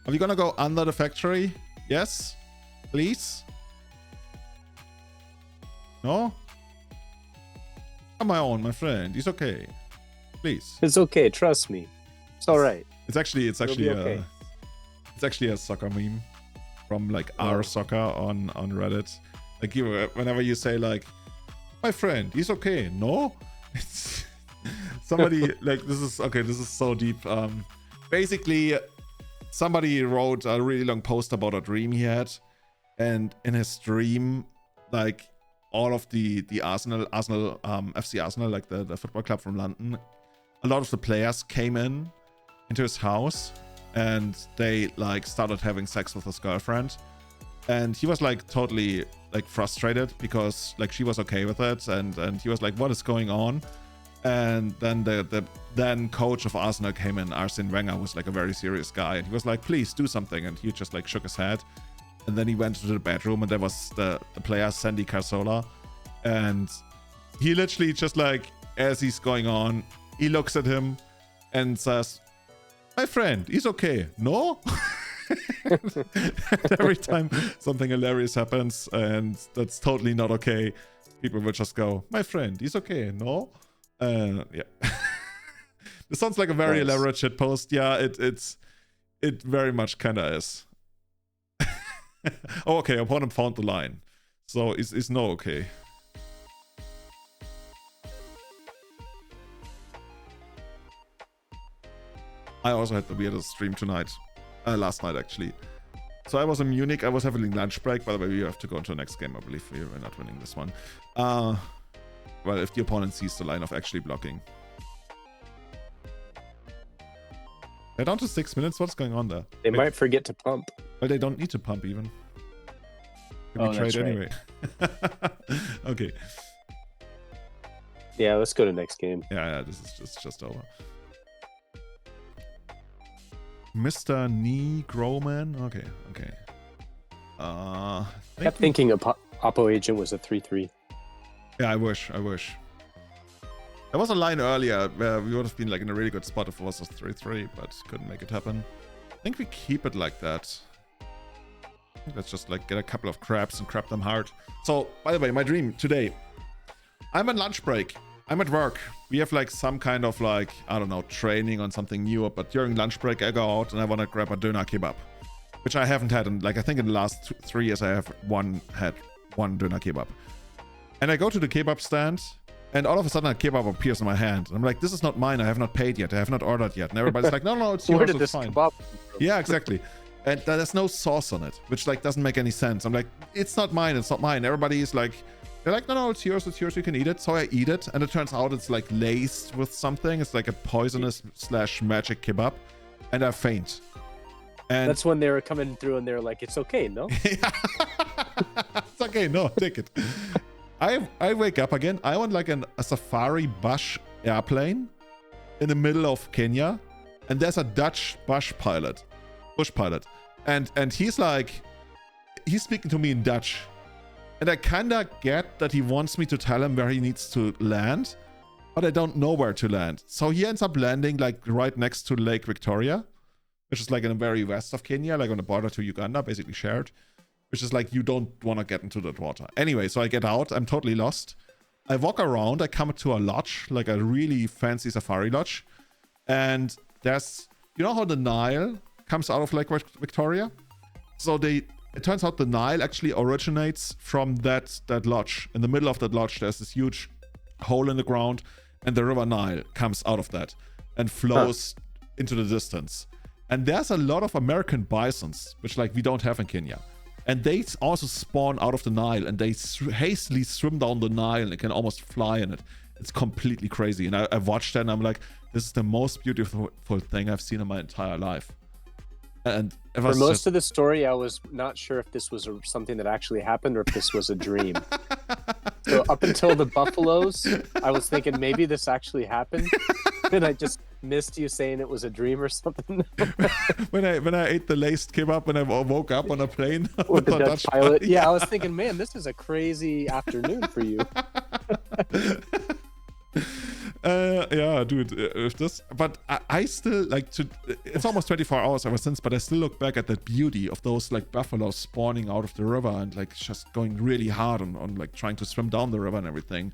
Are we gonna go under the factory? Yes? Please? No? On my own, my friend. He's okay. Please. It's okay, trust me. It's all right. It's actually be okay. It's actually a soccer meme from like r soccer on Reddit. Like whenever you say like, my friend, he's okay. No? It's somebody like this is so deep. Basically somebody wrote a really long post about a dream he had, and in his dream, like all of the Arsenal, FC Arsenal, like the football club from London, a lot of the players came into his house and they like started having sex with his girlfriend, and he was like totally like frustrated because like she was okay with it, and he was like, what is going on? And then the then coach of Arsenal came in, Arsene Wenger, was like a very serious guy, and he was like, please do something, and he just like shook his head. And then he went to the bedroom, and there was the player Sandy Carzola, and he literally just like, as he's going on, he looks at him and says, my friend, he's okay. No? And every time something hilarious happens and that's totally not okay, people will just go, my friend, he's okay. No? Yeah. This sounds like a very elaborate shit post. Yeah, it very much kind of is. Oh, okay, opponent found the line. So is no okay. I also had the weirdest stream tonight. Last night, actually. So I was in Munich. I was having lunch break. By the way, we have to go into the next game. I believe we're not winning this one. Well, if the opponent sees the line of actually blocking. They're down to 6 minutes. What's going on there? They might forget to pump. Well, they don't need to pump even. Oh, we trade that's right. anyway. Okay. Yeah, let's go to next game. Yeah, this is just over. Mr. Negroman. Okay. I kept thinking Oppo Agent was a 3-3. Yeah, I wish. There was a line earlier where we would have been like in a really good spot if it was a 3-3, but couldn't make it happen. I think we keep it like that. Let's just like get a couple of crabs and crab them hard. So, by the way, my dream today. I'm on lunch break. I'm at work. We have like some kind of like, I don't know, training on something new, but during lunch break I go out and I want to grab a doner kebab, which I haven't had in like, I think in the last 3 years I have had one doner kebab. And I go to the kebab stand and all of a sudden a kebab appears in my hand. And I'm like, this is not mine. I have not paid yet. I have not ordered yet. And everybody's like, no, it's yours. Where did It's this fine. kebab? Yeah, exactly. And there's no sauce on it, which like doesn't make any sense. I'm like, it's not mine. Everybody is like, they're like, no, it's yours, you can eat it. So I eat it, and it turns out it's like laced with something. It's like a poisonous / magic kebab, and I faint. And That's when they were coming through and they were like, it's okay, no? It's okay, no, take it. I wake up again. I want like a safari bush airplane in the middle of Kenya, and there's a Dutch bush pilot, and he's speaking to me in Dutch. And I kinda get that he wants me to tell him where he needs to land, but I don't know where to land. So he ends up landing like right next to Lake Victoria, which is like in the very west of Kenya, like on the border to Uganda, basically shared, which is like you don't want to get into that water. Anyway, so I get out, I'm totally lost. I walk around, I come to a lodge, like a really fancy safari lodge. And there's, you know how the Nile comes out of Lake Victoria? So it turns out the Nile actually originates from that lodge. In the middle of that lodge, there's this huge hole in the ground, and the river Nile comes out of that and flows into the distance. And there's a lot of American bisons, which like we don't have in Kenya. And they also spawn out of the Nile, and they hastily swim down the Nile and can almost fly in it. It's completely crazy. And I watched that and I'm like, this is the most beautiful thing I've seen in my entire life. And for most of the story, I was not sure if this was something that actually happened or if this was a dream. So up until the buffaloes, I was thinking maybe this actually happened. And I just missed you saying it was a dream or something. when I ate the laced kebab when I woke up on a plane with the Dutch pilot. Yeah, I was thinking, man, this is a crazy afternoon for you. Yeah, dude, if this, but I still like to, it's almost 24 hours ever since, but I still look back at the beauty of those like buffaloes spawning out of the river and like just going really hard on like trying to swim down the river and everything.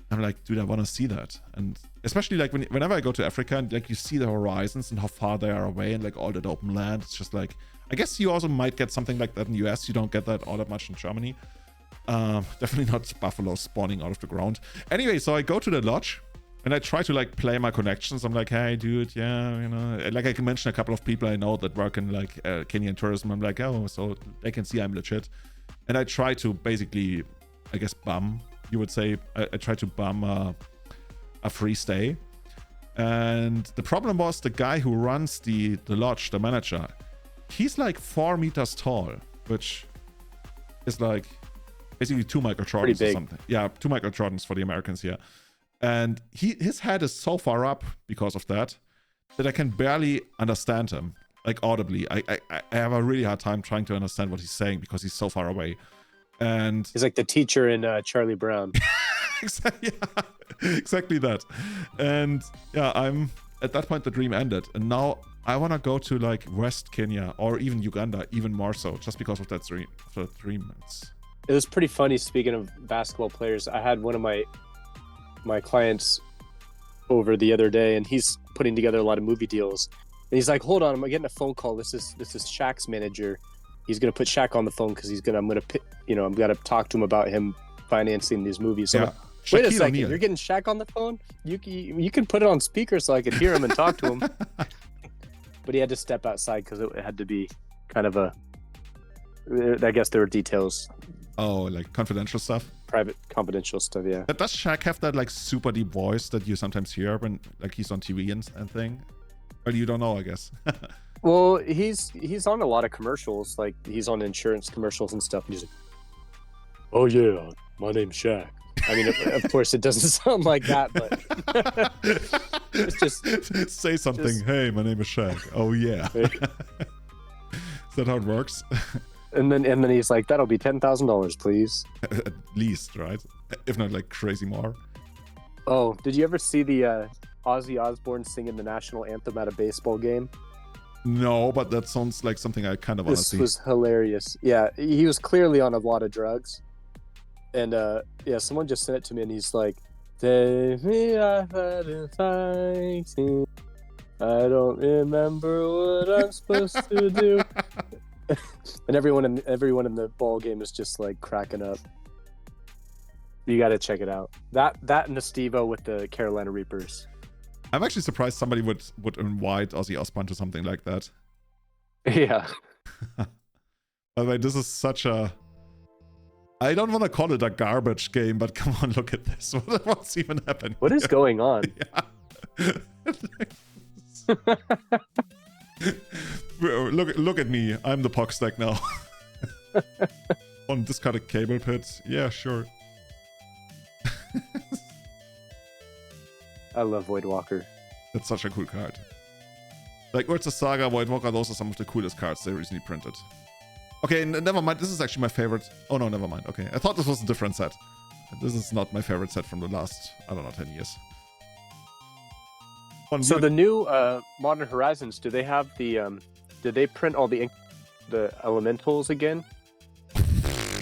I'm like, dude, I want to see that. And especially like whenever I go to Africa and like you see the horizons and how far they are away and like all that open land, it's just like, I guess you also might get something like that in the US. You don't get that all that much in Germany. Definitely not buffaloes spawning out of the ground. Anyway, so I go to the lodge and I try to like play my connections. I'm like, hey, dude, yeah, you know, like I can mention a couple of people I know that work in like Kenyan tourism. I'm like, oh, so they can see I'm legit. And I try to basically, I guess, bum, you would say, I try to bum a free stay. And the problem was the guy who runs the lodge, the manager, he's like 4 meters tall, which is like basically 2 Michael Jordans or something. Yeah, 2 Michael Jordans for the Americans here. And his head is so far up because of that I can barely understand him, like audibly. I have a really hard time trying to understand what he's saying because he's so far away. And he's like the teacher in Charlie Brown. Exactly that. And yeah, I'm at that point the dream ended, and now I want to go to like West Kenya or even Uganda, even more so, just because of that dream. It was pretty funny. Speaking of basketball players, I had one of my clients over the other day, and he's putting together a lot of movie deals. And he's like, "Hold on, I'm getting a phone call. This is Shaq's manager. He's gonna put Shaq on the phone because I'm gonna talk to him about him financing these movies." So yeah. like, wait a second, O'Neal. You're getting Shaq on the phone? You can put it on speaker so I could hear him and talk to him. But he had to step outside because it had to be kind of I guess there were details. Oh, like confidential stuff? Private, confidential stuff, yeah. But does Shaq have that like super deep voice that you sometimes hear when like he's on TV and thing? Well, you don't know, I guess. Well, he's on a lot of commercials. Like he's on insurance commercials and stuff. He's like, "Oh yeah, my name's Shaq." I mean, of course, it doesn't sound like that, but it's just say something. Hey, my name is Shaq. Oh yeah. Is that how it works? And then he's like, "That'll be $10,000, please." At least, right? If not like crazy more. Oh, did you ever see the Ozzy Osbourne singing the national anthem at a baseball game? No, but that sounds like something I kind of want to see. This was hilarious. Yeah, he was clearly on a lot of drugs. And yeah, someone just sent it to me, and he's like, "Take me out and fighting. I don't remember what I'm supposed to do." And everyone in the ball game is just like cracking up. You got to check it out. That and the Steve-O with the Carolina Reapers. I'm actually surprised somebody would invite Ozzy Osbourne to something like that. Yeah. By the way, this is such a... I don't want to call it a garbage game, but come on, look at this. What's even happening? What is going on? Yeah. Look at me. I'm the pox stack now. On discarded cable pit. Yeah, sure. I love Void Walker. That's such a cool card. Like Urza Saga, Void Walker, those are some of the coolest cards they recently printed. Okay, never mind. This is actually my favorite. Oh no, never mind. Okay, I thought this was a different set. This is not my favorite set from the last, I don't know, 10 years. So the new Modern Horizons, do they have the? Did they print all the elementals again?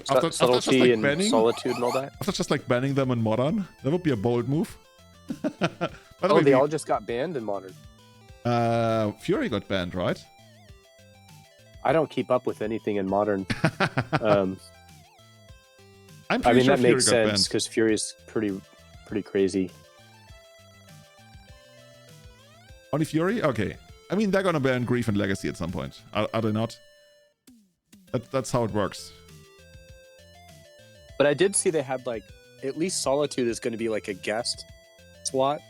After Subtlety just like and banning, solitude and all that. after just like banning them in modern, that would be a bold move. By the Oh, way, they all just got banned in modern. Fury got banned, right? I don't keep up with anything in modern. I'm I pretty mean sure that Fury makes got sense banned. because Fury's pretty crazy. Only Fury? Okay. I mean, they're gonna ban Grief and Legacy at some point. Are they not? That's how it works. But I did see they had like at least Solitude is going to be like a guest slot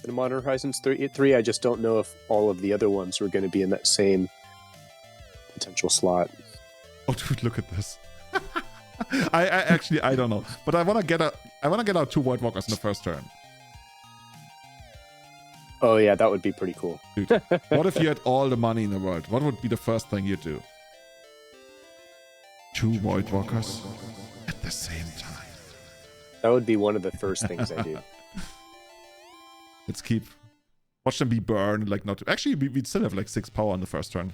in Modern Horizons 3. I just don't know if all of the other ones were going to be in that same potential slot. Oh, dude, look at this. I actually I don't know, but I wanna get out 2 Void Walkers in the first turn. Oh yeah, that would be pretty cool. Dude, what if you had all the money in the world? What would be the first thing you'd do? 2 Void Walkers at the same time. That would be one of the first things I do. Let's watch them be burned. Like not. Actually, we'd still have like 6 power on the first turn.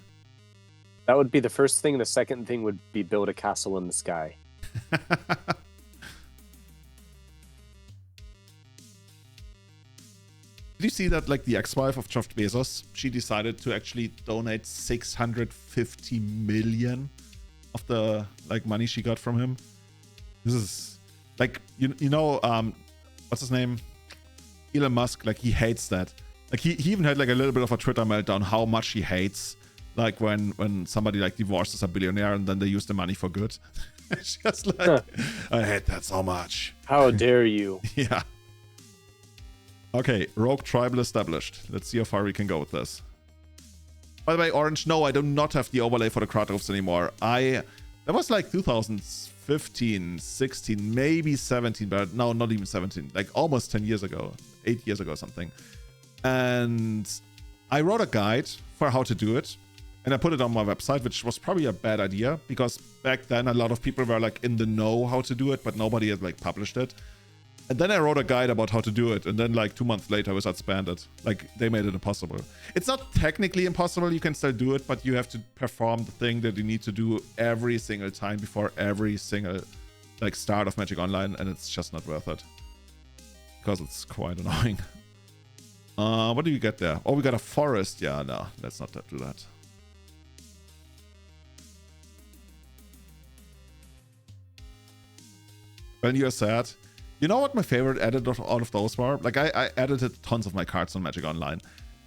That would be the first thing. The second thing would be build a castle in the sky. Did you see that, like, the ex-wife of Jeff Bezos, she decided to actually donate 650 million of the, like, money she got from him? This is, like, you know, what's his name? Elon Musk, like, he hates that. Like, he even had, like, a little bit of a Twitter meltdown how much he hates, like, when somebody, like, divorces a billionaire and then they use the money for good. It's just like, I hate that so much. How dare you? Yeah. Okay, Rogue Tribal established. Let's see how far we can go with this. By the way, Orange, no, I do not have the overlay for the Kratovs anymore. That was like 2015, 16, maybe 17, but no, not even 17. Like almost 10 years ago, 8 years ago, something. And I wrote a guide for how to do it. And I put it on my website, which was probably a bad idea because back then a lot of people were like in the know how to do it, but nobody had like published it. And then I wrote a guide about how to do it. And then like 2 months later, Wizards banned it. Like they made it impossible. It's not technically impossible. You can still do it, but you have to perform the thing that you need to do every single time before every single like start of Magic Online. And it's just not worth it because it's quite annoying. What do you get there? Oh, we got a forest. Yeah, no, let's not do that. When you're sad. You know what my favorite edit of all of those were? Like, I edited tons of my cards on Magic Online.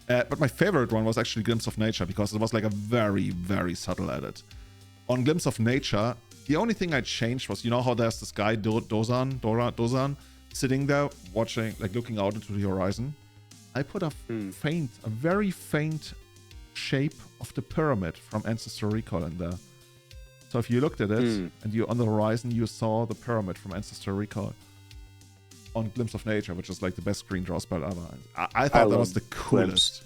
But my favorite one was actually Glimpse of Nature, because it was like a very, very subtle edit. On Glimpse of Nature, the only thing I changed was, you know how there's this guy, Dozan, sitting there, watching, like looking out into the horizon? I put a very faint shape of the pyramid from Ancestor Recall in there. So if you looked at it, and you on the horizon, you saw the pyramid from Ancestor Recall. On Glimpse of Nature, which is like the best green draw spell ever. I thought that was the coolest. Glimpse.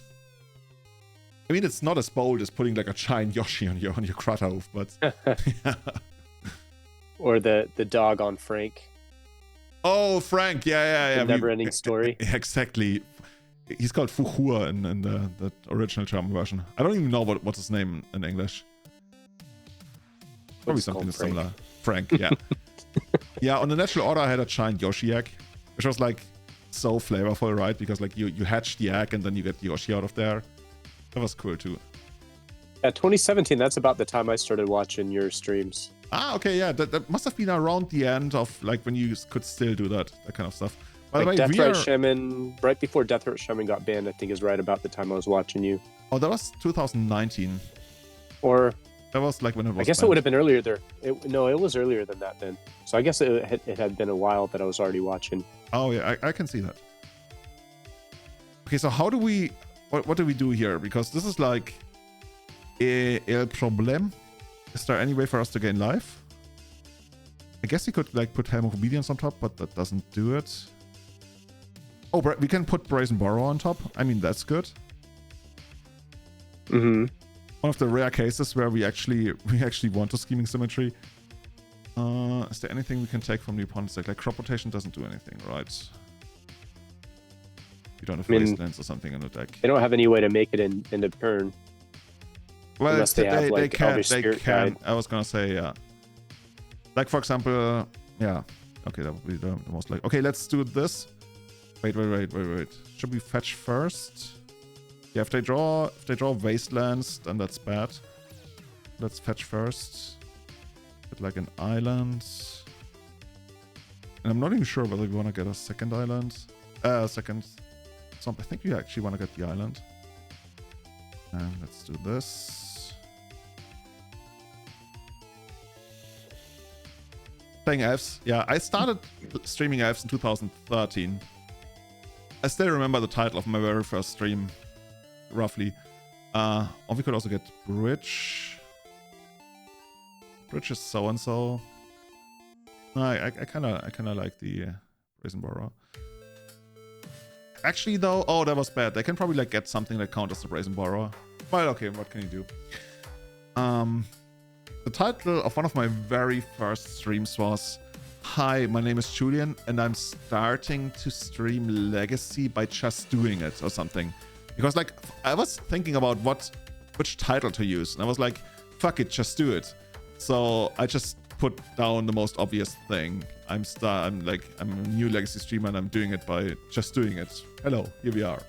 I mean, it's not as bold as putting like a giant Yoshi on your Kratov, but yeah. Or the dog on Frank. Oh, Frank, yeah. The never-ending story. Exactly. He's called Fuchur in the original German version. I don't even know what's his name in English. Probably something similar. Frank, yeah. Yeah, on the natural order, I had a giant Yoshi egg, which was like so flavorful, right? Because like you hatch the egg and then you get the Yoshi out of there. That was cool too. Yeah, 2017, that's about the time I started watching your streams. Ah, okay, yeah. That must have been around the end of like when you could still do that kind of stuff. By like the way, Deathrite Shaman, right before Deathrite Shaman got banned, I think is right about the time I was watching you. Oh, that was 2019. Or that was like when it was. I guess banned. it would have been earlier there. No, it was earlier than that then. So I guess it had been a while that I was already watching. Oh yeah, I can see that. Okay, so how do we? What do we do here? Because this is like el problem. Is there any way for us to gain life? I guess you could like put Helm of Obedience on top, but that doesn't do it. Oh, we can put Brazen Borrow on top. I mean, that's good. Mm-hmm. One of the rare cases where we actually want a Scheming Symmetry. Is there anything we can take from the opponent's deck? Like Crop Rotation doesn't do anything, right? You don't have Wastelands or something in the deck. They don't have any way to make it into turn. Well, unless they have like they can. Guide. I was gonna say, yeah. Like for example, yeah. Okay, that would be the most like. Okay, let's do this. Wait. Should we fetch first? Yeah, if they draw wastelands, then that's bad. Let's fetch first. Get like an island. And I'm not even sure whether we want to get a second island. Second. I think we actually want to get the island. And let's do this. Playing elves. Yeah, I started streaming elves in 2013. I still remember the title of my very first stream, roughly. Or we could also get bridge. Bridge is so and so. No, I kind of like the Brazen Borrower. Actually, though, oh, that was bad. They can probably like get something that counts as the Brazen Borrower. But okay, what can you do? The title of one of my very first streams was, "Hi, my name is Julian, and I'm starting to stream Legacy by just doing it," or something. Because like I was thinking about which title to use, and I was like, "Fuck it, just do it." So I just put down the most obvious thing. I'm a new Legacy streamer, and I'm doing it by just doing it. Hello, here we are.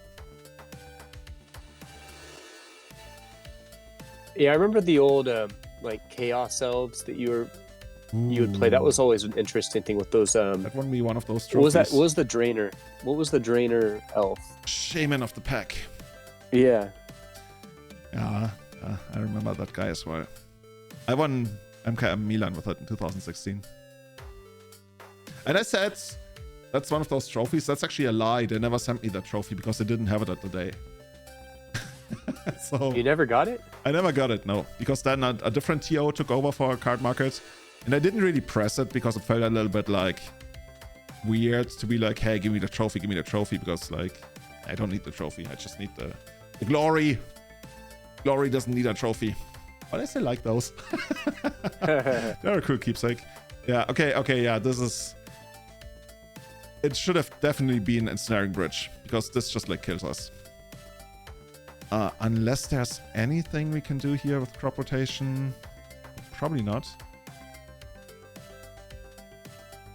Yeah, I remember the old like Chaos Elves that you would play. That was always an interesting thing with those. That won me one of those trophies. What was that? What was the Drainer? What was the Drainer elf? Shaman of the Pack. Yeah. Yeah, I remember that guy as well. I won MKM Milan with it in 2016. And I said, that's one of those trophies. That's actually a lie. They never sent me that trophy because they didn't have it at the day. So You never got it? I never got it, no. Because then a different TO took over for a card market. And I didn't really press it because it felt a little bit like weird to be like, hey, give me the trophy, because like I don't need the trophy. I just need the glory. Glory doesn't need a trophy. But I still like those. They're a cool keepsake. Yeah, okay, yeah, this is... It should have definitely been Ensnaring Bridge, because this just like kills us. Unless there's anything we can do here with crop rotation. Probably not.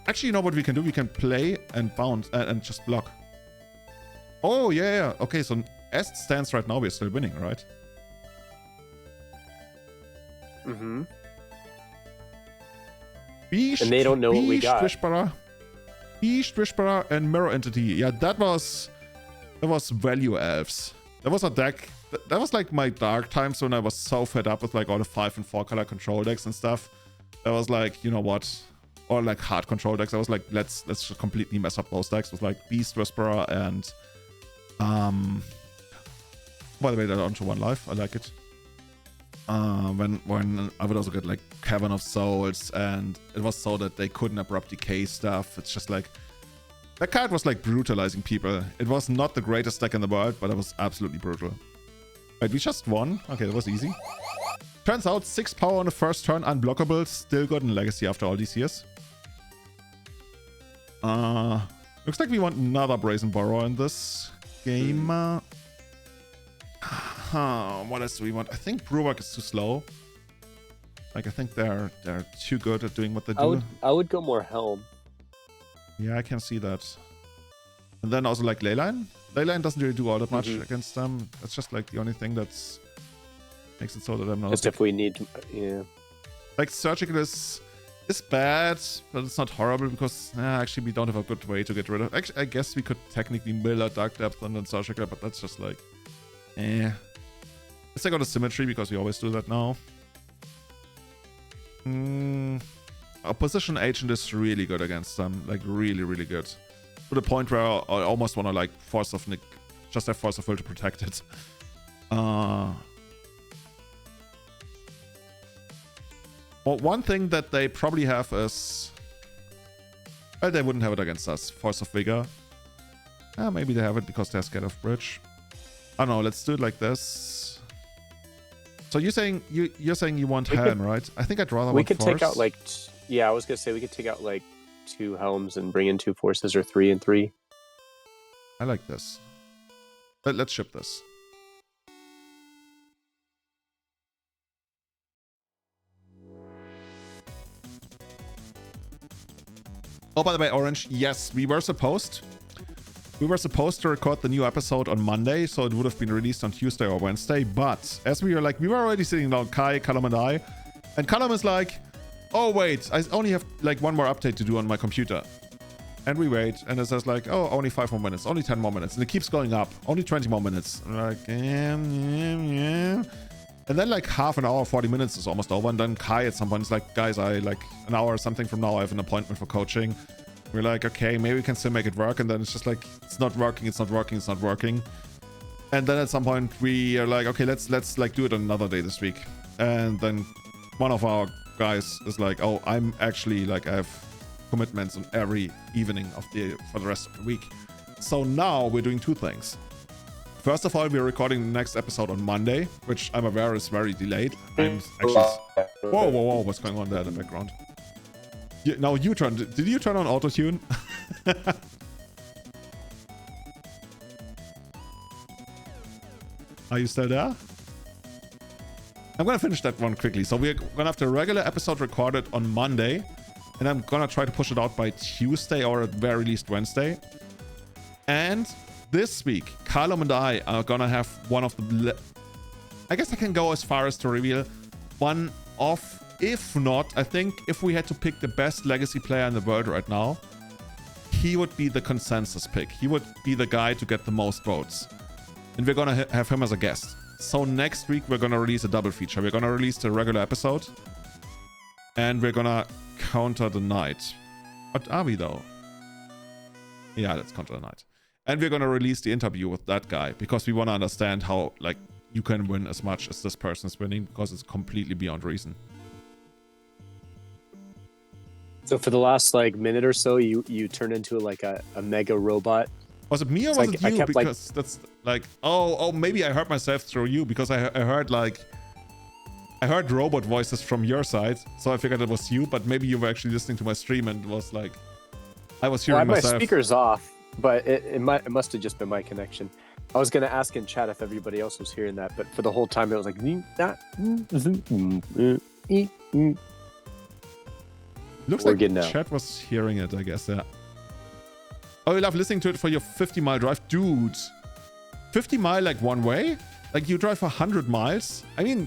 Actually, you know what we can do? We can play and bounce and just block. Oh, yeah. Okay, so as it stands right now, we're still winning, right? Mm-hmm. Beast, and they don't know what we got. Beast Whisperer and Mirror Entity. Yeah, that was value elves. That was a deck. That was like my dark times when I was so fed up with like all the 5 and 4 color control decks and stuff. That was like, you know what? Or like hard control decks. I was like, let's just completely mess up those decks with like Beast Whisperer and by the way, they're onto 1 life. I like it. When I would also get like Cavern of Souls, and it was so that they couldn't abrupt decay stuff. It's just like that card was like brutalizing people. It was not the greatest deck in the world, but it was absolutely brutal. Wait, we just won? Okay, that was easy. Turns out 6 power on the first turn, unblockable, still good in Legacy after all these years. Looks like we want another Brazen Borrower in this game. What else do we want? I think Brewwork is too slow. Like, I think they're too good at doing what they do. I would go more Helm. Yeah, I can see that. And then also like Leyline. Leyline doesn't really do all that much against them. That's just like the only thing that's makes it so that I'm not... Just if we need... Yeah. Like, Surgical is bad, but it's not horrible because actually we don't have a good way to get rid of... Actually, I guess we could technically mill a Dark Depth and then Surgical, but that's just like... Let's take out a Symmetry because we always do that now. Opposition Agent is really good against them. Like, really, really good. To the point where I almost want to like Force of Nick... Just have Force of Will to protect it. Well, one thing that they probably have is... Well, they wouldn't have it against us. Force of Vigor. Maybe they have it because they're scared of Bridge. I don't know, let's do it like this. So you're saying you want Helm, right? I think I'd rather want Force. We could take out like... Yeah, I was going to say we could take out like 2 Helms and bring in 2 Forces, or 3 and 3. I like this. Let's ship this. Oh, by the way, Orange, yes, we were supposed to record the new episode on Monday, so it would have been released on Tuesday or Wednesday. But as we were already sitting down, Kai, Callum, and I, and Callum is like, oh wait, I only have like one more update to do on my computer. And we wait, and it says like, oh, only 5 more minutes, only 10 more minutes, and it keeps going up, only 20 more minutes. And we're like, yeah. And then like half an hour, 40 minutes is almost over, and then Kai at some point is like, guys, I like an hour or something from now, I have an appointment for coaching. We're like, okay, maybe we can still make it work, and then it's just like, it's not working. And then at some point we are like, okay, let's like do it on another day this week. And then one of our guys is like, oh, I'm actually like, I have commitments on every evening for the rest of the week. So now we're doing two things. First of all, we're recording the next episode on Monday, which I'm aware is very delayed. I'm actually... Whoa, what's going on there in the background? Now you turn. Did you turn on auto-tune? Are you still there? I'm gonna finish that one quickly. So we're gonna have the regular episode recorded on Monday, and I'm gonna try to push it out by Tuesday or at very least Wednesday. And this week, Callum and I are gonna have one of the... I guess I can go as far as to reveal one of... If not, I think if we had to pick the best legacy player in the world right now, he would be the consensus pick. He would be the guy to get the most votes. And we're gonna have him as a guest. So next week, we're gonna release a double feature. We're gonna release the regular episode, and we're gonna counter the night. What are we though? Yeah, let's counter the night. And we're gonna release the interview with that guy, because we want to understand how like you can win as much as this person is winning, because it's completely beyond reason. So for the last like minute or so, you turned into like a mega robot. Was it me or was it you? Because that's like, oh, maybe I heard myself through you, because I heard robot voices from your side, so I figured it was you. But maybe you were actually listening to my stream and was like, I was hearing myself. My speaker's off, but it must have just been my connection. I was gonna ask in chat if everybody else was hearing that, but for the whole time it was like. Looks like chat was hearing it, I guess, yeah. Oh, you love listening to it for your 50-mile drive? Dude, 50 mile like one way? Like you drive 100 miles? I mean,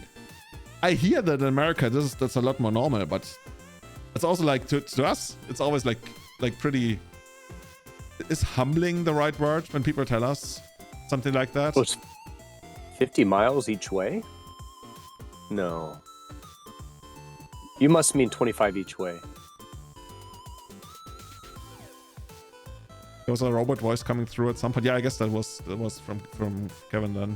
I hear that in America that's a lot more normal, but it's also like to us, it's always like pretty... Is humbling the right word when people tell us something like that? Oh, 50 miles each way? No. You must mean 25 each way. There was a robot voice coming through at some point. Yeah, I guess that was from Kevin then.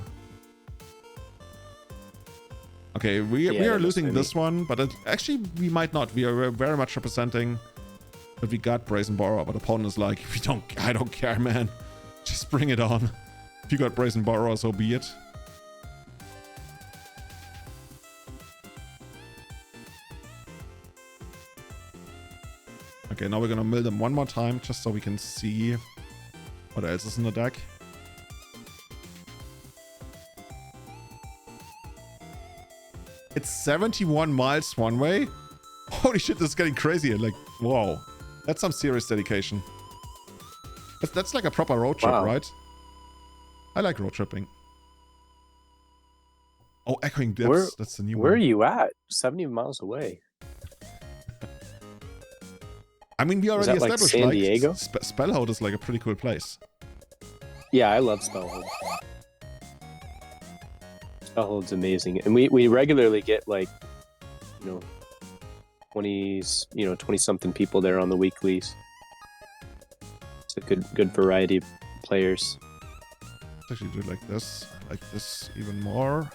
Okay, we are losing this one, but actually we might not. We are very much representing that we got Brazen Borrower, but opponent is like, I don't care, man. Just bring it on. If you got Brazen Borrower, so be it. Okay, now we're gonna mill them one more time, just so we can see what else is in the deck. It's 71 miles one way. Holy shit, this is getting crazy. Like, whoa. That's some serious dedication. That's like a proper road trip, right? I like road tripping. Oh, Echoing Depths. That's the new one. Where are you at? 70 miles away. I mean, we already established San Diego? Spellhold is like a pretty cool place. Yeah, I love Spellhold. Spellhold's amazing, and we regularly get like, 20-something people there on the weeklies. It's a good variety of players. Let's actually do it like this even more.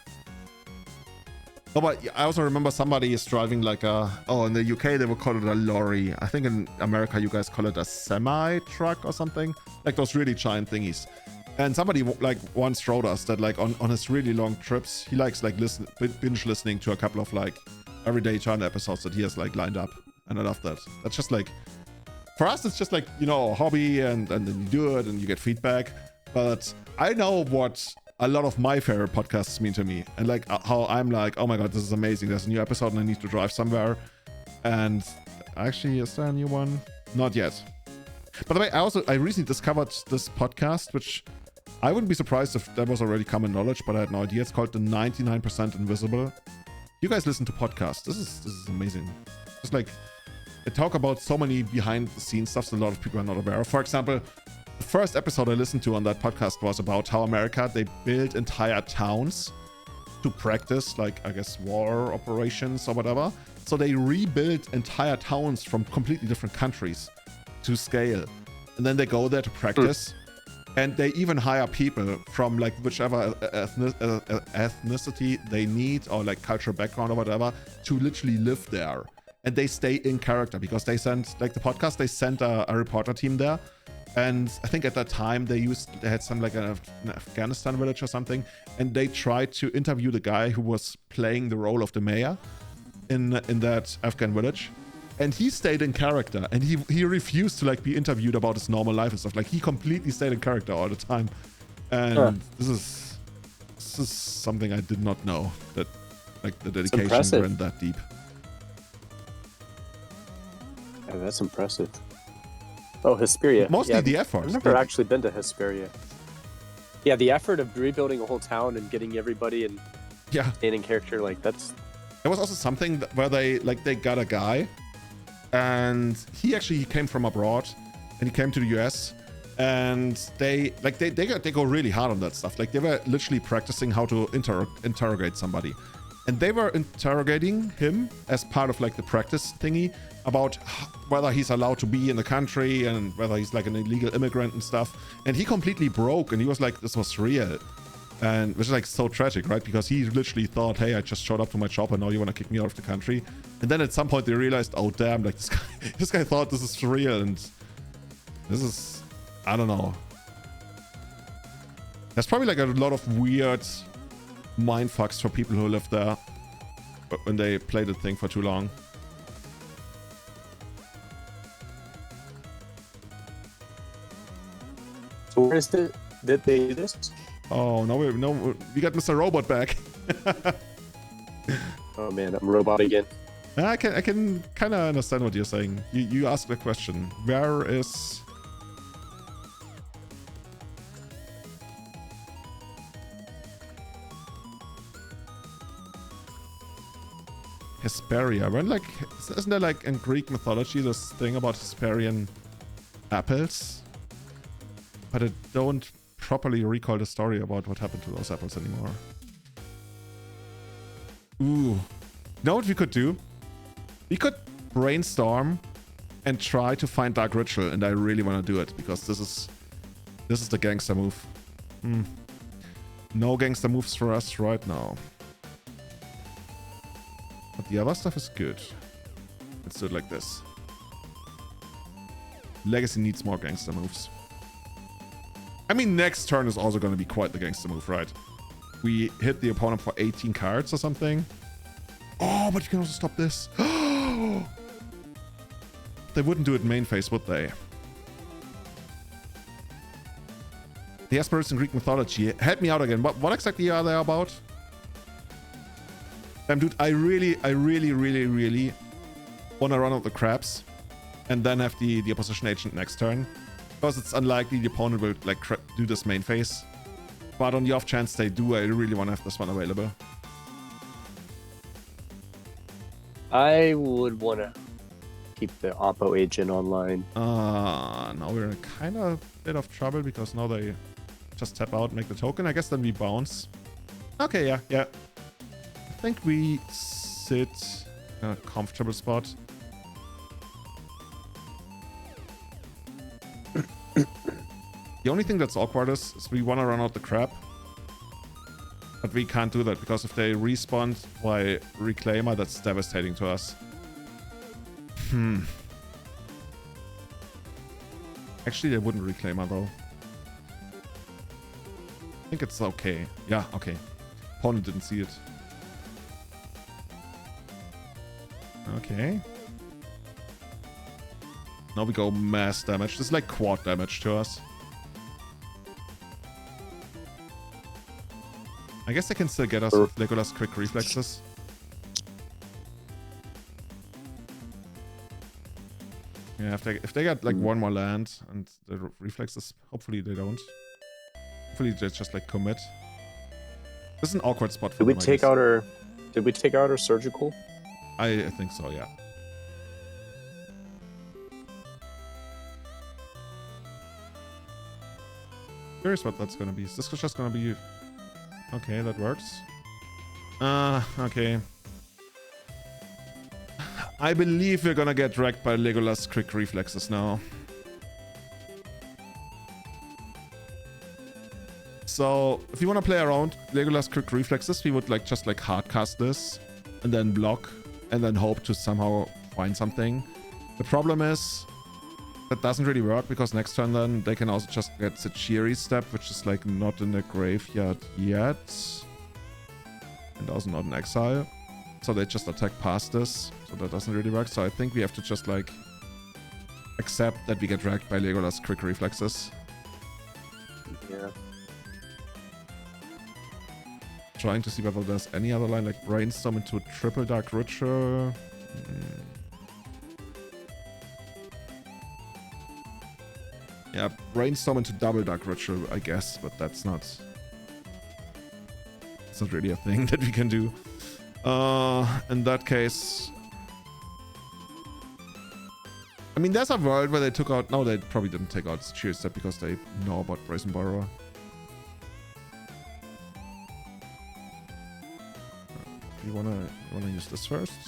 Oh, but I also remember somebody is driving like in the UK they would call it a lorry. I think in America you guys call it a semi-truck or something. Like those really giant thingies. And somebody like once wrote us that like on his really long trips, he likes like binge listening to a couple of like everyday channel episodes that he has like lined up. And I love that. That's just like, for us it's just like, a hobby and then you do it and you get feedback. But I know what a lot of my favorite podcasts mean to me, and like how I'm like, oh my god, this is amazing, there's a new episode and I need to drive somewhere. And actually, is there a new one? Not yet. By the way, I recently discovered this podcast, which I wouldn't be surprised if that was already common knowledge, but I had no idea. It's called the 99% Invisible. You guys listen to podcasts. This is amazing. It's like they talk about so many behind the scenes stuff that a lot of people are not aware of. For example, the first episode I listened to on that podcast was about how America, they built entire towns to practice, like, I guess, war operations or whatever. So they rebuilt entire towns from completely different countries to scale. And then they go there to practice. And they even hire people from like whichever ethnicity they need, or like cultural background or whatever, to literally live there. And they stay in character because they sent, like the podcast, they sent a reporter team there. And I think at that time they had some like an Afghanistan village or something. And they tried to interview the guy who was playing the role of the mayor in that Afghan village. And he stayed in character, and he refused to like be interviewed about his normal life and stuff. Like he completely stayed in character all the time. And this is something I did not know, that like the dedication went that deep. Yeah, that's impressive. Oh, Hesperia. Mostly the effort. I've never actually been to Hesperia. Yeah, the effort of rebuilding a whole town and getting everybody and staying in character, like that's. There was also something where they got a guy, and he came from abroad, and he came to the US, and they go really hard on that stuff. Like they were literally practicing how to interrogate somebody, and they were interrogating him as part of like the practice thingy about whether he's allowed to be in the country and whether he's like an illegal immigrant and stuff. And he completely broke, and he was like, this was real. And which is like so tragic, right? Because he literally thought, hey, I just showed up to my job and now you want to kick me out of the country. And then at some point they realized, oh damn, like this guy thought this is real, and this is, I don't know. There's probably like a lot of weird mind fucks for people who live there when they play the thing for too long. So where is it that they do this? Oh, no, we got Mr. Robot back. Oh man, I'm a robot again. I can kind of understand what you're saying. You asked the question. Where is... Hesperia. When like, isn't there like in Greek mythology this thing about Hesperian apples? But I don't properly recall the story about what happened to those apples anymore. Ooh. You know what we could do? We could brainstorm and try to find Dark Ritual, and I really want to do it because this is the gangster move. No gangster moves for us right now. But the other stuff is good. Let's do it like this. Legacy needs more gangster moves. I mean, next turn is also going to be quite the gangster move, right? We hit the opponent for 18 cards or something. Oh, but you can also stop this. They wouldn't do it main phase, would they? The Hesperis in Greek mythology. Help me out again. What exactly are they about? Damn, dude, I really want to run out the crabs and then have the opposition agent next turn. Because it's unlikely the opponent will like do this main phase. But on the off chance they do, I really want to have this one available. I would want to keep the Oppo agent online. Now we're in a kind of bit of trouble because now they just tap out, make the token. I guess then we bounce. Okay, yeah. I think we sit in a comfortable spot. The only thing that's awkward is we want to run out the crab. But we can't do that because if they respawn by Reclaimer, that's devastating to us. Actually, they wouldn't Reclaimer though. I think it's okay. Yeah, okay. Opponent didn't see it. Okay. Now we go mass damage. This is like quad damage to us. I guess they can still get us with Legolas quick reflexes. Yeah, if they get like one more land and the reflexes, hopefully they don't. Hopefully they just like commit. This is an awkward spot for Did we them, I take guess. out our? Did we take out our surgical? I think so, yeah. Curious what that's gonna be. Is this just gonna be... Okay, that works. Okay. I believe we're gonna get wrecked by Legolas quick reflexes now. So, if you want to play around Legolas quick reflexes, we would like just like hardcast this and then block and then hope to somehow find something. The problem is that doesn't really work because next turn then they can also just get the cheery step, which is like not in the graveyard yet. And also not in exile. So they just attack past this. So that doesn't really work. So I think we have to just like accept that we get wrecked by Legolas quick reflexes. Yeah. Trying to see whether there's any other line like brainstorm into triple dark ritual. Yeah, brainstorm into double dark ritual, I guess, but that's not really a thing that we can do. In that case, I mean, there's a world where they took out. No, they probably didn't take out Cheer Step because they know about Brazen Borrower. You wanna use this first?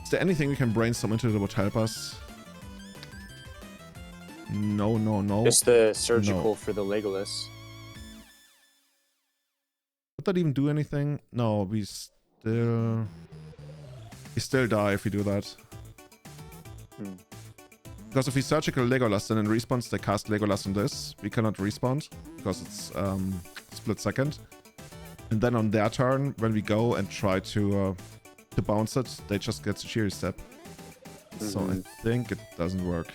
Is there anything we can brainstorm into that would help us? No, no, no. Just the surgical No. for the Legolas. Would that even do anything? No, we still die if we do that. Because if we surgical Legolas, then in response they cast Legolas on this. We cannot respawn because it's split second. And then on their turn, when we go and try to bounce it, they just get the cheery step. So I think it doesn't work.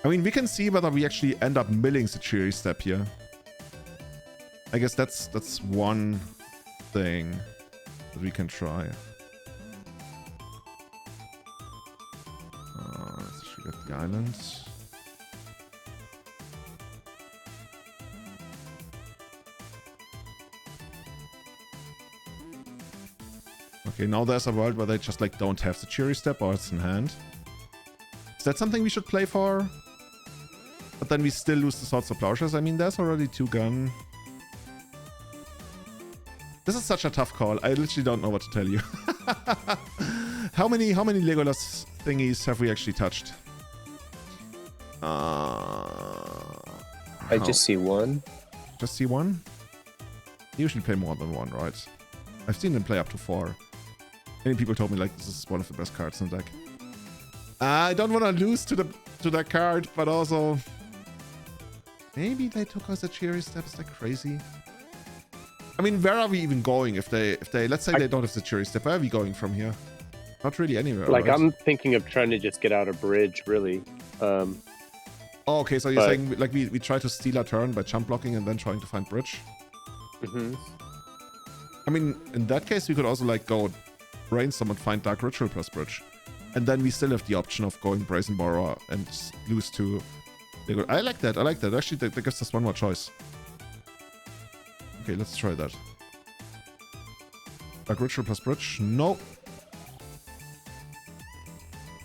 I mean, we can see whether we actually end up milling the cheery step here. I guess that's one thing that we can try. Let's actually get the island. Okay, now there's a world where they just like don't have the cheery step or it's in hand. Is that something we should play for? But then we still lose the Swords of Plowshares. I mean, there's already 2 gun. This is such a tough call. I literally don't know what to tell you. How many Legolas thingies have we actually touched? I just see one. Just see one? You usually play more than one, right? I've seen them play up to 4. Many people told me like this is one of the best cards in the deck. I don't want to lose to that card, but also maybe they took us a cheery step. Is that crazy? I mean, where are we even going if they let's say they don't have the cheery step? Where are we going from here? Not really anywhere. Like, right? I'm thinking of trying to just get out a bridge, really. Oh, okay, so you're saying like we try to steal a turn by jump blocking and then trying to find bridge? I mean, in that case, we could also like go brainstorm and find Dark Ritual plus bridge. And then we still have the option of going Brazen Borrower and lose to... I like that, Actually, that gives us one more choice. Okay, let's try that. Dark Ritual plus bridge? No.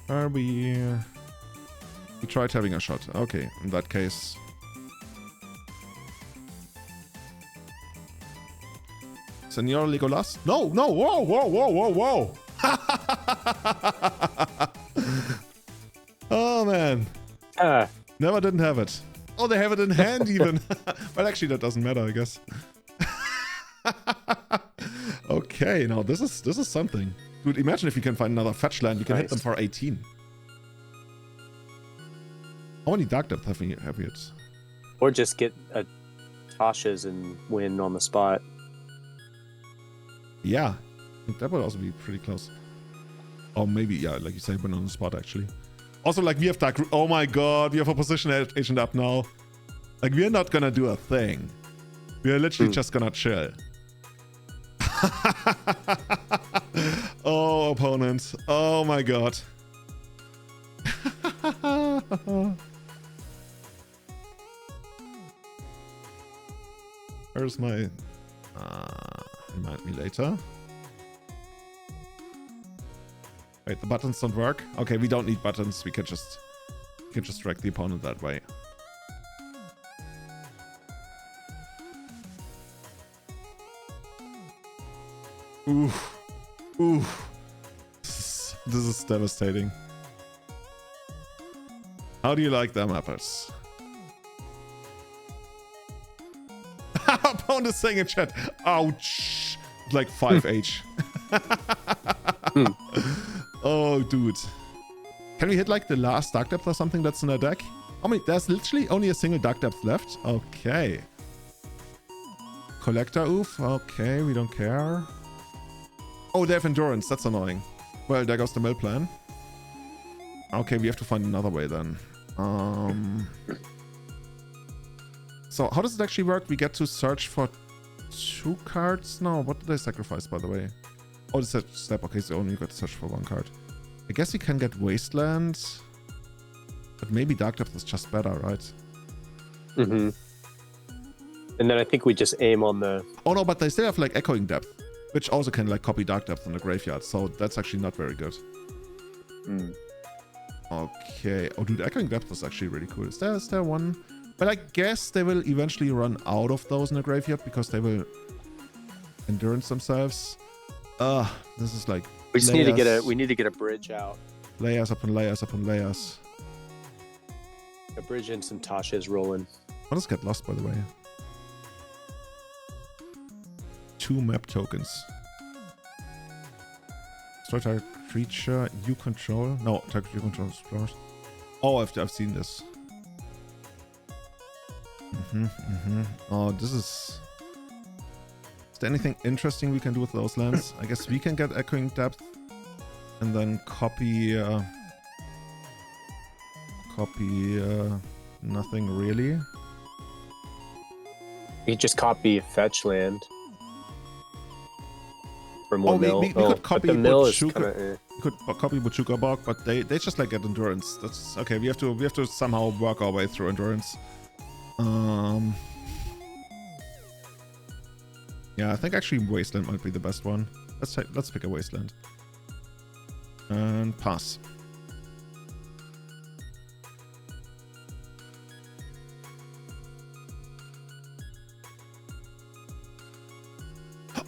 We tried having a shot. Okay, in that case... Senor Legolas? No! Whoa! Oh, man. Never didn't have it. Oh, they have it in hand even. Well, actually, that doesn't matter, I guess. Okay, now this is something. Dude, imagine if you can find another fetch land. You can hit them for 18. How many Dark Depth have we hit? Or just get a Tasha's and win on the spot. Yeah, I think that would also be pretty close. Or maybe, yeah, like you say, win on the spot, actually. Also, like, we have Dark... Oh my god, we have a position agent up now. Like, we're not gonna do a thing. We are literally just gonna chill. Oh, opponent. Oh my god. Where's my... remind me later. Wait, the buttons don't work? Okay, we don't need buttons. We can just drag the opponent that way. Oof. Oof. This is devastating. How do you like them apples? Opponent is saying in chat, ouch. Like 5H. Oh, dude. Can we hit like the last dark depth or something that's in our deck? How many? There's literally only a single dark depth left. Okay. Collector, oof. Okay, we don't care. Oh, they have endurance. That's annoying. Well, there goes the mill plan. Okay, we have to find another way then. So how does it actually work? We get to search for 2 cards? No, what did I sacrifice, by the way? Oh, this is step. Okay, so only got to search for 1 card. I guess we can get Wasteland. But maybe Dark Depth is just better, right? Mm-hmm. And then I think we just aim on the... Oh no, but they still have like Echoing Depth, which also can like copy Dark Depth in the graveyard. So that's actually not very good. Mm. Okay. Oh, dude, Echoing Depth is actually really cool. Is there one? But I guess they will eventually run out of those in the graveyard because they will endurance themselves. This is like we just need to get a bridge out. Layers upon layers upon layers. A bridge and some Tasha's rolling. What does get lost, by the way? 2 map tokens. Destroy target creature you control. No, target you control explores. Oh, I've seen this. Oh, this is... Is there anything interesting we can do with those lands? I guess we can get Echoing Depth and then copy nothing really. You just copy a fetch land from one mill. We could copy the mill is Bochuka. kinda, We could copy Bochuka Bog, but they just like get endurance. That's okay. We have to somehow work our way through endurance. Yeah, I think actually Wasteland might be the best one. Let's pick a Wasteland. And pass.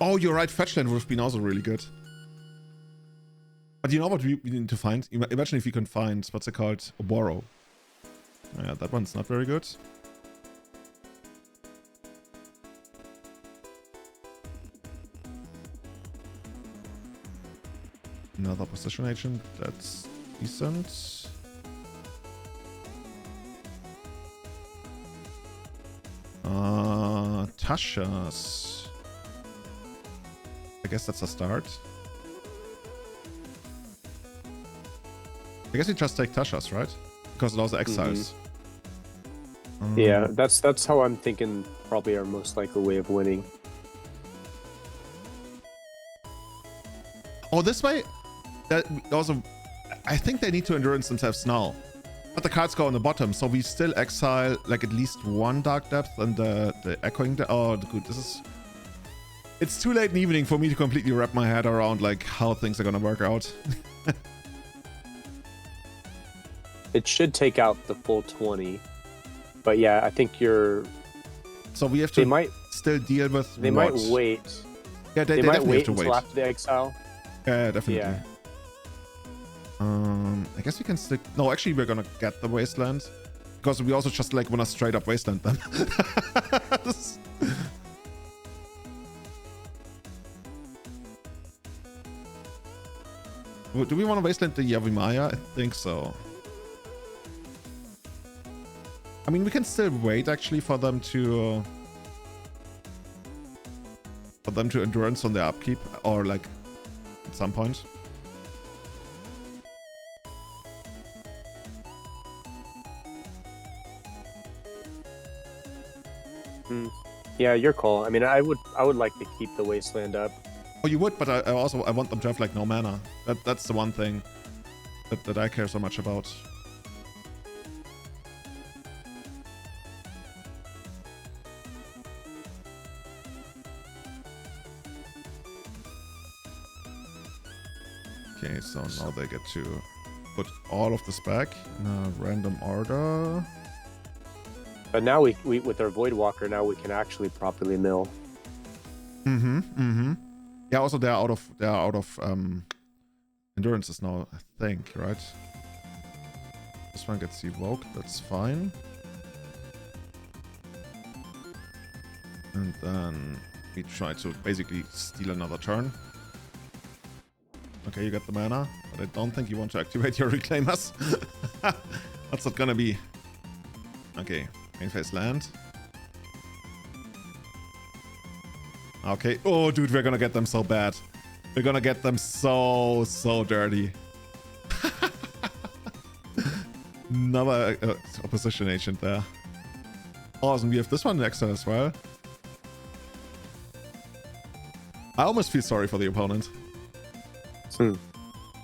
Oh, you're right. Fetchland would have been also really good. But you know what we need to find? Imagine if you can find, what's it called? A Borrow. Yeah, that one's not very good. Another position agent, that's decent. Tasha's. I guess that's a start. I guess you just take Tasha's, right? Because those are exiles. yeah, that's how I'm thinking. Probably our most likely way of winning. Oh, this way. That also, I think they need to endurance themselves now. But the cards go on the bottom, so we still exile like at least 1 Dark Depth and the Echoing Depth. Oh, good. This is. It's too late in the evening for me to completely wrap my head around like how things are gonna work out. It should take out the full 20, but yeah, I think you're. So we have to. They might still deal with. They might wait. Yeah, they might definitely wait have to until wait. after the exile. Yeah, definitely. Yeah. I guess we can stick. No, actually, we're gonna get the Wasteland because we also just like wanna straight up Wasteland them. Do we want to Wasteland the Yavimaya? I think so. I mean, we can still wait actually for them to endurance on their upkeep or like at some point. Yeah, your call. I mean, I would like to keep the Wasteland up. Oh, you would, but I want them to have like no mana. That's the one thing that I care so much about. Okay, so now they get to put all of this back in a random order. But now we with our Void Walker, now we can actually properly mill. Yeah, also they're out of endurances now, I think, right? This one gets evoked, that's fine. And then we try to basically steal another turn. Okay, you got the mana, but I don't think you want to activate your reclaimers. That's not gonna be... Okay, main phase land. Okay, oh dude, we're gonna get them so bad. We're gonna get them so dirty. Another opposition agent there. Awesome, we have this one next turn as well. I almost feel sorry for the opponent.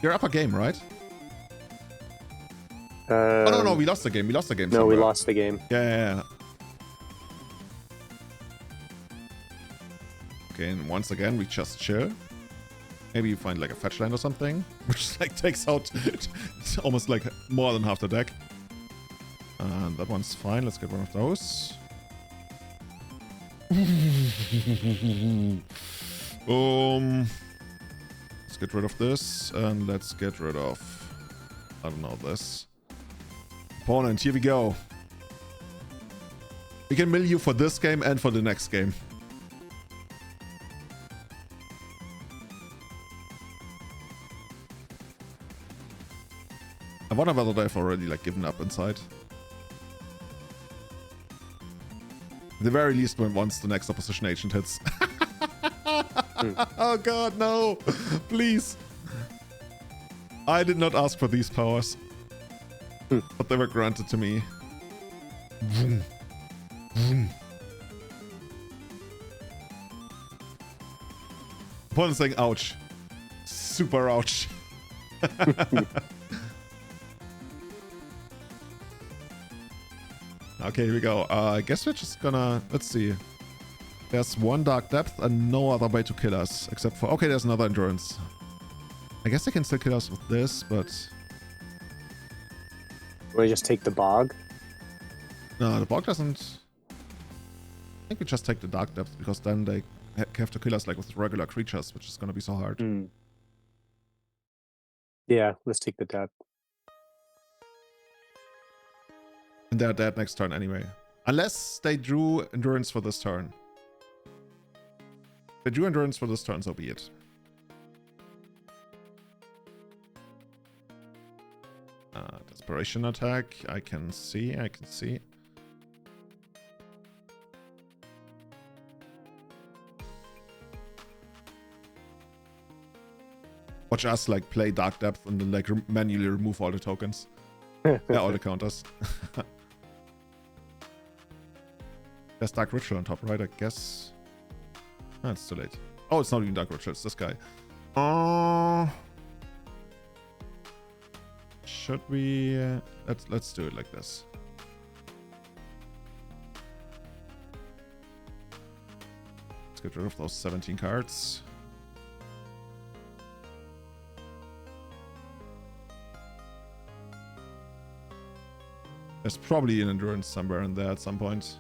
You're up a game, right? Oh no, we lost the game. We lost the game. No, we lost the game. Yeah. Okay, and once again, we just chill. Maybe you find like a fetch land or something, which like takes out almost like more than half the deck. And that one's fine. Let's get one of those. Let's get rid of this, and let's get rid of, I don't know, this. Opponent, here we go. We can mill you for this game and for the next game. I wonder whether they've already like given up inside. At the very least, once the next opposition agent hits. Oh god, no! Please! I did not ask for these powers. But they were granted to me. Vroom. Vroom. Opponent saying ouch. Super ouch. Okay, here we go. I guess we're just gonna... Let's see. There's one Dark Depth and no other way to kill us. Except for... Okay, there's another Endurance. I guess they can still kill us with this, but... Will we just take the Bog? No, the Bog doesn't... I think we just take the Dark Depth, because then they have to kill us like with regular creatures, which is gonna be so hard. Yeah, let's take the Depth. And they're dead next turn anyway. Unless they drew Endurance for this turn. If they drew Endurance for this turn, so be it. Desperation attack. I can see. Watch us like play Dark Depth and then like manually remove all the tokens. Yeah, all the counters. There's Dark Ritual on top, right? I guess. Ah, it's too late. Oh, it's not even Dark Ritual, it's this guy. Should we... let's do it like this. Let's get rid of those 17 cards. There's probably an Endurance somewhere in there at some point.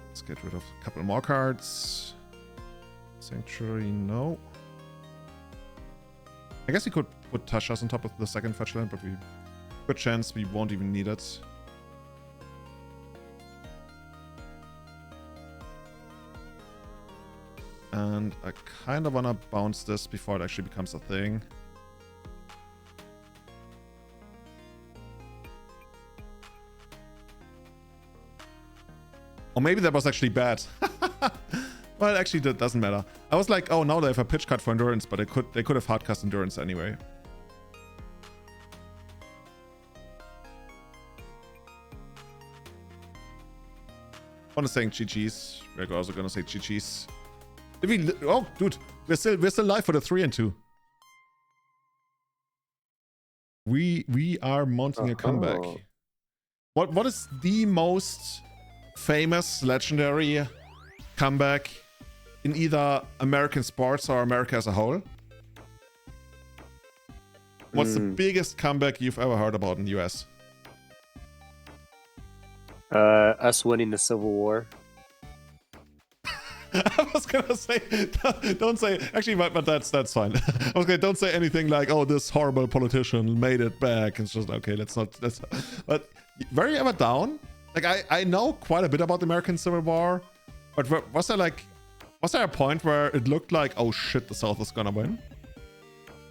Let's get rid of a couple more cards. Sanctuary, no. I guess we could put Tasha's on top of the second fetch land, but good chance we won't even need it. And I kind of want to bounce this before it actually becomes a thing. Or maybe that was actually bad. Well, actually, that doesn't matter. I was like, oh, now they have a pitch cut for Endurance, but they could have hard cast Endurance anyway. One is saying GG's. We're also gonna say GG's. Oh, dude, we're still live for the 3 and 2. We are mounting a comeback. What is the most famous, legendary comeback in either American sports or America as a whole? What's the biggest comeback you've ever heard about in the US? Us winning the Civil War. I was gonna say, don't say. Actually, but that's fine. I was gonna don't say anything like, "Oh, this horrible politician made it back." It's just okay. Let's not. But were you ever down? Like I know quite a bit about the American Civil War, but was there a point where it looked like, oh shit, the South is gonna win,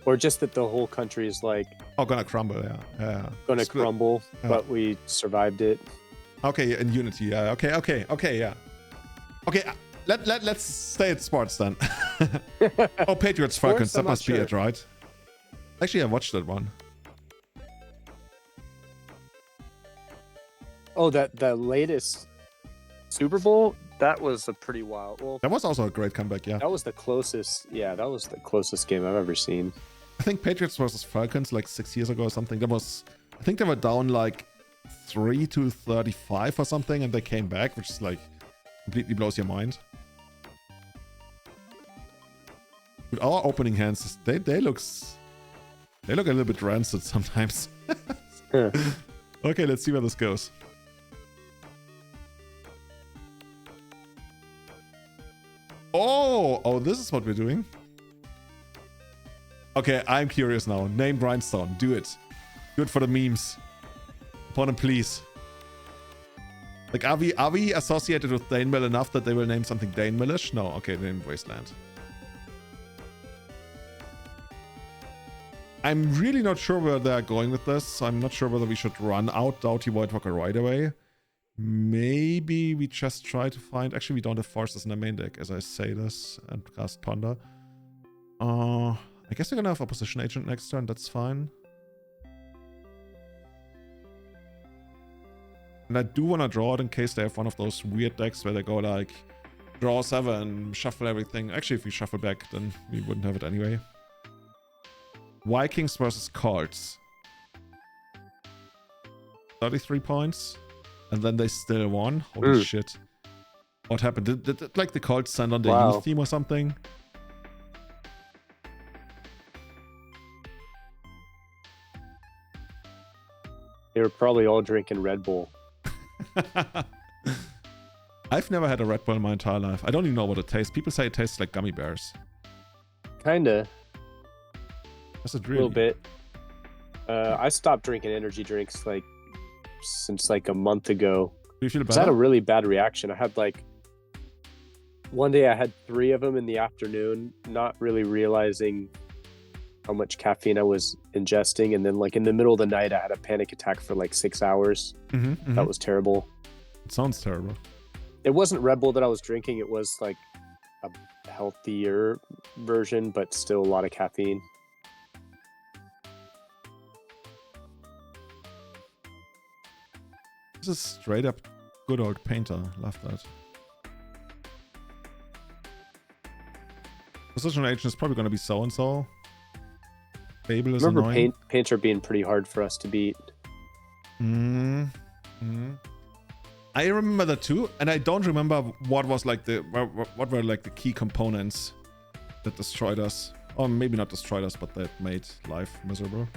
or just that the whole country is like, oh, gonna crumble? Yeah. Gonna crumble, but we survived it. Okay, in unity. Yeah. Okay. Yeah. Okay. Let's stay at sports then. Oh, Patriots Falcons. That must be it, right? Actually, I watched that one. Oh, the latest Super Bowl, that was a pretty wild. Well, that was also a great comeback. Yeah, that was the closest. Yeah, that was the closest game I've ever seen. I think Patriots versus Falcons like 6 years ago or something. I think they were down like 3-35 or something, and they came back, which is like completely blows your mind. With our opening hands, they look a little bit rancid sometimes. Okay, let's see where this goes. Oh, this is what we're doing. Okay, I'm curious now. Name Grindstone. Do it. Do it for the memes. Opponent, please. Like, are we associated with Dane Mill enough that they will name something Dane Millish? No. Okay, they named Wasteland. I'm really not sure where they're going with this. I'm not sure whether we should run out Doughty White Walker right away. Maybe we just try to find... Actually, we don't have forces in the main deck as I say this and cast Ponder. I guess we're gonna have Opposition Agent next turn. That's fine. And I do want to draw it in case they have one of those weird decks where they go like draw 7, shuffle everything. Actually, if we shuffle back, then we wouldn't have it anyway. Vikings versus Colts. 33 points. And then they still won. Holy shit. What happened? Did like the Colts send on the youth team or something? They were probably all drinking Red Bull. I've never had a Red Bull in my entire life. I don't even know what it tastes. People say it tastes like gummy bears. Kinda. Is it really? A little bit. I stopped drinking energy drinks like since like a month ago. Do you feel better? I had a really bad reaction. I had like one day I had 3 of them in the afternoon, not really realizing how much caffeine I was ingesting, and then like in the middle of the night I had a panic attack for like 6 hours. That was terrible. It sounds terrible. It wasn't Red Bull that I was drinking, it was like a healthier version, but still a lot of caffeine. This is straight up good old painter. Love that. Position agent is probably going to be so and so. Fable is remember annoying. Painter being pretty hard for us to beat. I remember that too, and I don't remember what was like what were like the key components that destroyed us, or maybe not destroyed us, but that made life miserable.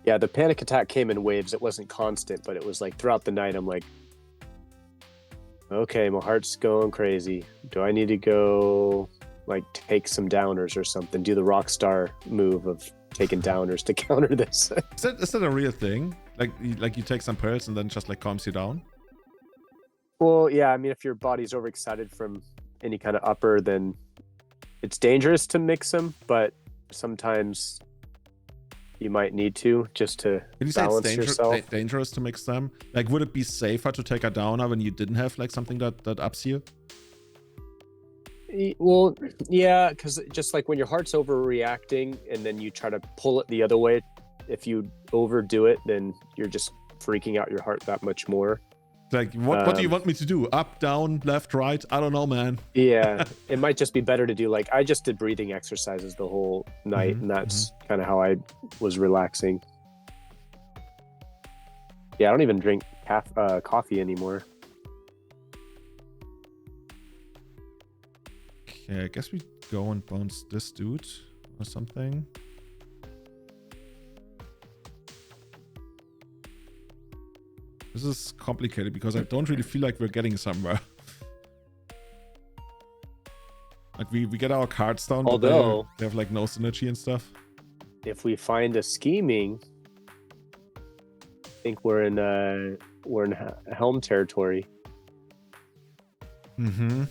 Yeah, the panic attack came in waves. It wasn't constant, but it was like throughout the night. I'm like, okay, my heart's going crazy. Do I need to go like take some downers or something? Do the rock star move of taking downers to counter this? Is that a real thing? Like you take some pills and then just like calms you down? Well, yeah. I mean, if your body's overexcited from any kind of upper, then it's dangerous to mix them. But sometimes you might need to just to balance yourself. Dangerous to mix them? Like, would it be safer to take a downer when you didn't have like something that ups you? Well, yeah, because just like when your heart's overreacting and then you try to pull it the other way, if you overdo it, then you're just freaking out your heart that much more. Like, what do you want me to do? Up, down, left, right? I don't know, man. Yeah, it might just be better to do like I just did breathing exercises the whole night, and that's kind of how I was relaxing. Yeah, I don't even drink coffee anymore. Okay, I guess we go and bounce this dude or something. This is complicated because I don't really feel like we're getting somewhere. Like we get our cards down, Although but they have like no synergy and stuff. if we find a scheming, I think we're in helm territory. And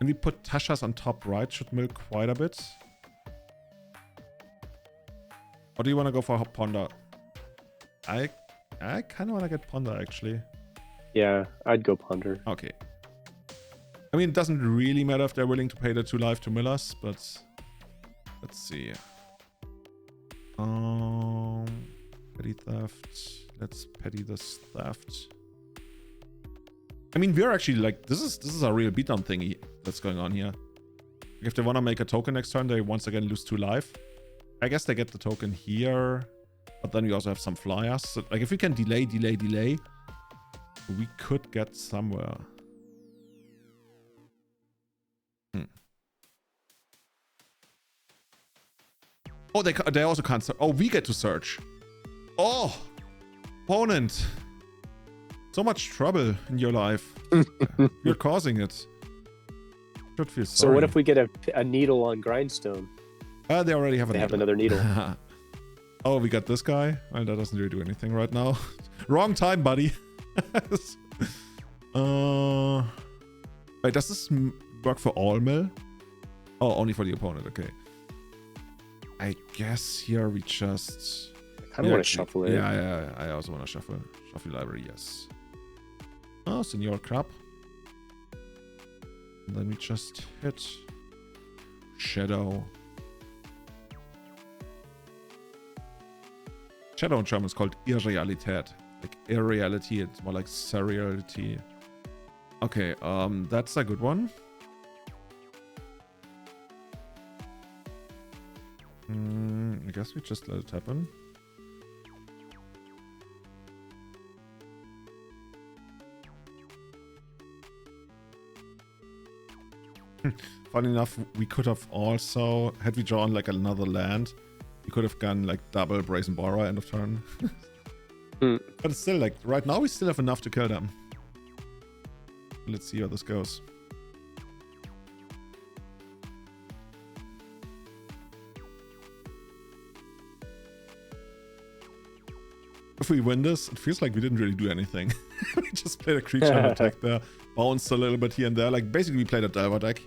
we put Tasha's on top right, should milk quite a bit. Or do you want to go for Ponder? I kind of want to get Ponder, actually. Yeah, I'd go Ponder. Okay. I mean, it doesn't really matter if they're willing to pay the 2 life to mill us, but let's see. Petty theft. Let's petty this theft. I mean, we're actually like, this is a real beatdown thingy that's going on here. If they want to make a token next turn, they once again lose 2 life. I guess they get the token here, but then we also have some flyers. So, like, if we can delay, we could get somewhere. Oh, they also can't. Oh, we get to search. Oh, opponent. So much trouble in your life. You're causing it. Should feel sorry. So what if we get a needle on grindstone? They already have a They needle. have another needle. Oh, we got this guy. Well, that doesn't really do anything right now. Wrong time, buddy. Wait, does this work for all mill? Oh, only for the opponent. Okay. I guess here we just... I kind of want to shuffle it. Yeah, I also want to shuffle. Shuffle library, yes. Oh, Senor Crab. And then we just hit Shadow. Shadow in German is called Irrealität. Like irreality, it's more like surreality. Okay, that's a good one. I guess we just let it happen. Funny enough, we could have also, had we drawn like another land, we could have gone like double Brazen Borer end of turn. But it's still like, right now we still have enough to kill them. Let's see how this goes. If we win this, it feels like we didn't really do anything. We just played a creature and attack there, bounced a little bit here and there. Like, basically we played a Delver deck.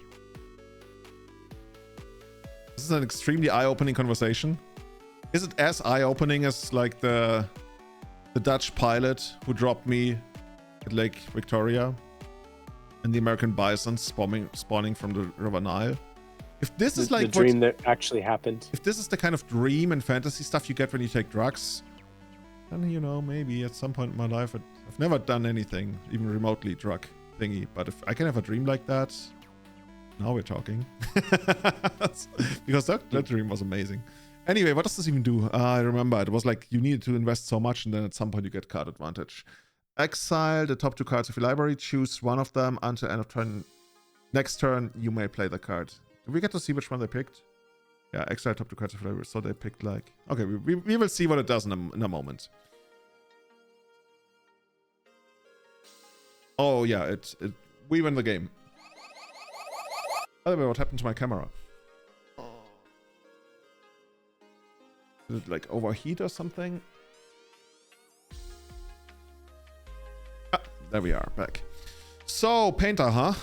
This is an extremely eye-opening conversation. Is it as eye-opening as like the Dutch pilot who dropped me at Lake Victoria and the American bison spawning from the River Nile? If this is like the dream that actually happened. If this is the kind of dream and fantasy stuff you get when you take drugs, then, you know, maybe at some point in my life, I've never done anything, even remotely drug thingy. But if I can have a dream like that, now we're talking. Because that dream was amazing. Anyway, what does this even do? I remember it was like you needed to invest so much, and then at some point you get card advantage. Exile the top 2 cards of your library. Choose one of them until end of turn. Next turn, you may play the card. Did we get to see which one they picked? Yeah, exile top 2 cards of your library. So they picked like... Okay, we will see what it does in a moment. Oh, yeah, we win the game. By the way, what happened to my camera? Did it like overheat or something? Ah, there we are, back. So, painter, huh?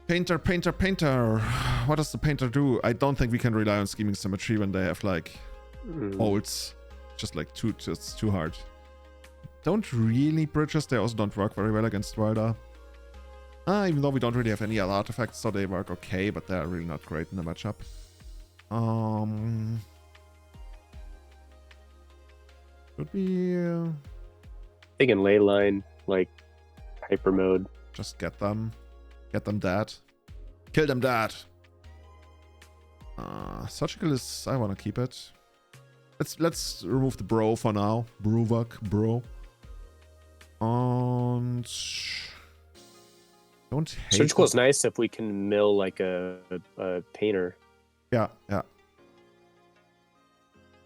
Painter. What does the painter do? I don't think we can rely on scheming symmetry when they have like holds. Just like it's too hard. Don't really need bridges. They also don't work very well against Wilder. Even though we don't really have any other artifacts, so they work okay, but they're really not great in the matchup. Should be Thinking ley line, like hyper mode. just get them dead, kill them dead. Surgical is, I want to keep it. Let's remove the bro for now. Bruvak, bro. And don't hate Surgical it. is nice if we can mill like a painter. Yeah.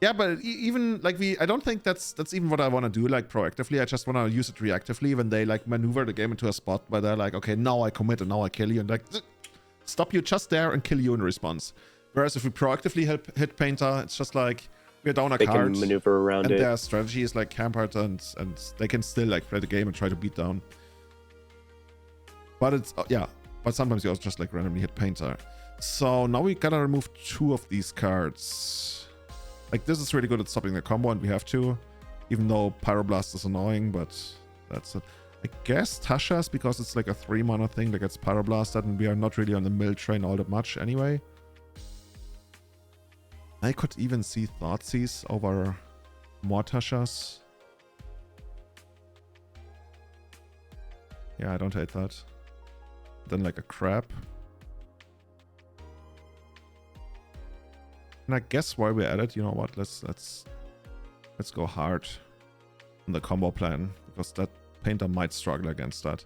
Yeah, but even like I don't think that's even what I want to do like proactively. I just want to use it reactively when they like maneuver the game into a spot where they're like, okay, now I commit and now I kill you, and like stop you just there and kill you in response. Whereas if we proactively hit painter, it's just like we're down a They card can maneuver around and it. their strategy is like hampered and they can still like play the game and try to beat down. But it's yeah, but sometimes you also just like randomly hit painter. So now we gotta remove 2 of these cards. Like, this is really good at stopping the combo, and we have to. Even though Pyroblast is annoying, but that's it. I guess Tasha's, because it's like a 3-mana thing that gets Pyroblasted, and we are not really on the mill train all that much anyway. I could even see Thoughtseize over more Tashas. Yeah, I don't hate that. Then like a crab. And I guess while we're at it, you know what? Let's go hard on the combo plan, because that painter might struggle against that.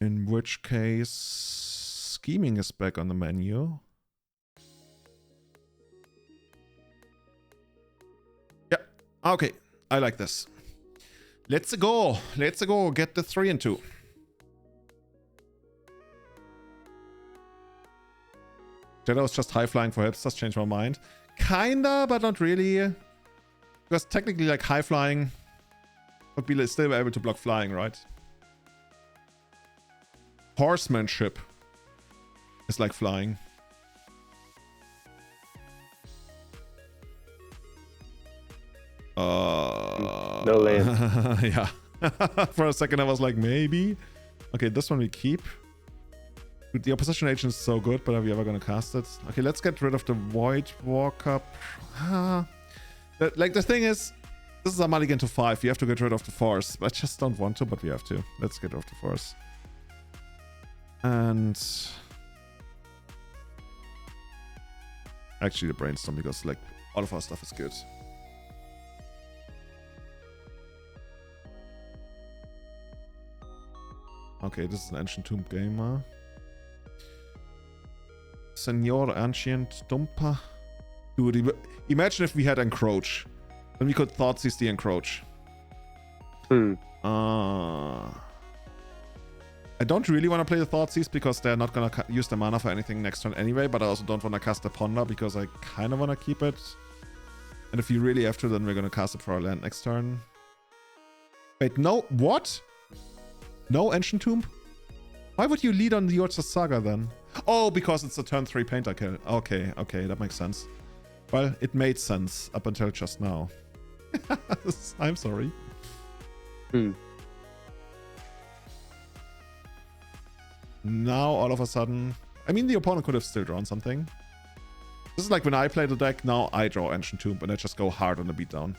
In which case, scheming is back on the menu. Yeah. Okay. I like this. Let's go. Let's go. Get the 3 and 2. Shadow's just high flying for hipsters, change my mind. Kinda, but not really. Because technically, like, high flying would be still able to block flying, right? Horsemanship is like flying. No land. Yeah. For a second, I was like, maybe. Okay, this one we keep. The opposition agent is so good, but are we ever gonna cast it? Okay, let's get rid of the Void Walker. Like, the thing is, this is a mulligan to 5. You have to get rid of the Force. I just don't want to, but we have to. Let's get rid of the Force. And actually the Brainstorm, because like all of our stuff is good. Okay, this is an Ancient Tomb gamer. Senor Ancient Dumper. Dude, imagine if we had Encroach. Then we could Thoughtseize the Encroach. I don't really want to play the Thoughtseize because they're not going to use the mana for anything next turn anyway, but I also don't want to cast the Ponder because I kind of want to keep it. And if you really have to, then we're going to cast it for our land next turn. Wait, no, what? No Ancient Tomb? Why would you lead on the Yorkshire Saga then? Oh, because it's a turn 3 painter kill. Okay, that makes sense. Well, it made sense up until just now. I'm sorry. Now, all of a sudden... I mean, the opponent could have still drawn something. This is like when I play the deck, now I draw Ancient Tomb and I just go hard on the beatdown.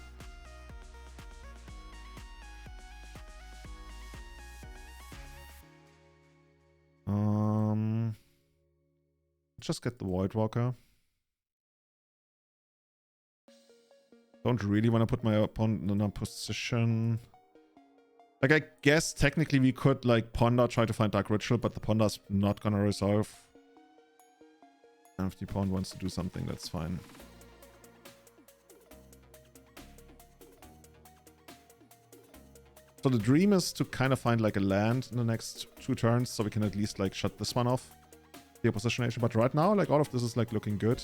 Just get the Void Walker. Don't really want to put my opponent in a position. Like, I guess technically we could like Ponder, try to find Dark Ritual, but the Ponder's not gonna resolve. And if the opponent wants to do something, that's fine. So the dream is to kind of find like a land in the next 2 turns, so we can at least like shut this one off. The opposition nation, but right now, like all of this is like looking good.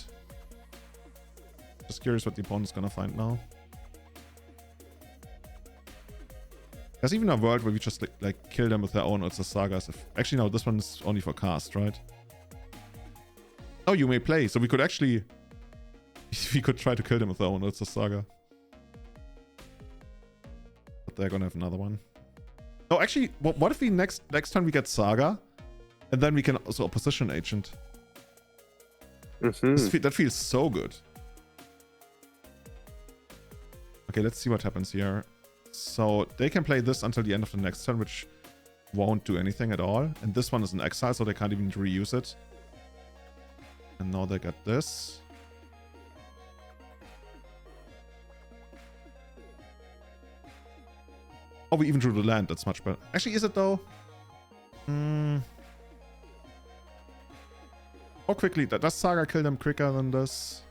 Just curious what the opponent's gonna find now. There's even a world where we just like kill them with their own Urza Sagas. Actually, no, this one is only for cast, right? Oh, you may play, so we could actually we could try to kill them with their own Urza Saga. But they're gonna have another one. Oh, actually, what if we next time we get Saga? And then we can also opposition agent. That feels so good. Okay, let's see what happens here. So they can play this until the end of the next turn, which won't do anything at all. And this one is an exile, so they can't even reuse it. And now they got this. Oh, we even drew the land. That's much better. Actually, is it though? How quickly? Does Saga kill them quicker than this?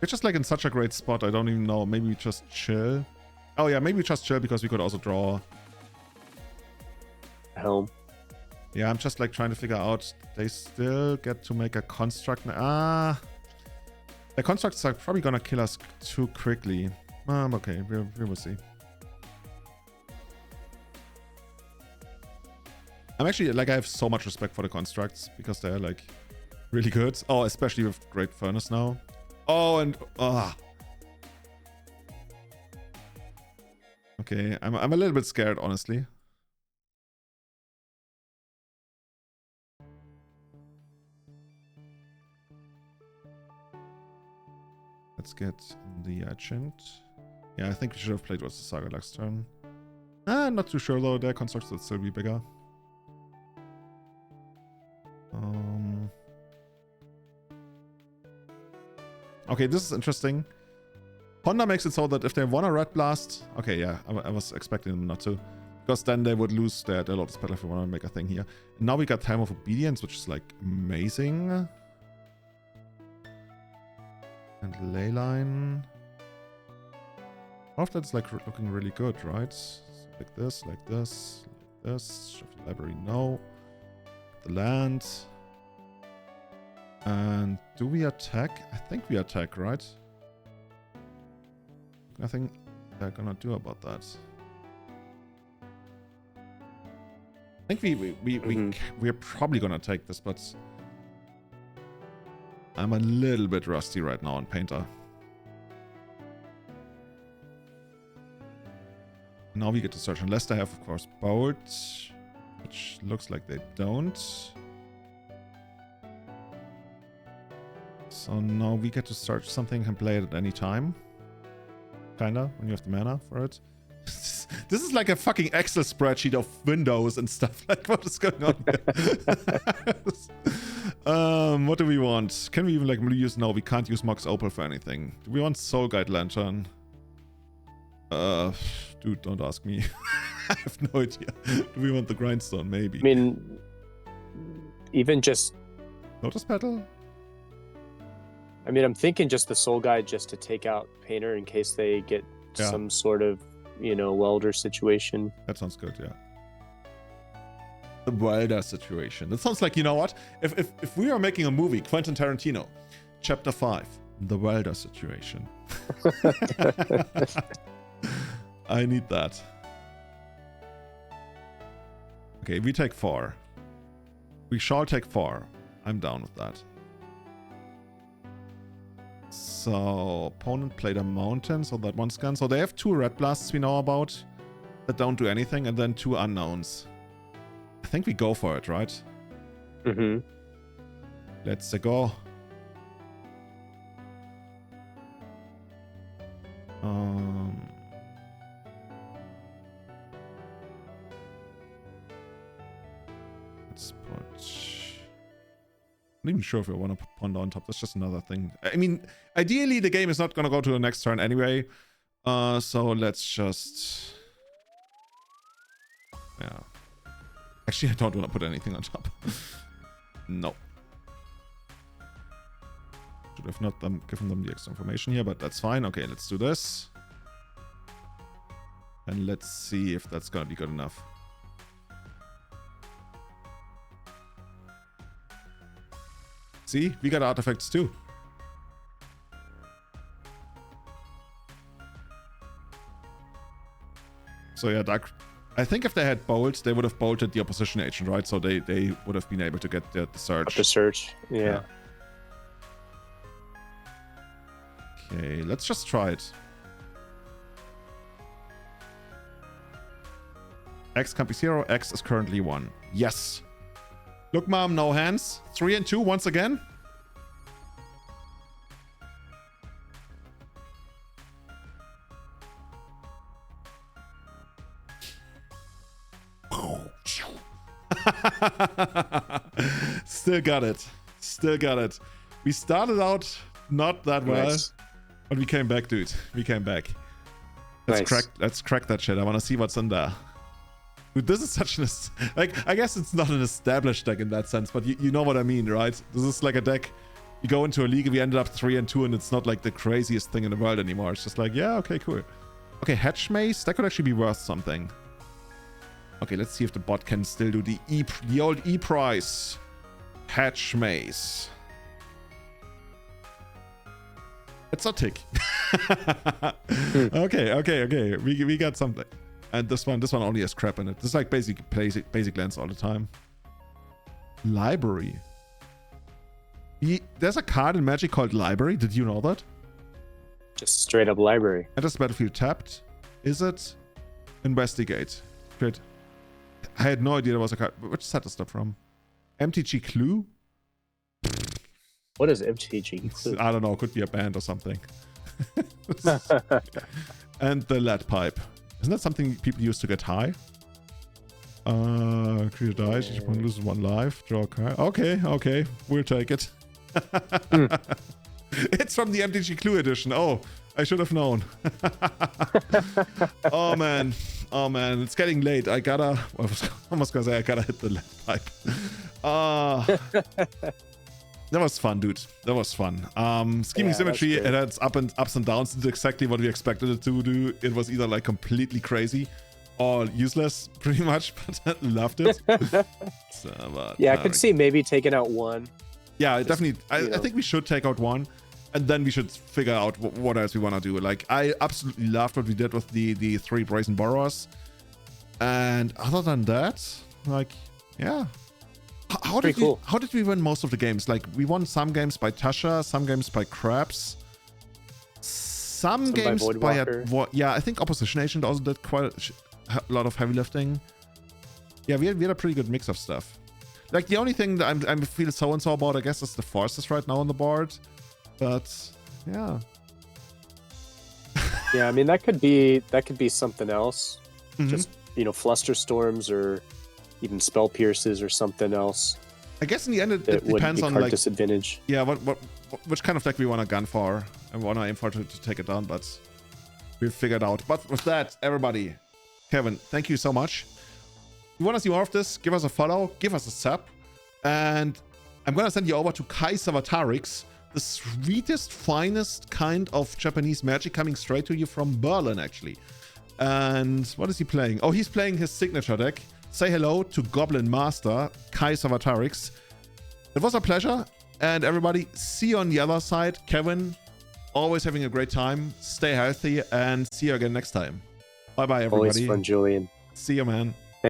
It's just like in such a great spot. I don't even know. Maybe we just chill. Oh yeah, maybe we just chill because we could also draw. Helm. Yeah, I'm just like trying to figure out. They still get to make a construct. The constructs are probably gonna kill us too quickly. Okay, we will see. I'm actually, like, I have so much respect for the constructs because they're, like, really good. Oh, especially with Great Furnace now. Oh, and... Okay, I'm a little bit scared, honestly. Let's get the Agent. Yeah, I think we should have played what's the Saga last turn. Not too sure, though. Their constructs would still be bigger. Okay, this is interesting. Honda makes it so that if they want a Red Blast... Okay, yeah, I was expecting them not to. Because then they would lose their Lotus Petal if we want to make a thing here. And now we got Time of Obedience, which is, like, amazing. And Leyline. All of that's, like, looking really good, right? So like this, like this, like this. Shift the library, no. The land. And do we attack? I think we attack, right? Nothing they're gonna do about that. I think we're probably gonna take this, but I'm a little bit rusty right now on Painter. Now we get to search, unless they have, of course, Bolt, which looks like they don't. So now we get to search something and play it at any time. Kinda, when you have the mana for it. This is like a fucking Excel spreadsheet of windows and stuff. Like, what is going on here? What do we want? Can we even, like, use... No, we can't use Mox Opal for anything. Do we want Soul Guide Lantern? Dude, don't ask me. I have no idea. Do we want the Grindstone? Maybe. I mean, even just... Lotus Petal? I mean, I'm thinking just the Soul Guide just to take out Painter in case they get some sort of, you know, welder situation. That sounds good, yeah. The welder situation. That sounds like, you know what? If we are making a movie, Quentin Tarantino, Chapter 5, the welder situation. I need that. Okay, we take 4. We shall take 4. I'm down with that. So, opponent played a mountain, so that one's gone. So they have 2 red blasts we know about that don't do anything, and then 2 unknowns. I think we go for it, right? Mm-hmm. Let's go. Let's put... I'm not even sure if I want to put Ponder on top. That's just another thing. I mean, ideally, the game is not going to go to the next turn anyway. So let's just... Yeah. Actually, I don't want to put anything on top. No. Should have not given them the extra information here, but that's fine. Okay, let's do this. And let's see if that's going to be good enough. See, we got artifacts too. So yeah, Dark. I think if they had Bolt, they would have bolted the opposition agent, right? So they would have been able to get the search. The search, yeah. Okay, let's just try it. X can't be 0. X is currently 1. Yes. Look, Mom, no hands. 3 and 2 once again. Still got it. Still got it. We started out not that well, Nice. but we came back, dude. We came back. Nice. Let's crack that shit. I want to see what's in there. Dude, this is such an like, I guess it's not an established deck in that sense, but you know what I mean, right? This is like a deck. You go into a league and we ended up 3-2, and it's not like the craziest thing in the world anymore. It's just like, yeah, okay, cool. Okay, Hedge Maze, that could actually be worth something. Okay, let's see if the bot can still do the old E price. Hedge Maze. It's a tick. Okay. We got something. And this one only has crap in it. This is like basic lands all the time. Library. There's a card in Magic called Library. Did you know that? Just straight up library. Enters the battlefield tapped. Is it? Investigate. Good. I had no idea there was a card. Which set is that from? MTG Clue? What is MTG? I don't know. Could be a band or something. And the lead pipe. Isn't that something people use to get high? Create dice. Each one loses 1 life. Draw a card. Okay. We'll take it. It's from the MTG Clue edition. Oh, I should have known. Oh man. It's getting late. I was almost gonna say I gotta hit the lead pipe. That was fun, dude. That was fun. Scheming Symmetry, it had ups and downs. It's exactly what we expected it to do. It was either like completely crazy or useless, pretty much, but I loved it. I could see maybe taking out 1. Yeah, definitely. I think we should take out 1, and then we should figure out what else we want to do. Like, I absolutely loved what we did with the 3 Brazen Borrowers. And other than that, like, yeah. How did we win most of the games? Like, we won some games by Tasha, some games by Krabs, some games by yeah, I think Opposition Agent also did quite a lot of heavy lifting. Yeah, we had a pretty good mix of stuff. Like, the only thing that I feel so-and-so about, I guess, is the Forces right now on the board. But, yeah. Yeah, I mean, that could be something else. Mm-hmm. Just, Fluster Storms or even Spell Pierces or something else. I guess in the end, it depends on, like, disadvantage. Yeah, which kind of deck we want to gun for and want to aim for to take it down, but we'll figure it out. But with that, everybody, Kevin, thank you so much. If you want to see more of this, give us a follow, give us a sub, and I'm going to send you over to Kai Savatarix, the sweetest, finest kind of Japanese magic coming straight to you from Berlin, actually. And what is he playing? Oh, he's playing his signature deck. Say hello to Goblin Master, Kai Savatarix. It was a pleasure, and everybody, see you on the other side. Kevin, always having a great time. Stay healthy, and see you again next time. Bye-bye, everybody. Always fun, Julian. See you, man.